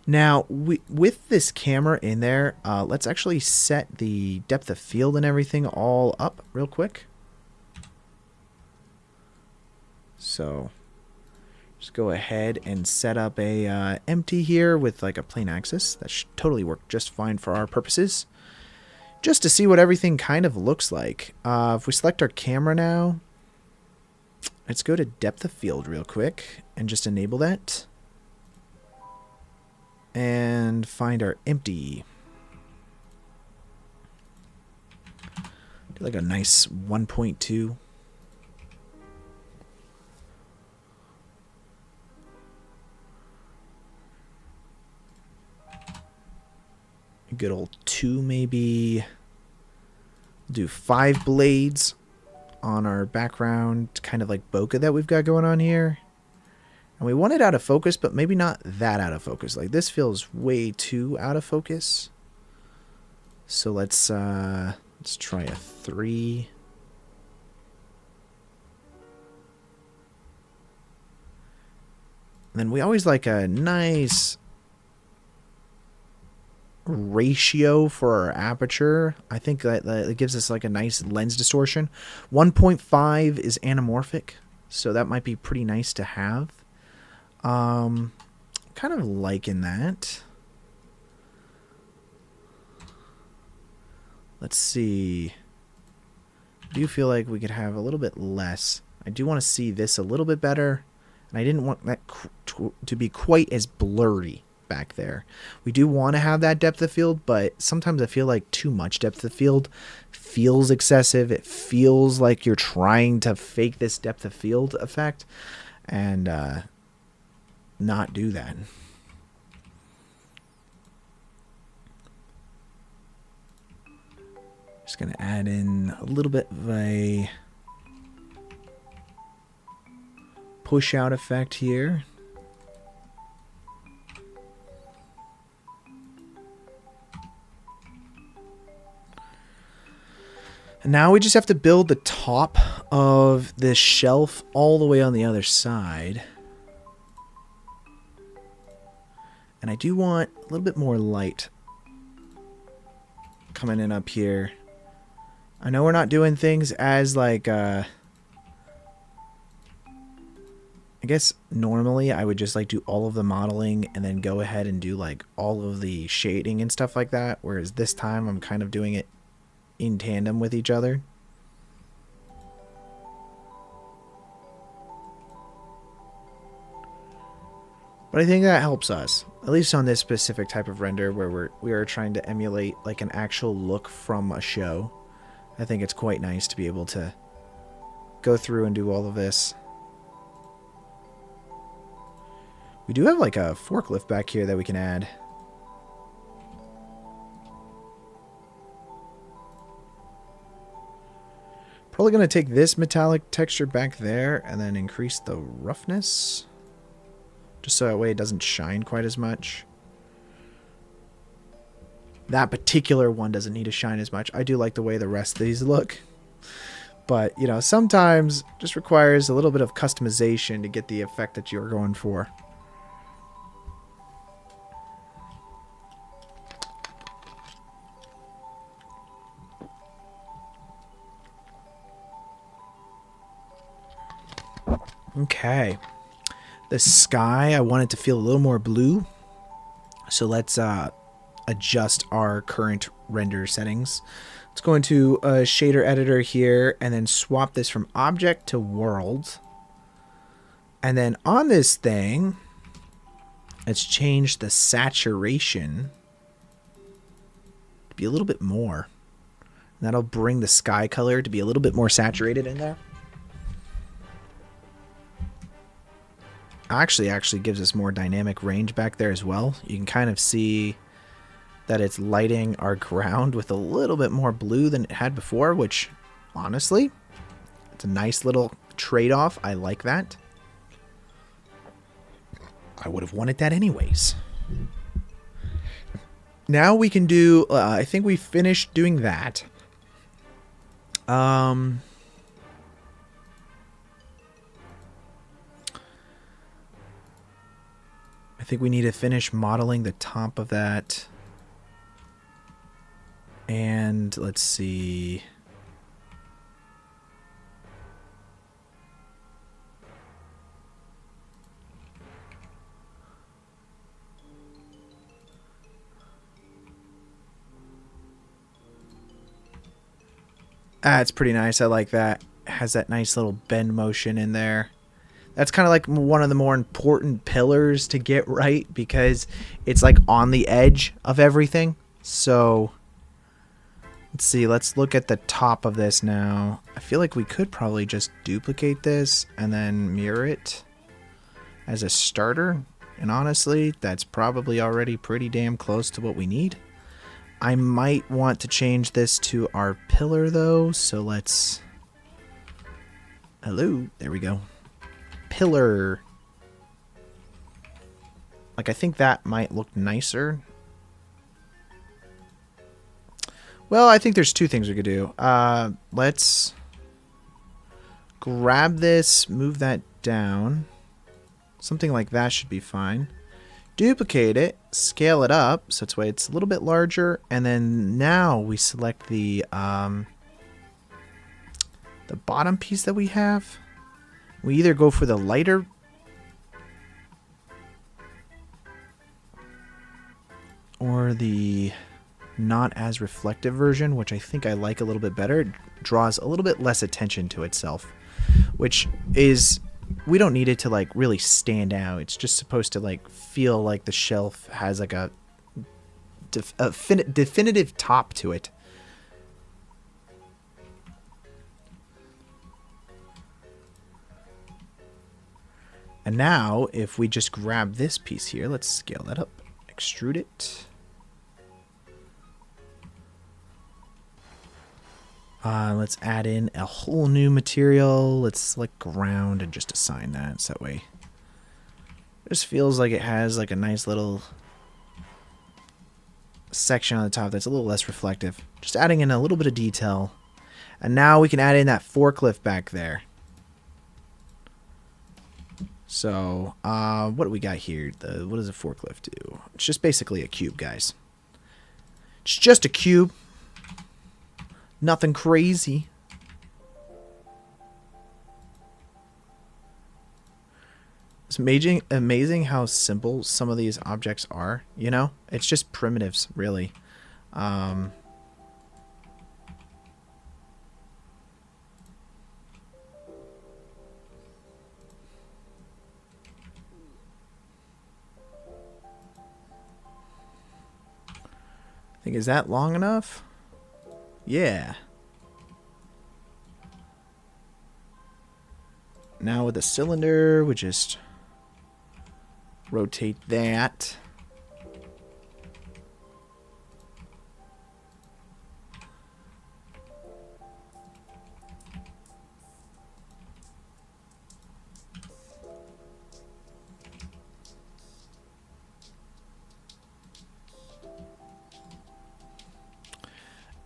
Now, with this camera in there, let's actually set the depth of field and everything all up real quick. So, just go ahead and set up a empty here with like a plane axis. That should totally work just fine for our purposes. Just to see what everything kind of looks like. If we select our camera now, let's go to depth of field real quick and just enable that. And find our empty. Do like a nice 1.2. A good old 2 maybe. Do 5 blades on our background, kind of like bokeh that we've got going on here. And we want it out of focus, but maybe not that out of focus. Like this feels way too out of focus. So let's try a 3. And then we always like a nice ratio for our aperture. I think that it gives us like a nice lens distortion. 1.5 is anamorphic, so that might be pretty nice to have. Kind of liking that. Let's see. I do feel like we could have a little bit less. I do want to see this a little bit better, and I didn't want that to be quite as blurry back there. We do want to have that depth of field, but sometimes I feel like too much depth of field feels excessive. It feels like you're trying to fake this depth of field effect and not do that. Just going to add in a little bit of a push out effect here. And now we just have to build the top of this shelf all the way on the other side. And I do want a little bit more light coming in up here. I know we're not doing things as like, I guess normally I would just like do all of the modeling and then go ahead and do like all of the shading and stuff like that. Whereas this time I'm kind of doing it in tandem with each other. But I think that helps us, at least on this specific type of render where we are trying to emulate like an actual look from a show. I think it's quite nice to be able to go through and do all of this. We do have like a forklift back here that we can add. Probably going to take this metallic texture back there and then increase the roughness. Just so that way it doesn't shine quite as much. That particular one doesn't need to shine as much. I do like the way the rest of these look. But, you know, sometimes it just requires a little bit of customization to get the effect that you're going for. Okay. The sky, I want it to feel a little more blue. So let's adjust our current render settings. Let's go into a shader editor here and then swap this from object to world. And then on this thing, let's change the saturation to be a little bit more. And that'll bring the sky color to be a little bit more saturated in there. Actually gives us more dynamic range back there as well. You can kind of see that it's lighting our ground with a little bit more blue than it had before, which honestly, it's a nice little trade-off. I like that. I would have wanted that anyways. Now we can do, I think we finished doing that. I think we need to finish modeling the top of that. And let's see. It's pretty nice. I like that. It has that nice little bend motion in there. That's kind of like one of the more important pillars to get right because it's like on the edge of everything. So let's see. Let's look at the top of this now. I feel like we could probably just duplicate this and then mirror it as a starter. And honestly, that's probably already pretty damn close to what we need. I might want to change this to our pillar though, so let's... Hello, there we go. Pillar. Like, I think that might look nicer. Well, I think there's two things we could do. Let's grab this, move that down. Something like that should be fine. Duplicate it, scale it up, so it's a little bit larger, and then now we select the bottom piece that we have. We either go for the lighter or the not as reflective version, which I think I like a little bit better. It draws a little bit less attention to itself, which is, we don't need it to like really stand out. It's just supposed to like feel like the shelf has like a definitive top to it. And now if we just grab this piece here, let's scale that up, extrude it. Let's add in a whole new material. Let's select ground and just assign that. So that way it just feels like it has like a nice little section on the top that's a little less reflective. Just adding in a little bit of detail. And now we can add in that forklift back there. So, what do we got here? What does a forklift do? It's just basically a cube, guys. It's just a cube. Nothing crazy. It's amazing how simple some of these objects are, you know? It's just primitives, really. I think, is that long enough? Yeah. Now with the cylinder, we just rotate that.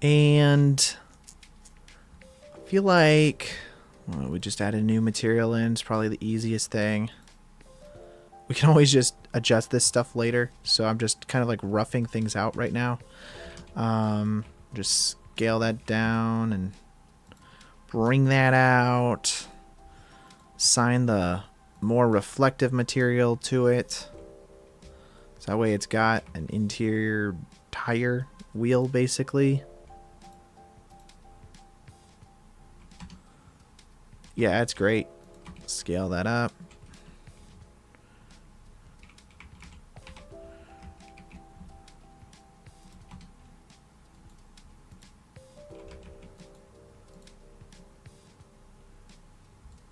And I feel like we just add a new material in. It's probably the easiest thing. We can always just adjust this stuff later. So I'm just kind of like roughing things out right now. Just scale that down and bring that out. Assign the more reflective material to it. So that way it's got an interior tire wheel basically. Yeah, that's great. Scale that up.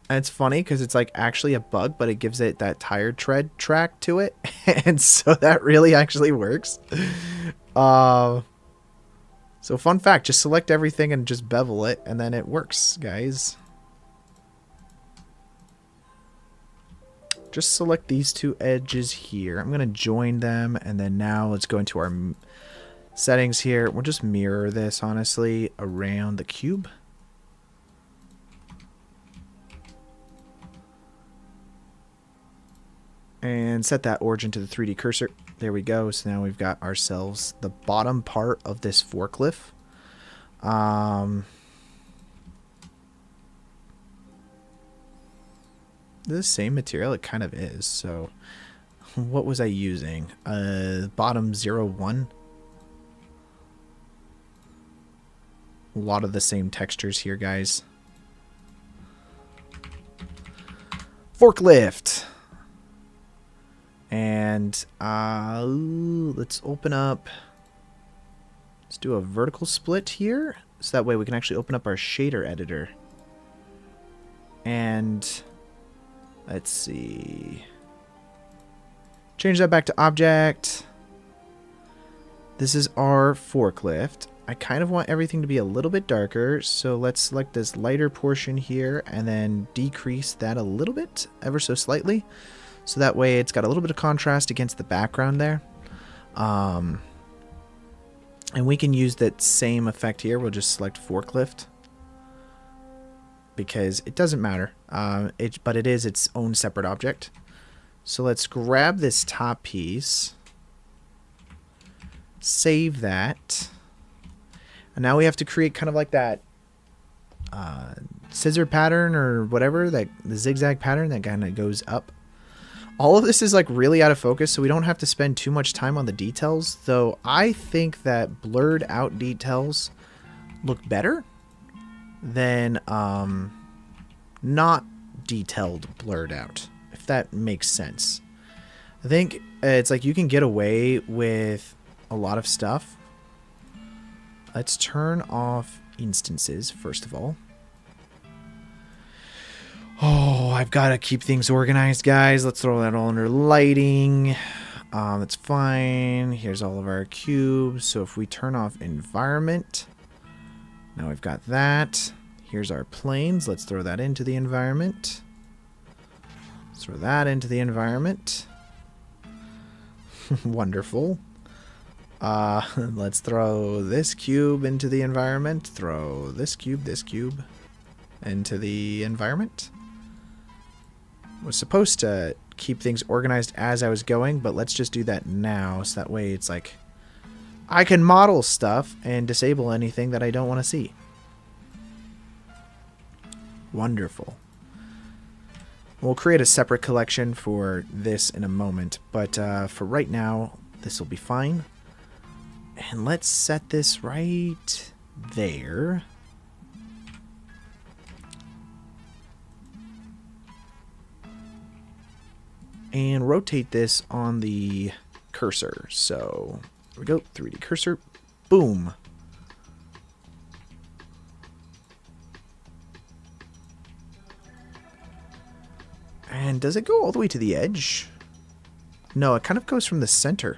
And it's funny because it's like actually a bug, but it gives it that tire tread track to it. And so that really actually works. So fun fact, just select everything and just bevel it and then it works, guys. Just select these two edges here. I'm going to join them, and then now let's go into our settings here. We'll just mirror this, honestly, around the cube. And set that origin to the 3D cursor. There we go. So now we've got ourselves the bottom part of this forklift. The same material, it kind of is. So what was I using? Bottom 01. A lot of the same textures here, guys. Forklift. And let's open up. Let's do a vertical split here. So that way we can actually open up our shader editor. And let's see. Change that back to object. This is our forklift. I kind of want everything to be a little bit darker, so let's select this lighter portion here and then decrease that a little bit, ever so slightly. So that way it's got a little bit of contrast against the background there. And we can use that same effect here. We'll just select forklift, because it doesn't matter, but it is its own separate object. So let's grab this top piece, save that, and now we have to create kind of like that scissor pattern or whatever, that the zigzag pattern that kind of goes up. All of this is like really out of focus, so we don't have to spend too much time on the details, though I think that blurred out details look better than not detailed blurred out, if that makes sense. I think it's like you can get away with a lot of stuff. Let's turn off instances first of all. Oh, I've got to keep things organized, guys. Let's throw that all under lighting. That's fine. Here's all of our cubes. So if we turn off environment, now we've got that. Here's our planes. Let's throw that into the environment. Let's throw that into the environment. Wonderful. Let's throw this cube into the environment. Throw this cube into the environment. Was supposed to keep things organized as I was going, but let's just do that now, so that way it's like I can model stuff and disable anything that I don't want to see. Wonderful. We'll create a separate collection for this in a moment, but for right now, this will be fine. And let's set this right there. And rotate this on the cursor. So, here we go, 3D cursor, boom. And does it go all the way to the edge? No, it kind of goes from the center.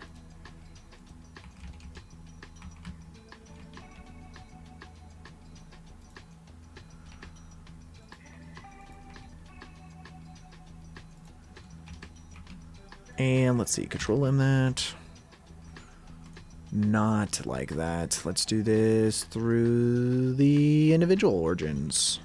And let's see, control M that. Not like that. Let's do this through the individual origins.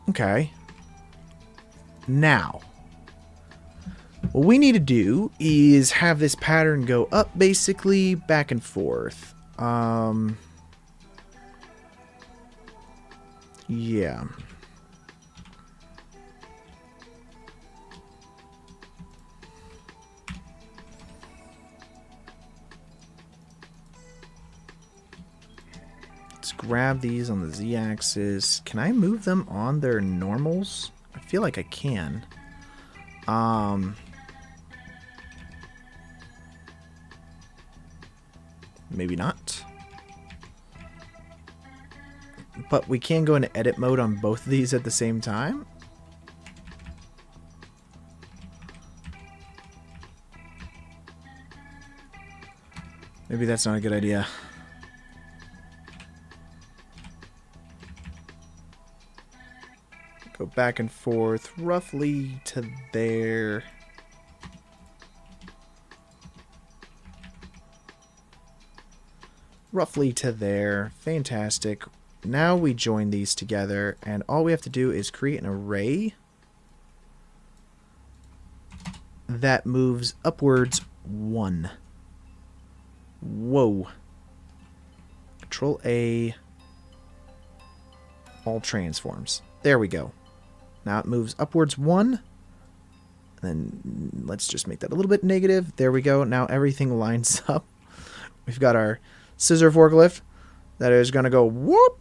Okay. Now, what we need to do is have this pattern go up, basically, back and forth. Yeah. Let's grab these on the Z-axis. Can I move them on their normals? I feel like I can. Maybe not. But we can go into edit mode on both of these at the same time. Maybe that's not a good idea. Go back and forth roughly to there. Roughly to there. Fantastic. Now we join these together, and all we have to do is create an array that moves upwards 1. Whoa. Control A. All transforms. There we go. Now it moves upwards 1. Then let's just make that a little bit negative. There we go. Now everything lines up. We've got our scissor forklift that is going to go whoop.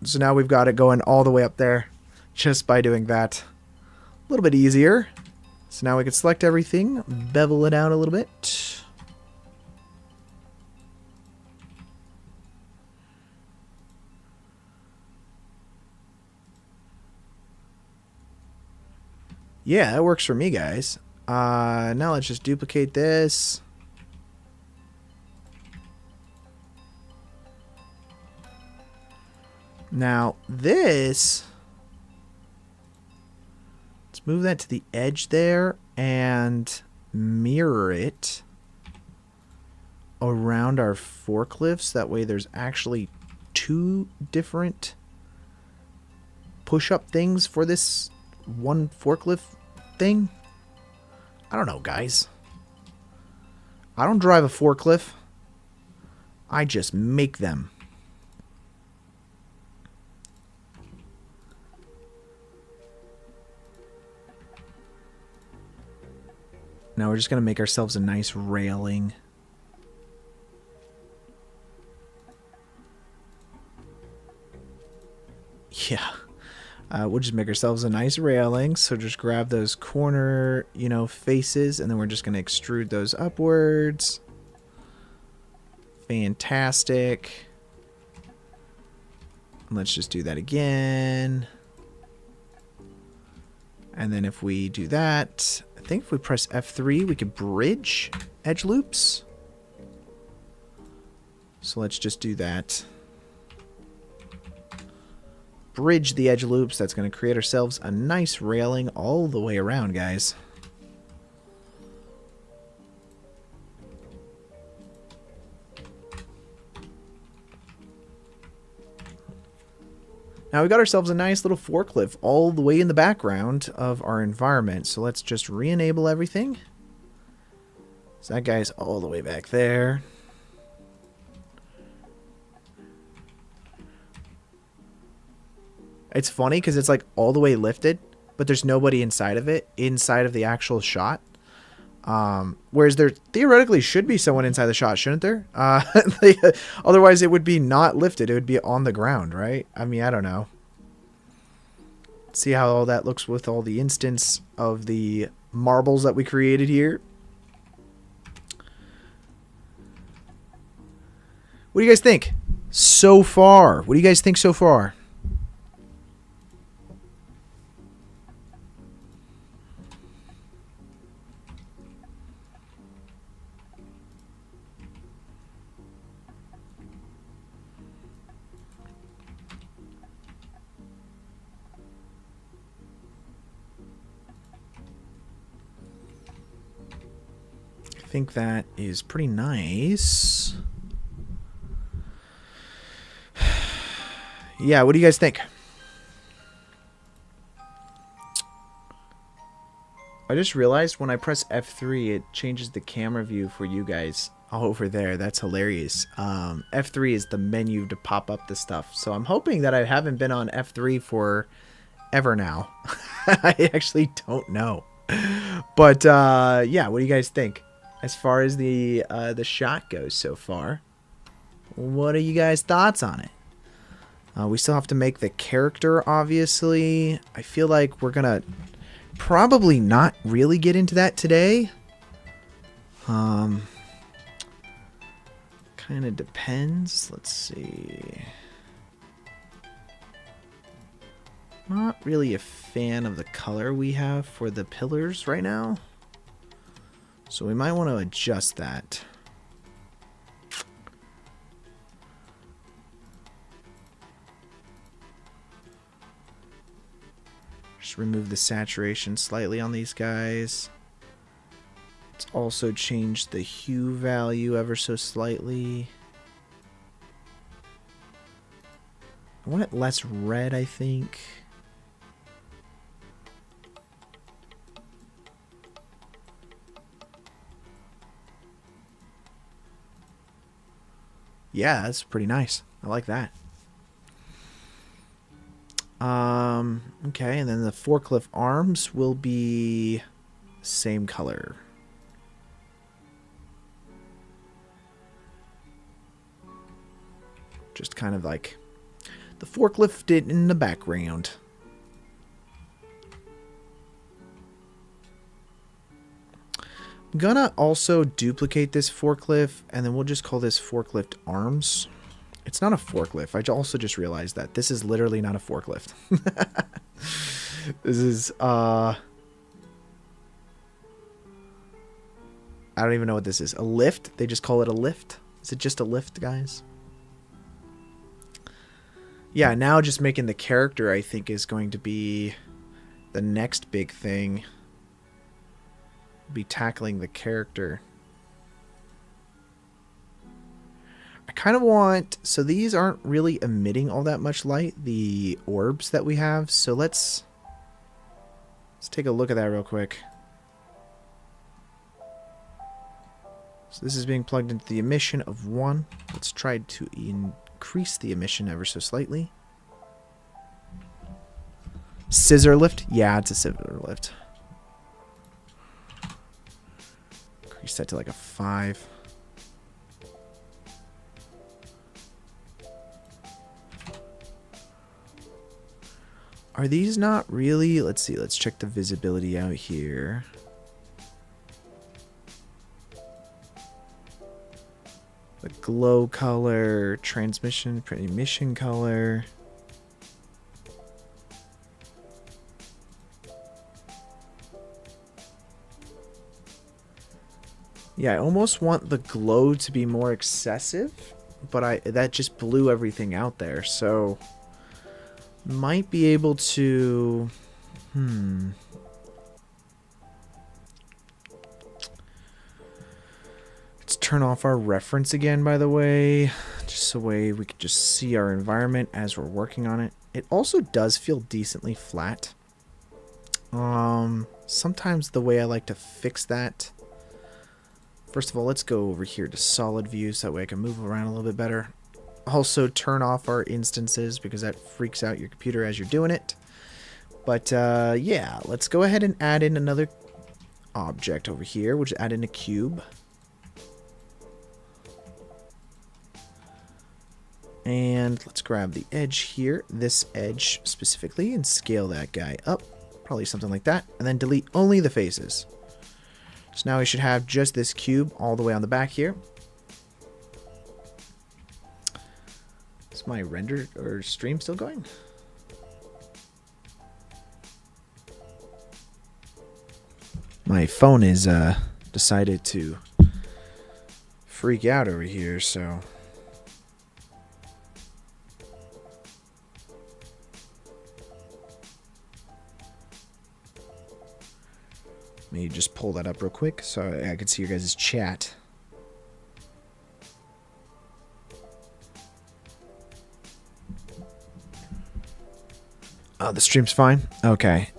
So now we've got it going all the way up there just by doing that. A little bit easier. So now we can select everything, bevel it out a little bit. Yeah, that works for me, guys. Now let's just duplicate this. Now this, let's move that to the edge there and mirror it around our forklifts. That way there's actually two different push-up things for this one forklift thing. I don't know, guys. I don't drive a forklift. I just make them. Now we're just going to make ourselves a nice railing. Yeah. We'll just make ourselves a nice railing. So just grab those corner, faces, and then we're just going to extrude those upwards. Fantastic. Let's just do that again. And then if we do that, I think if we press F3, we could bridge edge loops. So let's just do that. Bridge the edge loops. That's going to create ourselves a nice railing all the way around, guys. Now we got ourselves a nice little forklift all the way in the background of our environment. So let's just re-enable everything. So that guy's all the way back there. It's funny because it's like all the way lifted, but there's nobody inside of it, inside of the actual shot. Whereas there theoretically should be someone inside the shot, shouldn't there? Otherwise it would be not lifted. It would be on the ground, right? I mean, I don't know. See how all that looks with all the instance of the marbles that we created here. What do you guys think so far? What do you guys think so far? I think that is pretty nice. Yeah, what do you guys think? I just realized when I press F3, it changes the camera view for you guys over there. That's hilarious. F3 is the menu to pop up the stuff. So I'm hoping that I haven't been on F3 for ever now. I actually don't know. But yeah, what do you guys think? As far as the shot goes so far, what are you guys' thoughts on it? We still have to make the character, obviously. I feel like we're gonna probably not really get into that today. Kind of depends. Let's see. Not really a fan of the color we have for the pillars right now. So we might want to adjust that. Just remove the saturation slightly on these guys. Let's also change the hue value ever so slightly. I want it less red, I think. Yeah, that's pretty nice. I like that. Okay, and then the forklift arms will be same color. Just kind of like the forklift in the background. I'm gonna also duplicate this forklift, and then we'll just call this forklift arms. It's not a forklift. I also just realized that this is literally not a forklift. This is I don't even know what this is. A lift? They just call it a lift? Is it just a lift, guys? Yeah, now just making the character, I think, is going to be the next big thing. Be tackling the character. I kind of want... So these aren't really emitting all that much light, the orbs that we have. So let's take a look at that real quick. So this is being plugged into the emission of 1. Let's try to increase the emission ever so slightly. Scissor lift? Yeah, it's a scissor lift. Increase that to like a 5. Are these not really... Let's see, let's check the visibility out here. The glow color, transmission, emission color. Yeah, I almost want the glow to be more excessive, but that just blew everything out there, so might be able to... Let's turn off our reference again, by the way, just so we could just see our environment as we're working on it. It also does feel decently flat. Sometimes the way I like to fix that... First of all, let's go over here to solid view so that way I can move around a little bit better. Also turn off our instances because that freaks out your computer as you're doing it. But yeah, let's go ahead and add in another object over here. We'll just add in a cube. And let's grab the edge here, this edge specifically, and scale that guy up. Probably something like that. And then delete only the faces. So now we should have just this cube all the way on the back here. Is my render or stream still going? My phone is decided to freak out over here, so... Let me just pull that up real quick so I can see your guys' chat. Oh, the stream's fine? Okay.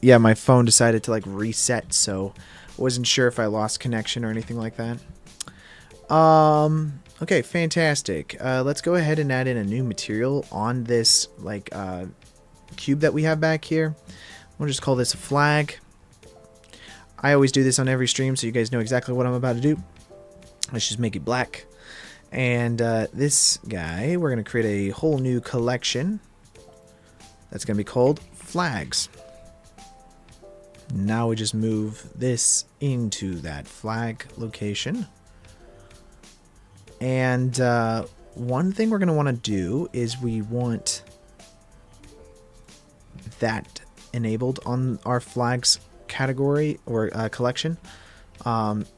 Yeah, my phone decided to like reset, so I wasn't sure if I lost connection or anything like that. Okay, fantastic. Let's go ahead and add in a new material on this like cube that we have back here. We'll just call this a flag. I always do this on every stream, so you guys know exactly what I'm about to do. Let's just make it black. And this guy, we're going to create a whole new collection. That's going to be called flags. Now we just move this into that flag location. And one thing we're going to want to do is we want that enabled on our flags category or collection.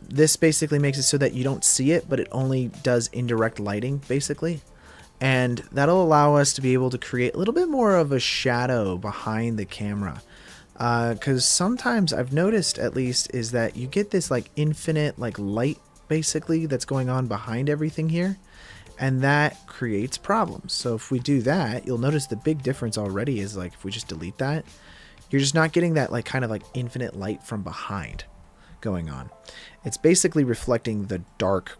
This basically makes it so that you don't see it, but it only does indirect lighting basically, and that'll allow us to be able to create a little bit more of a shadow behind the camera, because sometimes I've noticed at least is that you get this like infinite like light basically that's going on behind everything here, and that creates problems. So if we do that, you'll notice the big difference already is like if we just delete that, you're just not getting that like kind of like infinite light from behind going on. It's basically reflecting the dark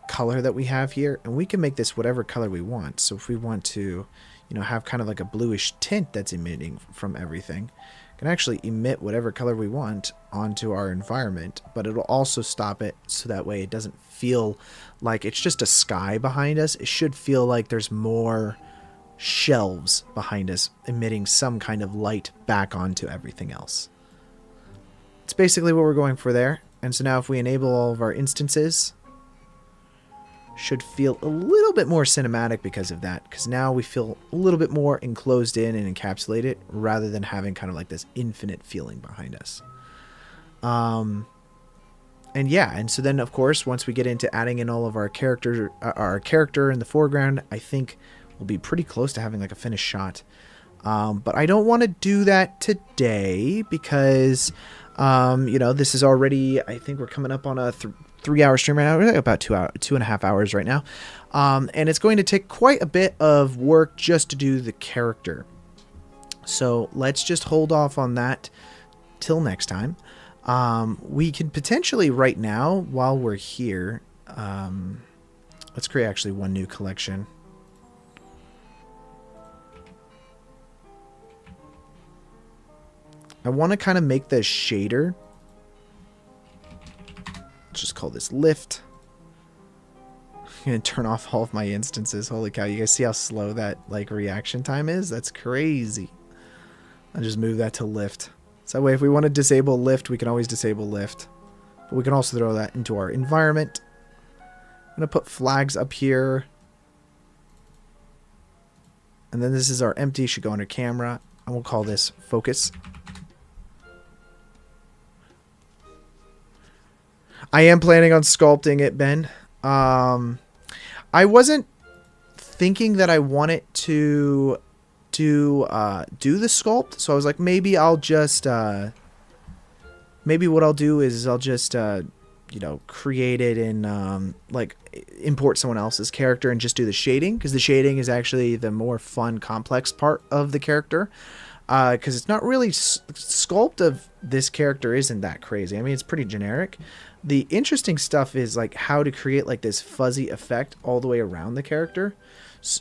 color that we have here, and we can make this whatever color we want. So if we want to, you know, have kind of like a bluish tint that's emitting from everything, can actually emit whatever color we want onto our environment, but it'll also stop it so that way it doesn't feel like it's just a sky behind us. It should feel like there's more shelves behind us emitting some kind of light back onto everything else. It's basically what we're going for there. And so now if we enable all of our instances, should feel a little bit more cinematic because of that, because now we feel a little bit more enclosed in and encapsulated rather than having kind of like this infinite feeling behind us. yeah, and so then of course once we get into adding in all of our character in the foreground, I think we'll be pretty close to having like a finished shot. But I don't want to do that today because this is already, I think we're coming up on a 3-hour stream right now. We're about 2.5 hours right now, and it's going to take quite a bit of work just to do the character. So let's just hold off on that till next time. We can potentially right now, while we're here, let's create actually one new collection. I want to kind of make the shader. Let's just call this lift. I'm going to turn off all of my instances. Holy cow, you guys see how slow that like reaction time is? That's crazy. I'll just move that to lift. So that way if we want to disable lift, we can always disable lift. But we can also throw that into our environment. I'm going to put flags up here. And then this is our empty, should go under camera. And we'll call this focus. I am planning on sculpting it, Ben. I wasn't thinking that I wanted to do the sculpt, so I was like, maybe I'll just maybe what I'll do is I'll just create it in like import someone else's character and just do the shading, because the shading is actually the more fun, complex part of the character. Because it's not really sculpt of this character isn't that crazy. I mean, it's pretty generic. The interesting stuff is like how to create like this fuzzy effect all the way around the character,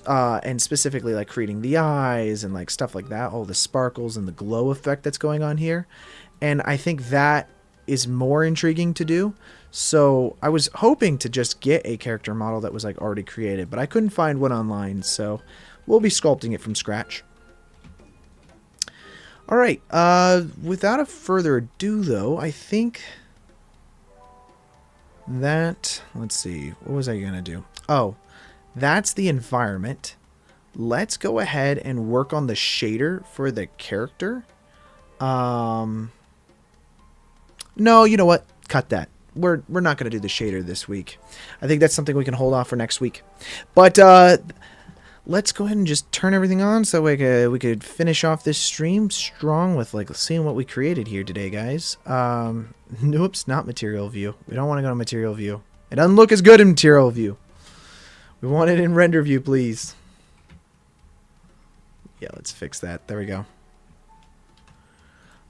and specifically like creating the eyes and like stuff like that, all the sparkles and the glow effect that's going on here. And I think that is more intriguing to do. So I was hoping to just get a character model that was like already created, but I couldn't find one online, so we'll be sculpting it from scratch. All right, without a further ado, though, I think that, let's see, what was I going to do? Oh, that's the environment. Let's go ahead and work on the shader for the character. No, you know what? Cut that. We're not going to do the shader this week. I think that's something we can hold off for next week. But let's go ahead and just turn everything on so we could finish off this stream strong with like seeing what we created here today, guys. Oops, not material view. We don't want to go to material view. It doesn't look as good in material view. We want it in render view, please. Yeah, let's fix that. There we go.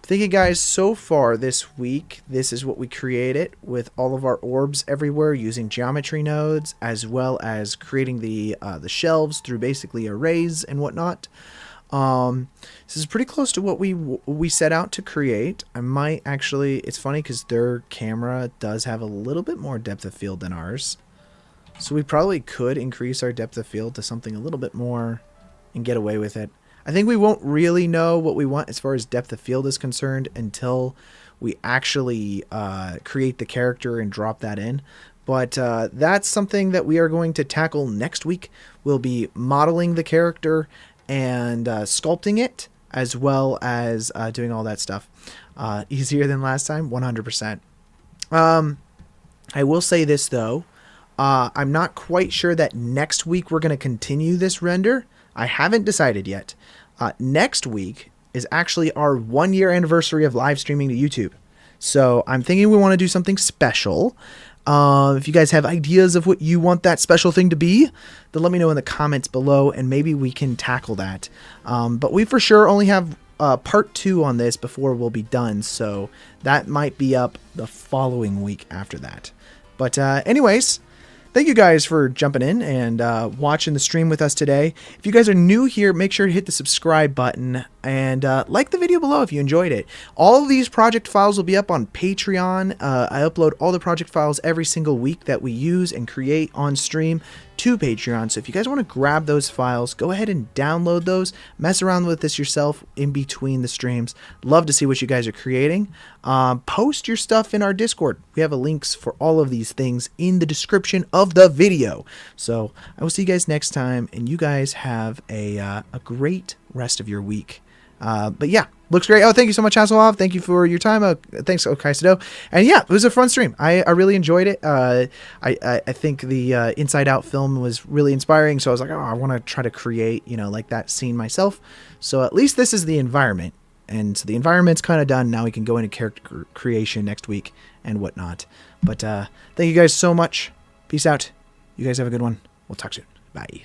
Thinking, guys, so far this week, this is what we created with all of our orbs everywhere using geometry nodes, as well as creating the shelves through basically arrays and whatnot. This is pretty close to what we set out to create. I might actually, it's funny because their camera does have a little bit more depth of field than ours. So we probably could increase our depth of field to something a little bit more and get away with it. I think we won't really know what we want as far as depth of field is concerned until we actually create the character and drop that in. But that's something that we are going to tackle next week. We'll be modeling the character and sculpting it, as well as doing all that stuff. Easier than last time, 100%. I will say this, though. I'm not quite sure that next week we're going to continue this render. I haven't decided yet. Next week is actually our 1-year anniversary of live streaming to YouTube. So I'm thinking we want to do something special. If you guys have ideas of what you want that special thing to be, then let me know in the comments below and maybe we can tackle that. But we for sure only have part 2 on this before we'll be done. So that might be up the following week after that. But anyways, thank you guys for jumping in and watching the stream with us today. If you guys are new here, make sure to hit the subscribe button and like the video below if you enjoyed it. All of these project files will be up on Patreon. I upload all the project files every single week that we use and create on stream to Patreon. So if you guys want to grab those files, go ahead and download those. Mess around with this yourself in between the streams. Love to see what you guys are creating. Post your stuff in our Discord. We have links for all of these things in the description of the video. So I will see you guys next time, and you guys have a great rest of your week. But yeah, looks great. Oh, thank you so much, Hasselhoff. Thank you for your time. Thanks, Okaisado. And yeah, it was a fun stream. I really enjoyed it. I think the Inside Out film was really inspiring. So I was like, oh, I want to try to create, like that scene myself. So at least this is the environment. And so the environment's kind of done. Now we can go into character creation next week and whatnot. But thank you guys so much. Peace out. You guys have a good one. We'll talk soon. Bye.